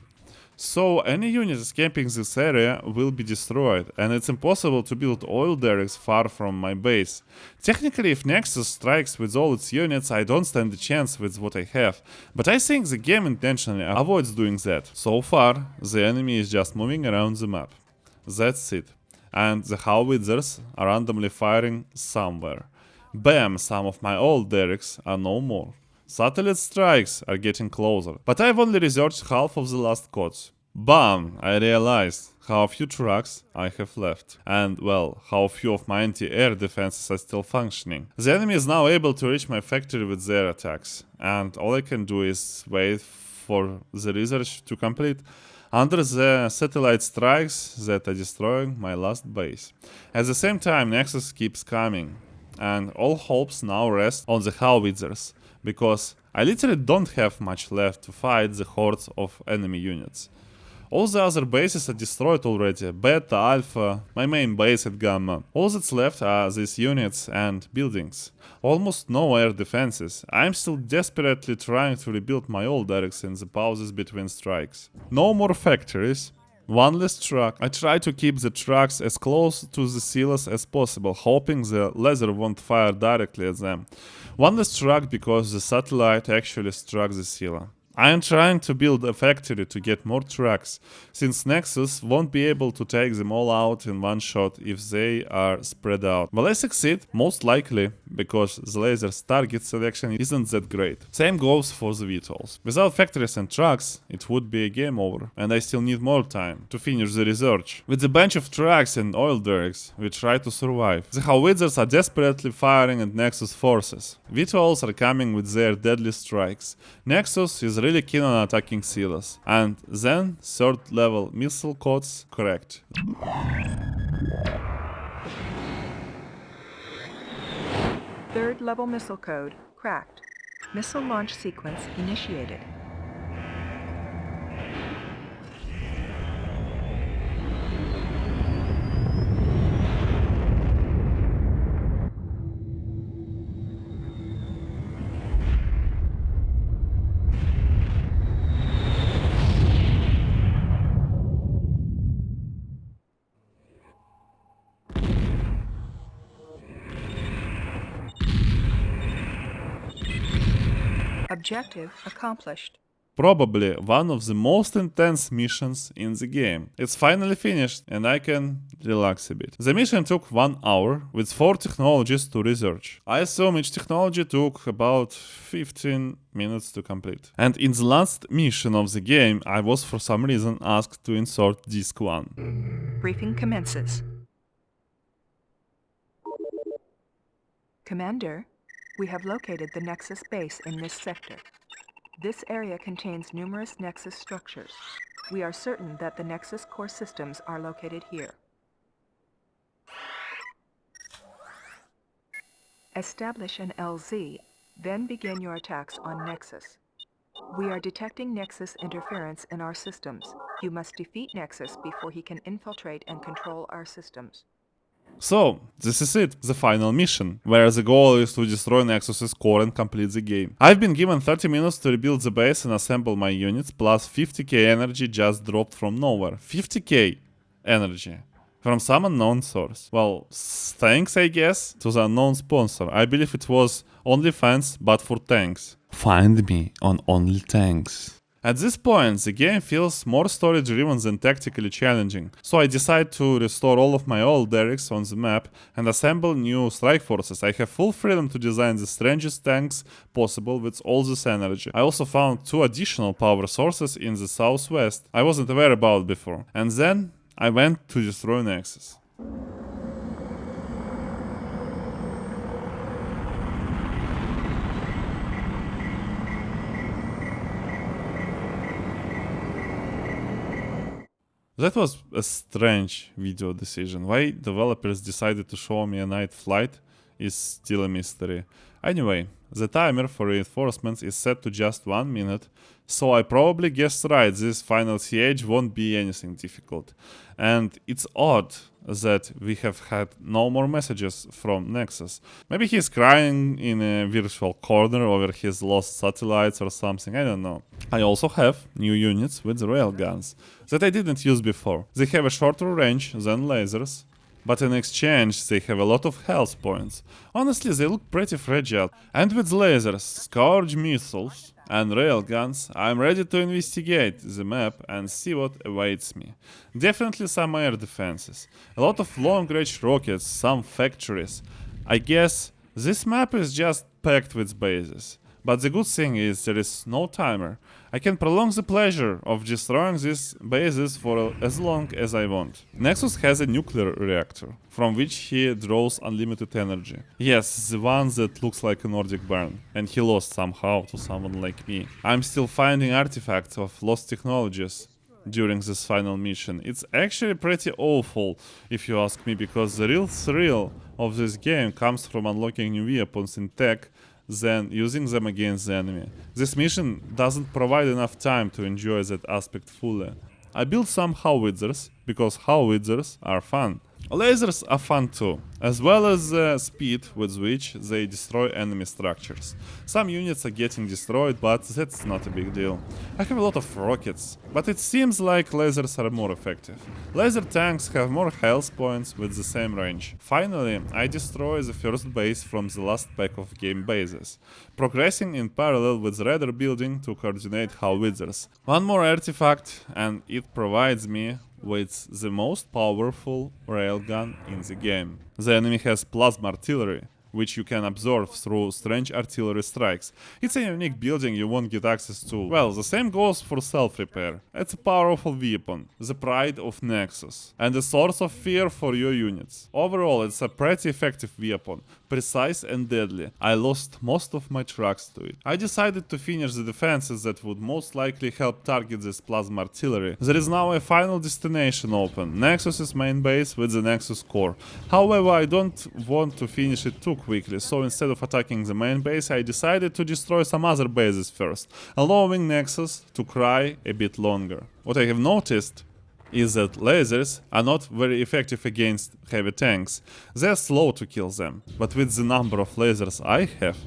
So any unit escaping this area will be destroyed, and it's impossible to build oil derricks far from my base. Technically, if Nexus strikes with all its units, I don't stand a chance with what I have, but I think the game intentionally avoids doing that. So far, the enemy is just moving around the map. That's it. And the howitzers are randomly firing somewhere. Bam, some of my old derricks are no more. Satellite strikes are getting closer, but I've only researched half of the last codes. Bam! I realized how few trucks I have left, and well, how few of my anti-air defenses are still functioning. The enemy is now able to reach my factory with their attacks, and all I can do is wait for the research to complete under the satellite strikes that are destroying my last base. At the same time, Nexus keeps coming, and all hopes now rest on the howitzers, because I literally don't have much left to fight the hordes of enemy units. All the other bases are destroyed already, Beta, Alpha, my main base at Gamma. All that's left are these units and buildings. Almost no air defenses. I'm still desperately trying to rebuild my old derricks in the pauses between strikes. No more factories. One less truck. I try to keep the trucks as close to the silos as possible, hoping the laser won't fire directly at them. One less truck because the satellite actually struck the silo. I am trying to build a factory to get more trucks, since Nexus won't be able to take them all out in one shot if they are spread out. Will I succeed? Most likely, because the laser's target selection isn't that great. Same goes for the VTOLs. Without factories and trucks, it would be a game over, and I still need more time to finish the research. With a bunch of trucks and oil derricks, we try to survive. The howitzers are desperately firing at Nexus forces. VTOLs are coming with their deadly strikes. Nexus is really keen on attacking silos. And then third level missile codes correct. Third level missile code cracked. Missile launch sequence initiated. Objective accomplished. Probably one of the most intense missions in the game. It's finally finished and I can relax a bit. The mission took 1 hour with 4 technologies to research. I assume each technology took about 15 minutes to complete. And in the last mission of the game, I was for some reason asked to insert disk 1. Briefing commences. Commander, we have located the Nexus base in this sector. This area contains numerous Nexus structures. We are certain that the Nexus core systems are located here. Establish an LZ, then begin your attacks on Nexus. We are detecting Nexus interference in our systems. You must defeat Nexus before he can infiltrate and control our systems. So, this is it, the final mission, where the goal is to destroy Nexus's core and complete the game. I've been given 30 minutes to rebuild the base and assemble my units, plus 50k energy just dropped from nowhere. 50k energy. From some unknown source. Well, thanks I guess to the unknown sponsor. I believe it was OnlyFans, but for tanks. Find me on OnlyTanks. At this point, the game feels more story-driven than tactically challenging, so I decide to restore all of my old derricks on the map and assemble new strike forces. I have full freedom to design the strangest tanks possible with all this energy. I also found 2 additional power sources in the southwest I wasn't aware about before, and then I went to destroy Nexus. That was a strange video decision. Why developers decided to show me a night flight is still a mystery. Anyway, the timer for reinforcements is set to just 1 minute, so I probably guessed right, this final siege won't be anything difficult. And it's odd that we have had no more messages from Nexus. Maybe he's crying in a virtual corner over his lost satellites or something, I don't know. I also have new units with railguns that I didn't use before. They have a shorter range than lasers, but in exchange they have a lot of health points. Honestly, they look pretty fragile. And with lasers, Scourge missiles and railguns, I'm ready to investigate the map and see what awaits me. Definitely some air defenses, a lot of long-range rockets, some factories. I guess this map is just packed with bases. But the good thing is there is no timer. I can prolong the pleasure of destroying these bases for as long as I want. Nexus has a nuclear reactor, from which he draws unlimited energy. Yes, the one that looks like a Nordic burn, and he lost somehow to someone like me. I'm still finding artifacts of lost technologies during this final mission. It's actually pretty awful, if you ask me, because the real thrill of this game comes from unlocking new weapons in tech, then using them against the enemy. This mission doesn't provide enough time to enjoy that aspect fully. I built some howitzers, because howitzers are fun. Lasers are fun too, as well as the speed with which they destroy enemy structures. Some units are getting destroyed, but that's not a big deal. I have a lot of rockets, but it seems like lasers are more effective. Laser tanks have more health points with the same range. Finally, I destroy the first base from the last pack of game bases, progressing in parallel with the radar building to coordinate howitzers. One more artifact, and it provides me with the most powerful railgun in the game. The enemy has plasma artillery, which you can absorb through strange artillery strikes. It's a unique building you won't get access to. Well, the same goes for self-repair. It's a powerful weapon, the pride of Nexus, and a source of fear for your units. Overall, it's a pretty effective weapon, precise and deadly. I lost most of my trucks to it. I decided to finish the defenses that would most likely help target this plasma artillery. There is now a final destination open, Nexus's main base with the Nexus core. However, I don't want to finish it too quickly, so instead of attacking the main base, I decided to destroy some other bases first, allowing Nexus to cry a bit longer. What I have noticed is that lasers are not very effective against heavy tanks. They're slow to kill them, but with the number of lasers I have,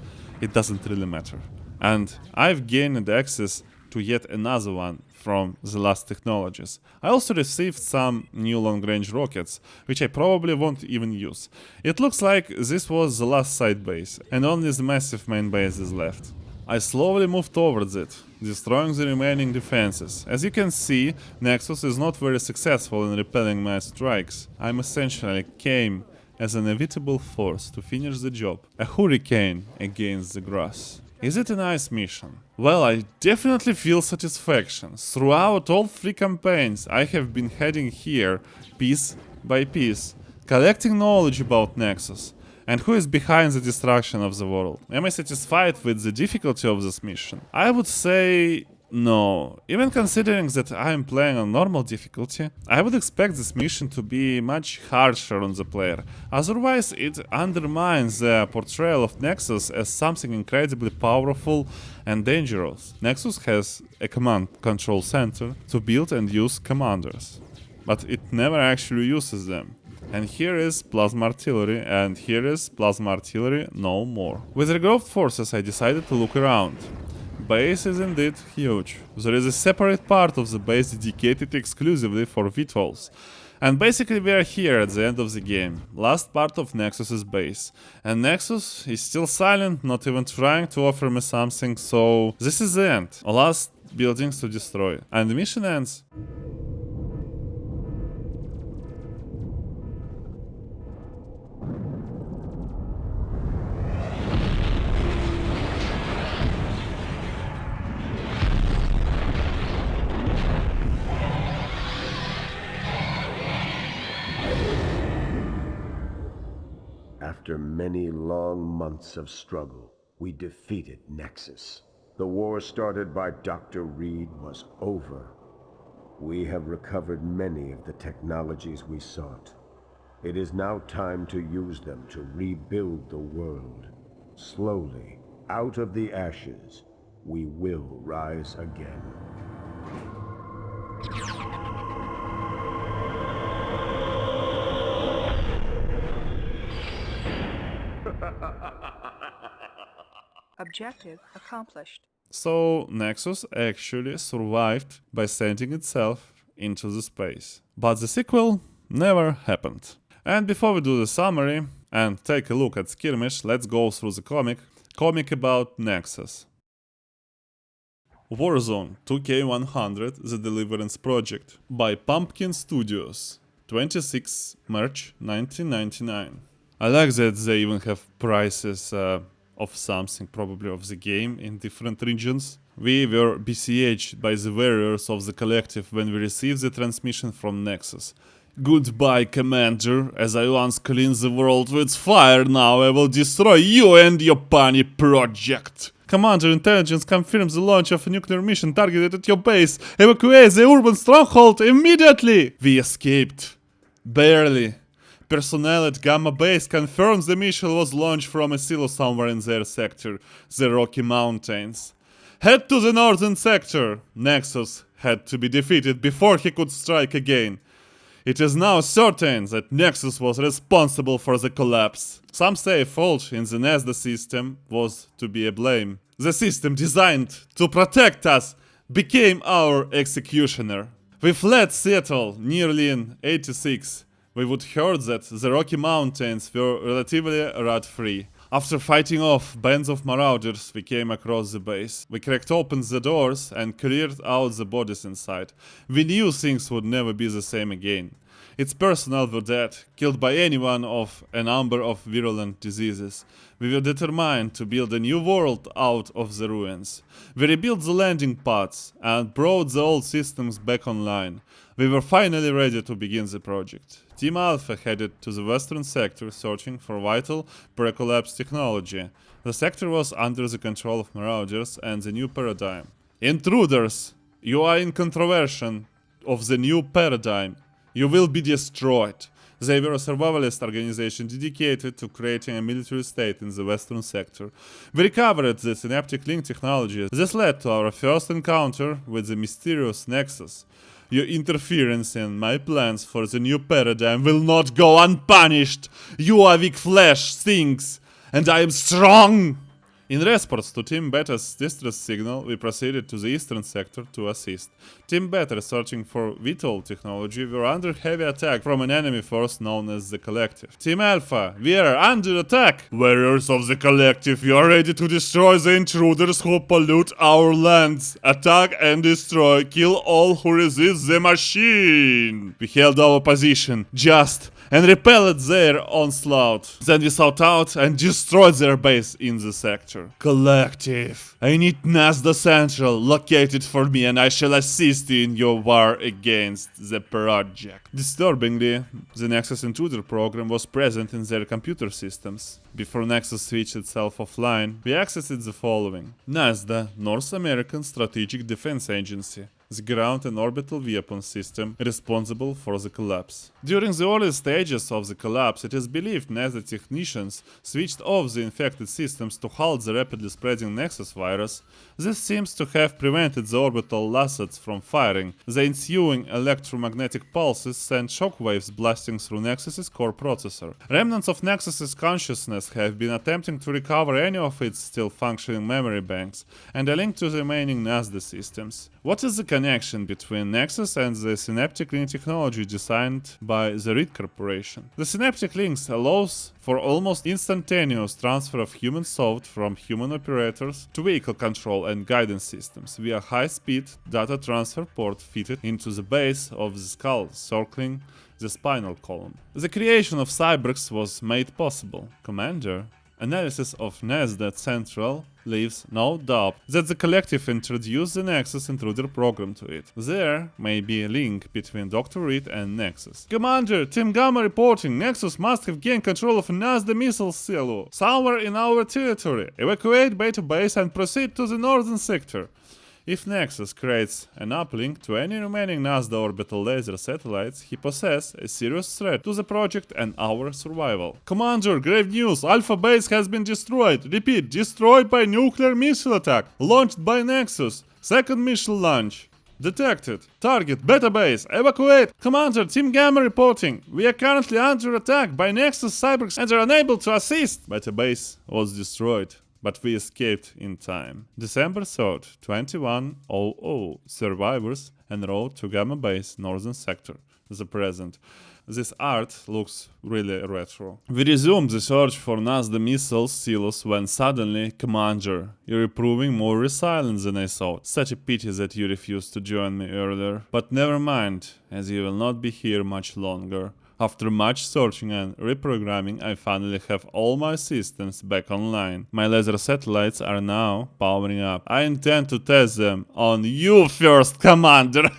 it doesn't really matter. And I've gained access to yet another one from the last technologies. I also received some new long-range rockets, which I probably won't even use. It looks like this was the last side base, and only the massive main base is left. I slowly moved towards it, destroying the remaining defenses. As you can see, Nexus is not very successful in repelling my strikes. I essentially came as an inevitable force to finish the job. A hurricane against the grass. Is it a nice mission? Well, I definitely feel satisfaction. Throughout all 3 campaigns, I have been heading here, piece by piece, collecting knowledge about Nexus, and who is behind the destruction of the world. Am I satisfied with the difficulty of this mission? I would say no. Even considering that I am playing on normal difficulty, I would expect this mission to be much harsher on the player. Otherwise, it undermines the portrayal of Nexus as something incredibly powerful and dangerous. Nexus has a command control center to build and use commanders, but it never actually uses them. And here is plasma artillery, and here is plasma artillery no more. With regrouped forces, I decided to look around. Base is indeed huge. There is a separate part of the base dedicated exclusively for VTOLs. And basically we are here at the end of the game. Last part of Nexus's base. And Nexus is still silent, not even trying to offer me something, so this is the end. Last buildings to destroy. And the mission ends. After many long months of struggle, we defeated Nexus. The war started by Dr. Reed was over. We have recovered many of the technologies we sought. It is now time to use them to rebuild the world. Slowly, out of the ashes, we will rise again. Objective accomplished. So Nexus actually survived by sending itself into the space. But the sequel never happened. And before we do the summary and take a look at Skirmish, let's go through the comic about Nexus. Warzone 2K100 The Deliverance Project by Pumpkin Studios, 26 March 1999. I like that they even have prices of something, probably of the game, in different regions. We were besieged by the warriors of the collective when we received the transmission from Nexus. Goodbye, Commander. As I once cleaned the world with fire, now I will destroy you and your bunny project. Commander, intelligence confirms the launch of a nuclear mission targeted at your base. Evacuate the urban stronghold immediately! We escaped. Barely. Personnel at Gamma Base confirms the missile was launched from a silo somewhere in their sector, the Rocky Mountains. Head to the northern sector. Nexus had to be defeated before he could strike again. It is now certain that Nexus was responsible for the collapse. Some say a fault in the NASDA system was to be a blame. The system designed to protect us became our executioner. We fled Seattle nearly in '86. We would heard that the Rocky Mountains were relatively rat-free. After fighting off bands of marauders, we came across the base. We cracked open the doors and cleared out the bodies inside. We knew things would never be the same again. Its personnel were dead, killed by any one of a number of virulent diseases. We were determined to build a new world out of the ruins. We rebuilt the landing pads and brought the old systems back online. We were finally ready to begin the project. Team Alpha headed to the western sector searching for vital pre-collapse technology. The sector was under the control of Marauders and the new paradigm. Intruders! You are in contravention of the new paradigm. You will be destroyed. They were a survivalist organization dedicated to creating a military state in the western sector. We recovered the synaptic link technology. This led to our first encounter with the mysterious Nexus. Your interference in my plans for the new paradigm will not go unpunished. You are weak flesh, things, and I am strong. In response to Team Beta's distress signal, we proceeded to the eastern sector to assist. Team Beta, searching for VTOL technology, were under heavy attack from an enemy force known as the Collective. Team Alpha, we are under attack! Warriors of the Collective, you are ready to destroy the intruders who pollute our lands. Attack and destroy, kill all who resist the machine! We held our position, just and repelled their onslaught. Then we sought out and destroyed their base in the sector. Collective, I need Nasda Central located for me and I shall assist you in your war against the project. Disturbingly, the Nexus Intruder program was present in their computer systems. Before Nexus switched itself offline, we accessed the following. Nasda, North American Strategic Defense Agency, the ground and orbital weapon system responsible for the collapse. During the early stages of the collapse, it is believed NASA technicians switched off the infected systems to halt the rapidly spreading Nexus virus. This seems to have prevented the orbital assets from firing. The ensuing electromagnetic pulses sent shockwaves blasting through Nexus's core processor. Remnants of Nexus's consciousness have been attempting to recover any of its still functioning memory banks and a link to the remaining NASA systems. What is the connection between Nexus and the Synaptic Link technology designed by the Reed Corporation? The Synaptic Links allows for almost instantaneous transfer of human thought from human operators to vehicle control and guidance systems via high-speed data transfer port fitted into the base of the skull, circling the spinal column. The creation of cyborgs was made possible. Commander, analysis of Nasda Central leaves no doubt that the Collective introduced the Nexus Intruder program to it. There may be a link between Dr. Reed and Nexus. Commander, Team Gamma reporting, Nexus must have gained control of a Nasda missile silo somewhere in our territory. Evacuate Beta Base and proceed to the northern sector. If Nexus creates an uplink to any remaining Nasda orbital laser satellites, he poses a serious threat to the project and our survival. Commander, grave news! Alpha Base has been destroyed. Repeat, destroyed by nuclear missile attack. Launched by Nexus. Second missile launch. Detected. Target, Beta Base. Evacuate. Commander, Team Gamma reporting. We are currently under attack by Nexus cyborgs and are unable to assist. Beta Base was destroyed, but we escaped in time. December 3rd, 2100. Survivors en route to Gamma Base, Northern Sector. The present. This art looks really retro. We resumed the search for Nasda missile silos when suddenly, Commander, you're proving more resilient than I thought. Such a pity that you refused to join me earlier. But never mind, as you will not be here much longer. After much searching and reprogramming, I finally have all my systems back online. My laser satellites are now powering up. I intend to test them on you first, Commander.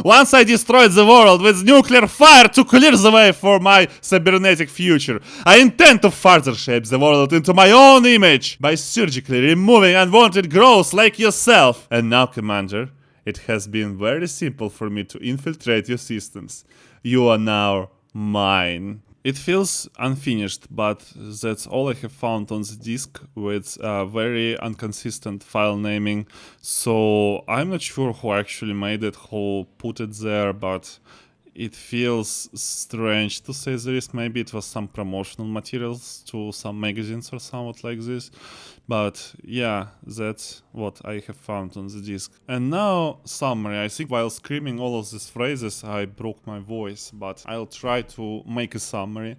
Once I destroyed the world with nuclear fire to clear the way for my cybernetic future, I intend to further shape the world into my own image by surgically removing unwanted growths like yourself. And now, Commander, it has been very simple for me to infiltrate your systems. You are now mine. It feels unfinished, but that's all I have found on the disk with very inconsistent file naming. So I'm not sure who actually made it, who put it there, but it feels strange to say the least. Maybe it was some promotional materials to some magazines or somewhat like this. But yeah, that's what I have found on the disk. And now, summary. I think while screaming all of these phrases, I broke my voice, but I'll try to make a summary.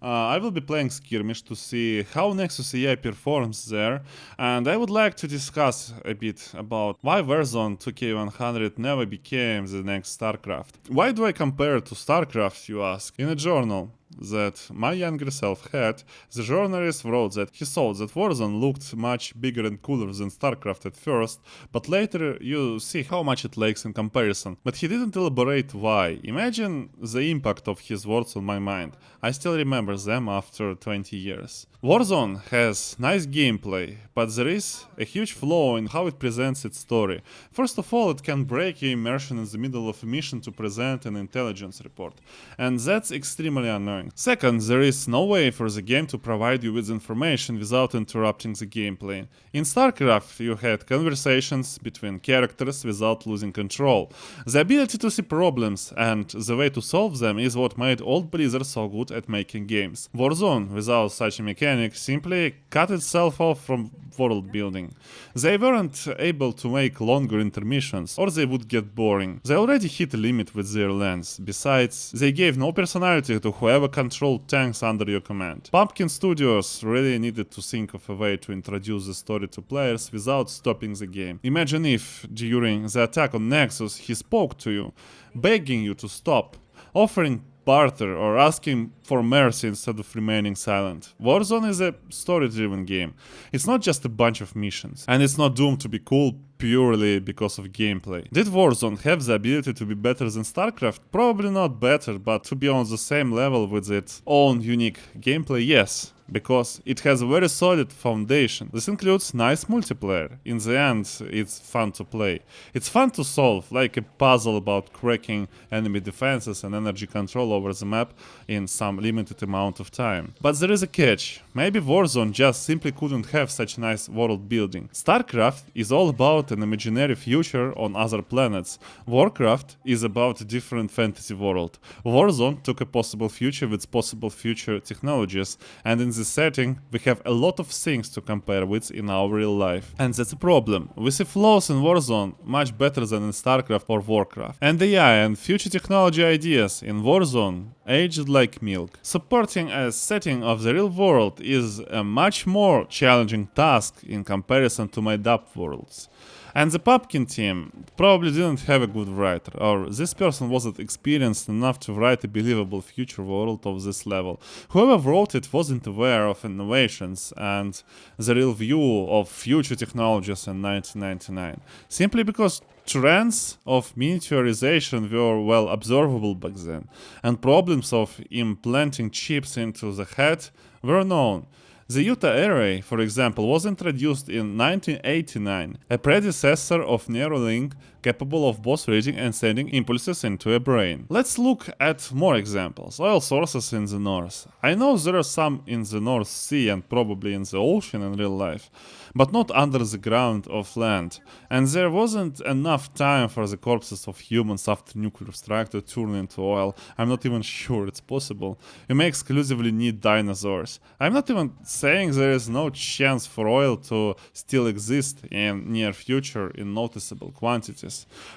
I will be playing Skirmish to see how Nexus AI performs there, and I would like to discuss a bit about why Warzone 2K100 never became the next StarCraft. Why do I compare it to StarCraft, you ask? In a journal that my younger self had, the journalist wrote that he thought that Warzone looked much bigger and cooler than StarCraft at first, but later you see how much it lags in comparison. But he didn't elaborate why. Imagine the impact of his words on my mind. I still remember them after 20 years. Warzone has nice gameplay, but there is a huge flaw in how it presents its story. First of all, it can break your immersion in the middle of a mission to present an intelligence report, and that's extremely annoying. going. Second, there is no way for the game to provide you with information without interrupting the gameplay. In StarCraft, you had conversations between characters without losing control. The ability to see problems and the way to solve them is what made old Blizzard so good at making games. Warzone, without such a mechanic, simply cut itself off from world building. They weren't able to make longer intermissions, or they would get boring. They already hit a limit with their length. Besides, they gave no personality to whoever controlled tanks under your command. Pumpkin Studios really needed to think of a way to introduce the story to players without stopping the game. Imagine if, during the attack on Nexus, he spoke to you, begging you to stop, offering barter or asking for mercy instead of remaining silent. Warzone is a story-driven game. It's not just a bunch of missions, and it's not doomed to be cool purely because of gameplay. Did Warzone have the ability to be better than StarCraft? Probably not better, but to be on the same level with its own unique gameplay, yes. Because it has a very solid foundation. This includes nice multiplayer. In the end, it's fun to play. It's fun to solve, like a puzzle about cracking enemy defenses and energy control over the map in some limited amount of time. But there is a catch. Maybe Warzone just simply couldn't have such nice world building. StarCraft is all about an imaginary future on other planets. Warcraft is about a different fantasy world. Warzone took a possible future with possible future technologies, and in this setting, we have a lot of things to compare with in our real life. And that's a problem. We see flaws in Warzone much better than in StarCraft or Warcraft. And AI and future technology ideas in Warzone aged like milk. Supporting a setting of the real world is a much more challenging task in comparison to made-up worlds. And the Pumpkin team probably didn't have a good writer, or this person wasn't experienced enough to write a believable future world of this level. Whoever wrote it wasn't aware of innovations and the real view of future technologies in 1999, simply because trends of miniaturization were well observable back then, and problems of implanting chips into the head were known. The Utah array, for example, was introduced in 1989, a predecessor of Neuralink, capable of both reading and sending impulses into a brain. Let's look at more examples. Oil sources in the north. I know there are some in the North Sea and probably in the ocean in real life, but not under the ground of land. And there wasn't enough time for the corpses of humans after nuclear strike to turn into oil. I'm not even sure it's possible. You may exclusively need dinosaurs. I'm not even saying there is no chance for oil to still exist in near future in noticeable quantities.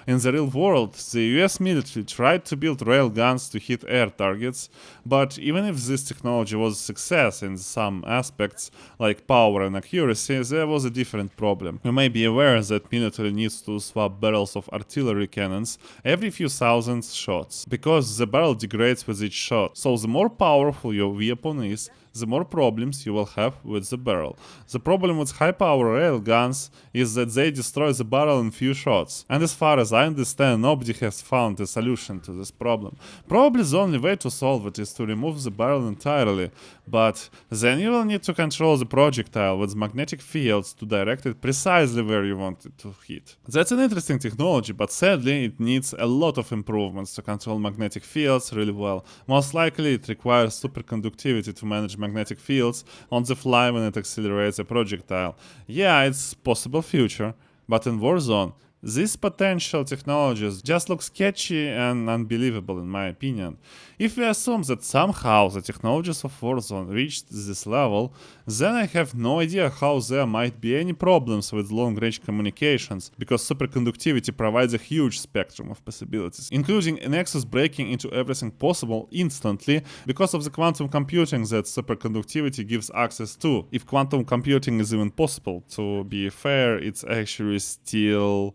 In the real world, the US military tried to build rail guns to hit air targets, but even if this technology was a success in some aspects, like power and accuracy, there was a different problem. You may be aware that military needs to swap barrels of artillery cannons every few thousand shots, because the barrel degrades with each shot. So the more powerful your weapon is, the more problems you will have with the barrel. The problem with high-power rail guns is that they destroy the barrel in few shots. And as far as I understand, nobody has found a solution to this problem. Probably the only way to solve it is to remove the barrel entirely, but then you will need to control the projectile with magnetic fields to direct it precisely where you want it to hit. That's an interesting technology, but sadly it needs a lot of improvements to control magnetic fields really well. Most likely it requires superconductivity to manage magnetic fields on the fly when it accelerates a projectile. Yeah, it's possible future, but in Warzone, these potential technologies just look sketchy and unbelievable in my opinion. If we assume that somehow the technologies of Warzone reached this level, then I have no idea how there might be any problems with long-range communications, because superconductivity provides a huge spectrum of possibilities, including a nexus breaking into everything possible instantly because of the quantum computing that superconductivity gives access to. If quantum computing is even possible, to be fair, it's actually still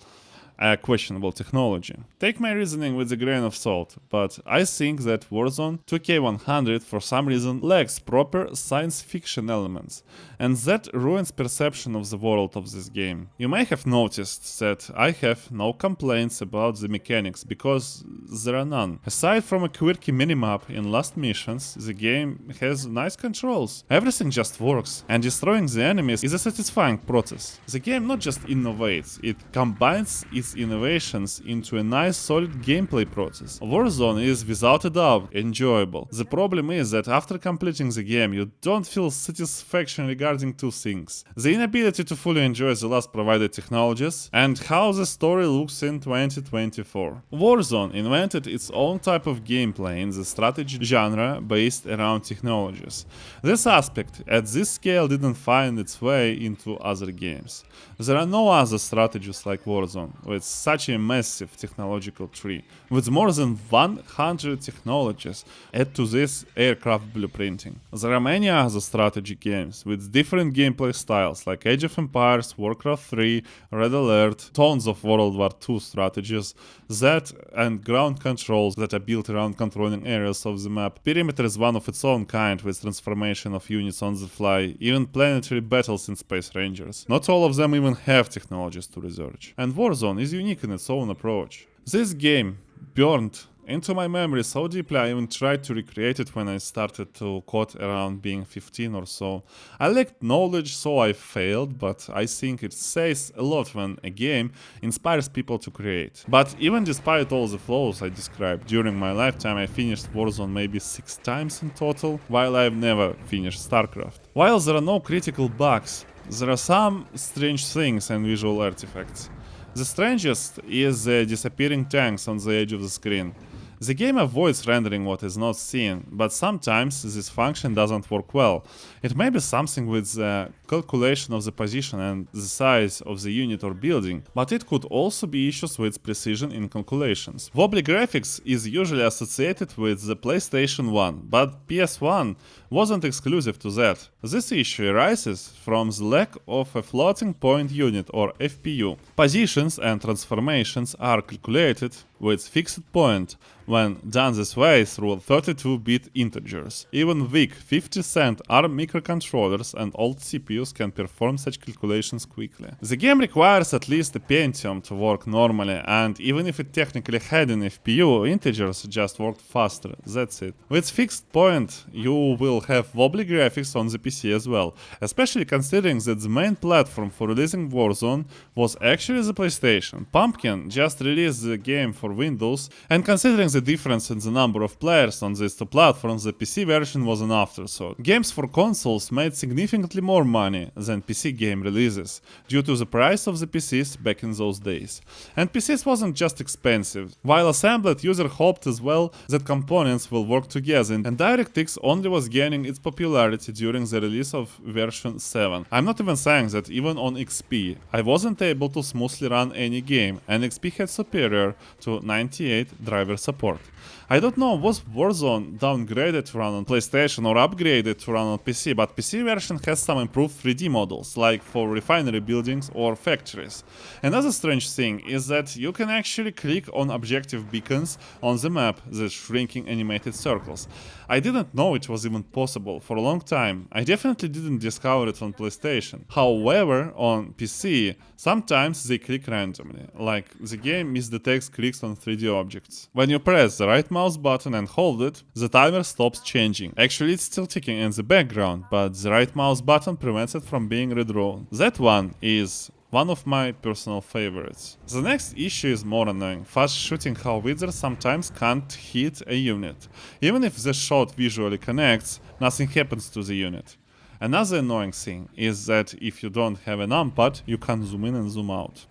a questionable technology. Take my reasoning with a grain of salt, but I think that Warzone 2K100 for some reason lacks proper science fiction elements, and that ruins perception of the world of this game. You may have noticed that I have no complaints about the mechanics, because there are none. Aside from a quirky minimap in last missions, the game has nice controls. Everything just works, and destroying the enemies is a satisfying process. The game not just innovates, it combines its its innovations into a nice solid gameplay process. Warzone is without a doubt enjoyable. The problem is that after completing the game you don't feel satisfaction regarding two things: the inability to fully enjoy the last provided technologies and how the story looks in 2024. Warzone invented its own type of gameplay in the strategy genre based around technologies. This aspect at this scale didn't find its way into other games. There are no other strategies like Warzone with such a massive technological tree. With more than 100 technologies add to this aircraft blueprinting. There are many other strategy games with different gameplay styles like Age of Empires, Warcraft 3, Red Alert, tons of World War II strategies, that and ground controls that are built around controlling areas of the map. Perimeter is one of its own kind with transformation of units on the fly, even planetary battles in Space Rangers. Not all of them even have technologies to research. And Warzone is unique in its own approach. This game burned into my memory so deeply I even tried to recreate it when I started to code around being 15 or so. I lacked knowledge, so I failed, but I think it says a lot when a game inspires people to create. But even despite all the flaws I described, during my lifetime I finished Warzone maybe 6 times in total, while I've never finished StarCraft. While there are no critical bugs, there are some strange things and visual artifacts. The strangest is the disappearing tanks on the edge of the screen. The game avoids rendering what is not seen, but sometimes this function doesn't work well. It may be something with the calculation of the position and the size of the unit or building, but it could also be issues with precision in calculations. Wobbly graphics is usually associated with the PlayStation 1, but PS1 wasn't exclusive to that. This issue arises from the lack of a floating point unit or FPU. Positions and transformations are calculated with fixed point when done this way through 32-bit integers. Even weak 50-cent ARM microcontrollers and old CPUs can perform such calculations quickly. The game requires at least a Pentium to work normally, and even if it technically had an FPU, integers just worked faster, that's it. With fixed point, you will have wobbly graphics on the PC as well, especially considering that the main platform for releasing Warzone was actually the PlayStation. Pumpkin just released the game for Windows, and considering the difference in the number of players on these two platforms, the PC version was an afterthought. Games for consoles made significantly more money than PC game releases, due to the price of the PCs back in those days. And PCs wasn't just expensive. While assembled, user hoped as well that components will work together, and DirectX only was gaining its popularity during the release of version 7. I'm not even saying that even on XP, I wasn't able to smoothly run any game, and XP had superior to 98 driver support. I don't know, was Warzone downgraded to run on PlayStation or upgraded to run on PC, but PC version has some improved 3D models, like for refinery buildings or factories. Another strange thing is that you can actually click on objective beacons on the map, the shrinking animated circles. I didn't know it was even possible for a long time. I definitely didn't discover it on PlayStation. However, on PC, sometimes they click randomly, like the game misdetects clicks on 3D objects. When you press the right mouse button and hold it, the timer stops changing. Actually, it's still ticking in the background, but the right mouse button prevents it from being redrawn. That one is one of my personal favorites. The next issue is more annoying. Fast shooting, how Wither sometimes can't hit a unit. Even if the shot visually connects, nothing happens to the unit. Another annoying thing is that if you don't have a numpad, you can't zoom in and zoom out.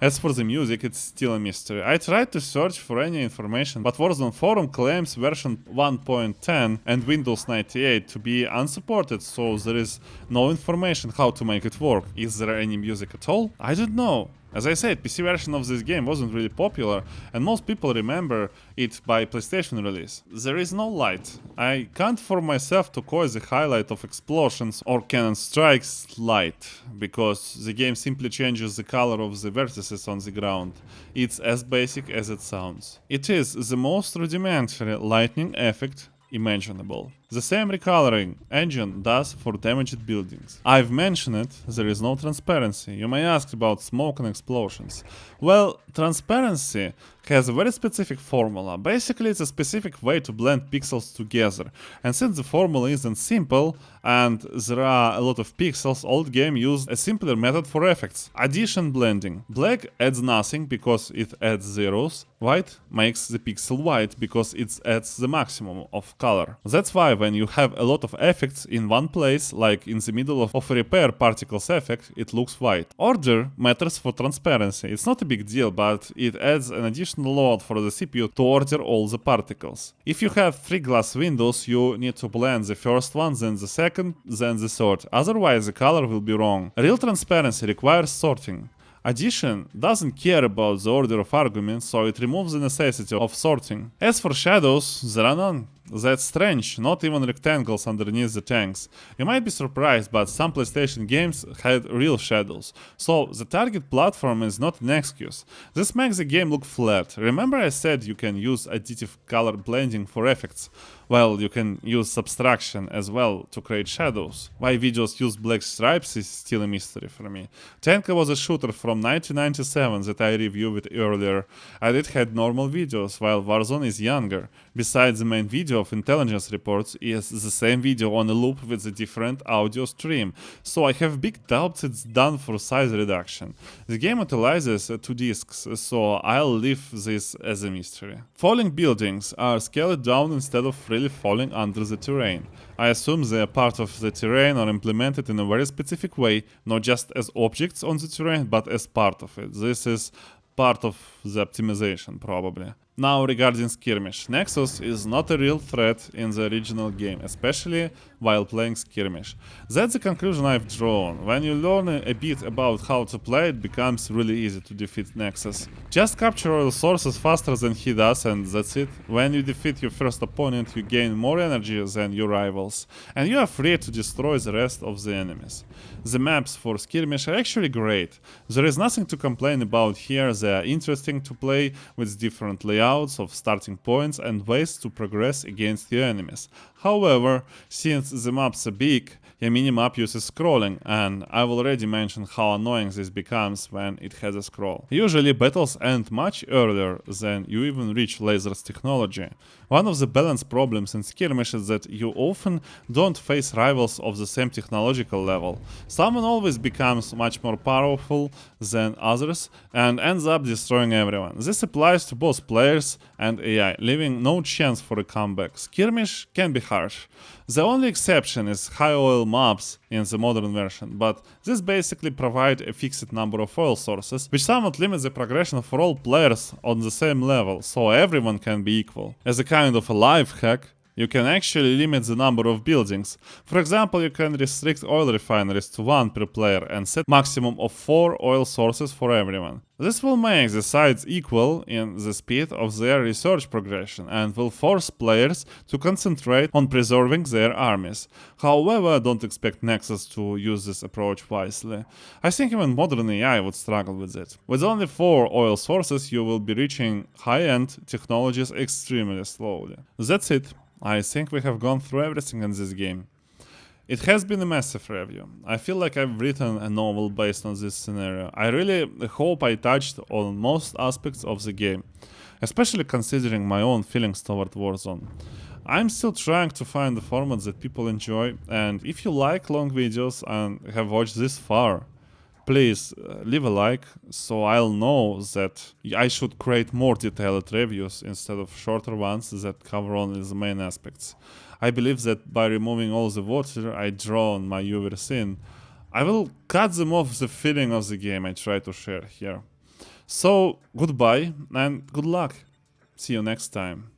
As for the music, it's still a mystery. I tried to search for any information, but Warzone forum claims version 1.10 and Windows 98 to be unsupported, so there is no information how to make it work. Is there any music at all? I don't know. As I said, PC version of this game wasn't really popular, and most people remember it by PlayStation release. There is no light. I can't for myself to call the highlight of explosions or cannon strikes light, because the game simply changes the color of the vertices on the ground. It's as basic as it sounds. It is the most rudimentary lightning effect imaginable. The same recoloring engine does for damaged buildings. I've mentioned it, there is no transparency. You may ask about smoke and explosions. Well, transparency has a very specific formula. Basically, it's a specific way to blend pixels together. And since the formula isn't simple, and there are a lot of pixels, old game used a simpler method for effects. Addition blending. Black adds nothing because it adds zeros. White makes the pixel white because it adds the maximum of color. That's why when you have a lot of effects in one place, like in the middle of a repair particles effect, it looks white. Order matters for transparency. It's not a big deal, but it adds an additional load for the CPU to order all the particles. If you have 3 glass windows, you need to blend the first one, then the second, then the third. Otherwise, the color will be wrong. Real transparency requires sorting. Addition doesn't care about the order of arguments, so it removes the necessity of sorting. As for shadows, there are none. That's strange, not even rectangles underneath the tanks. You might be surprised, but some PlayStation games had real shadows. So the target platform is not an excuse. This makes the game look flat. Remember I said you can use additive color blending for effects? Well, you can use subtraction as well to create shadows. Why videos use black stripes is still a mystery for me. Tanka was a shooter from 1997 that I reviewed earlier, and it had normal videos, while Warzone is younger. Besides, the main video of intelligence reports is the same video on a loop with a different audio stream, so I have big doubts it's done for size reduction. The game utilizes 2 discs, so I'll leave this as a mystery. Falling buildings are scaled down instead of really falling under the terrain. I assume they are part of the terrain or implemented in a very specific way, not just as objects on the terrain, but as part of it. This is part of the optimization, probably. Now regarding skirmish, Nexus is not a real threat in the original game, especially while playing skirmish. That's the conclusion I've drawn. When you learn a bit about how to play, it becomes really easy to defeat Nexus. Just capture oil sources faster than he does, and that's it. When you defeat your first opponent, you gain more energy than your rivals, and you are free to destroy the rest of the enemies. The maps for skirmish are actually great. There is nothing to complain about here. They are interesting to play with different layouts of starting points and ways to progress against your enemies. However, since the maps are big, a minimap uses scrolling, and I've already mentioned how annoying this becomes when it has a scroll. Usually battles end much earlier than you even reach lasers technology. One of the balance problems in skirmish is that you often don't face rivals of the same technological level. Someone always becomes much more powerful than others and ends up destroying everyone. This applies to both players and AI, leaving no chance for a comeback. Skirmish can be harsh. The only exception is high oil maps in the modern version, but this basically provides a fixed number of oil sources, which somewhat limits the progression for all players on the same level, so everyone can be equal. As a kind of a life hack, you can actually limit the number of buildings. For example, you can restrict oil refineries to 1 per player and set maximum of 4 oil sources for everyone. This will make the sides equal in the speed of their research progression and will force players to concentrate on preserving their armies. However, don't expect Nexus to use this approach wisely. I think even modern AI would struggle with it. With only 4 oil sources, you will be reaching high-end technologies extremely slowly. That's it. I think we have gone through everything in this game. It has been a massive review. I feel like I've written a novel based on this scenario. I really hope I touched on most aspects of the game, especially considering my own feelings toward Warzone. I'm still trying to find the format that people enjoy, and if you like long videos and have watched this far, please leave a like so I'll know that I should create more detailed reviews instead of shorter ones that cover only the main aspects. I believe that by removing all the water I draw on my viewers in, I will cut them off the feeling of the game I try to share here. So goodbye and good luck. See you next time.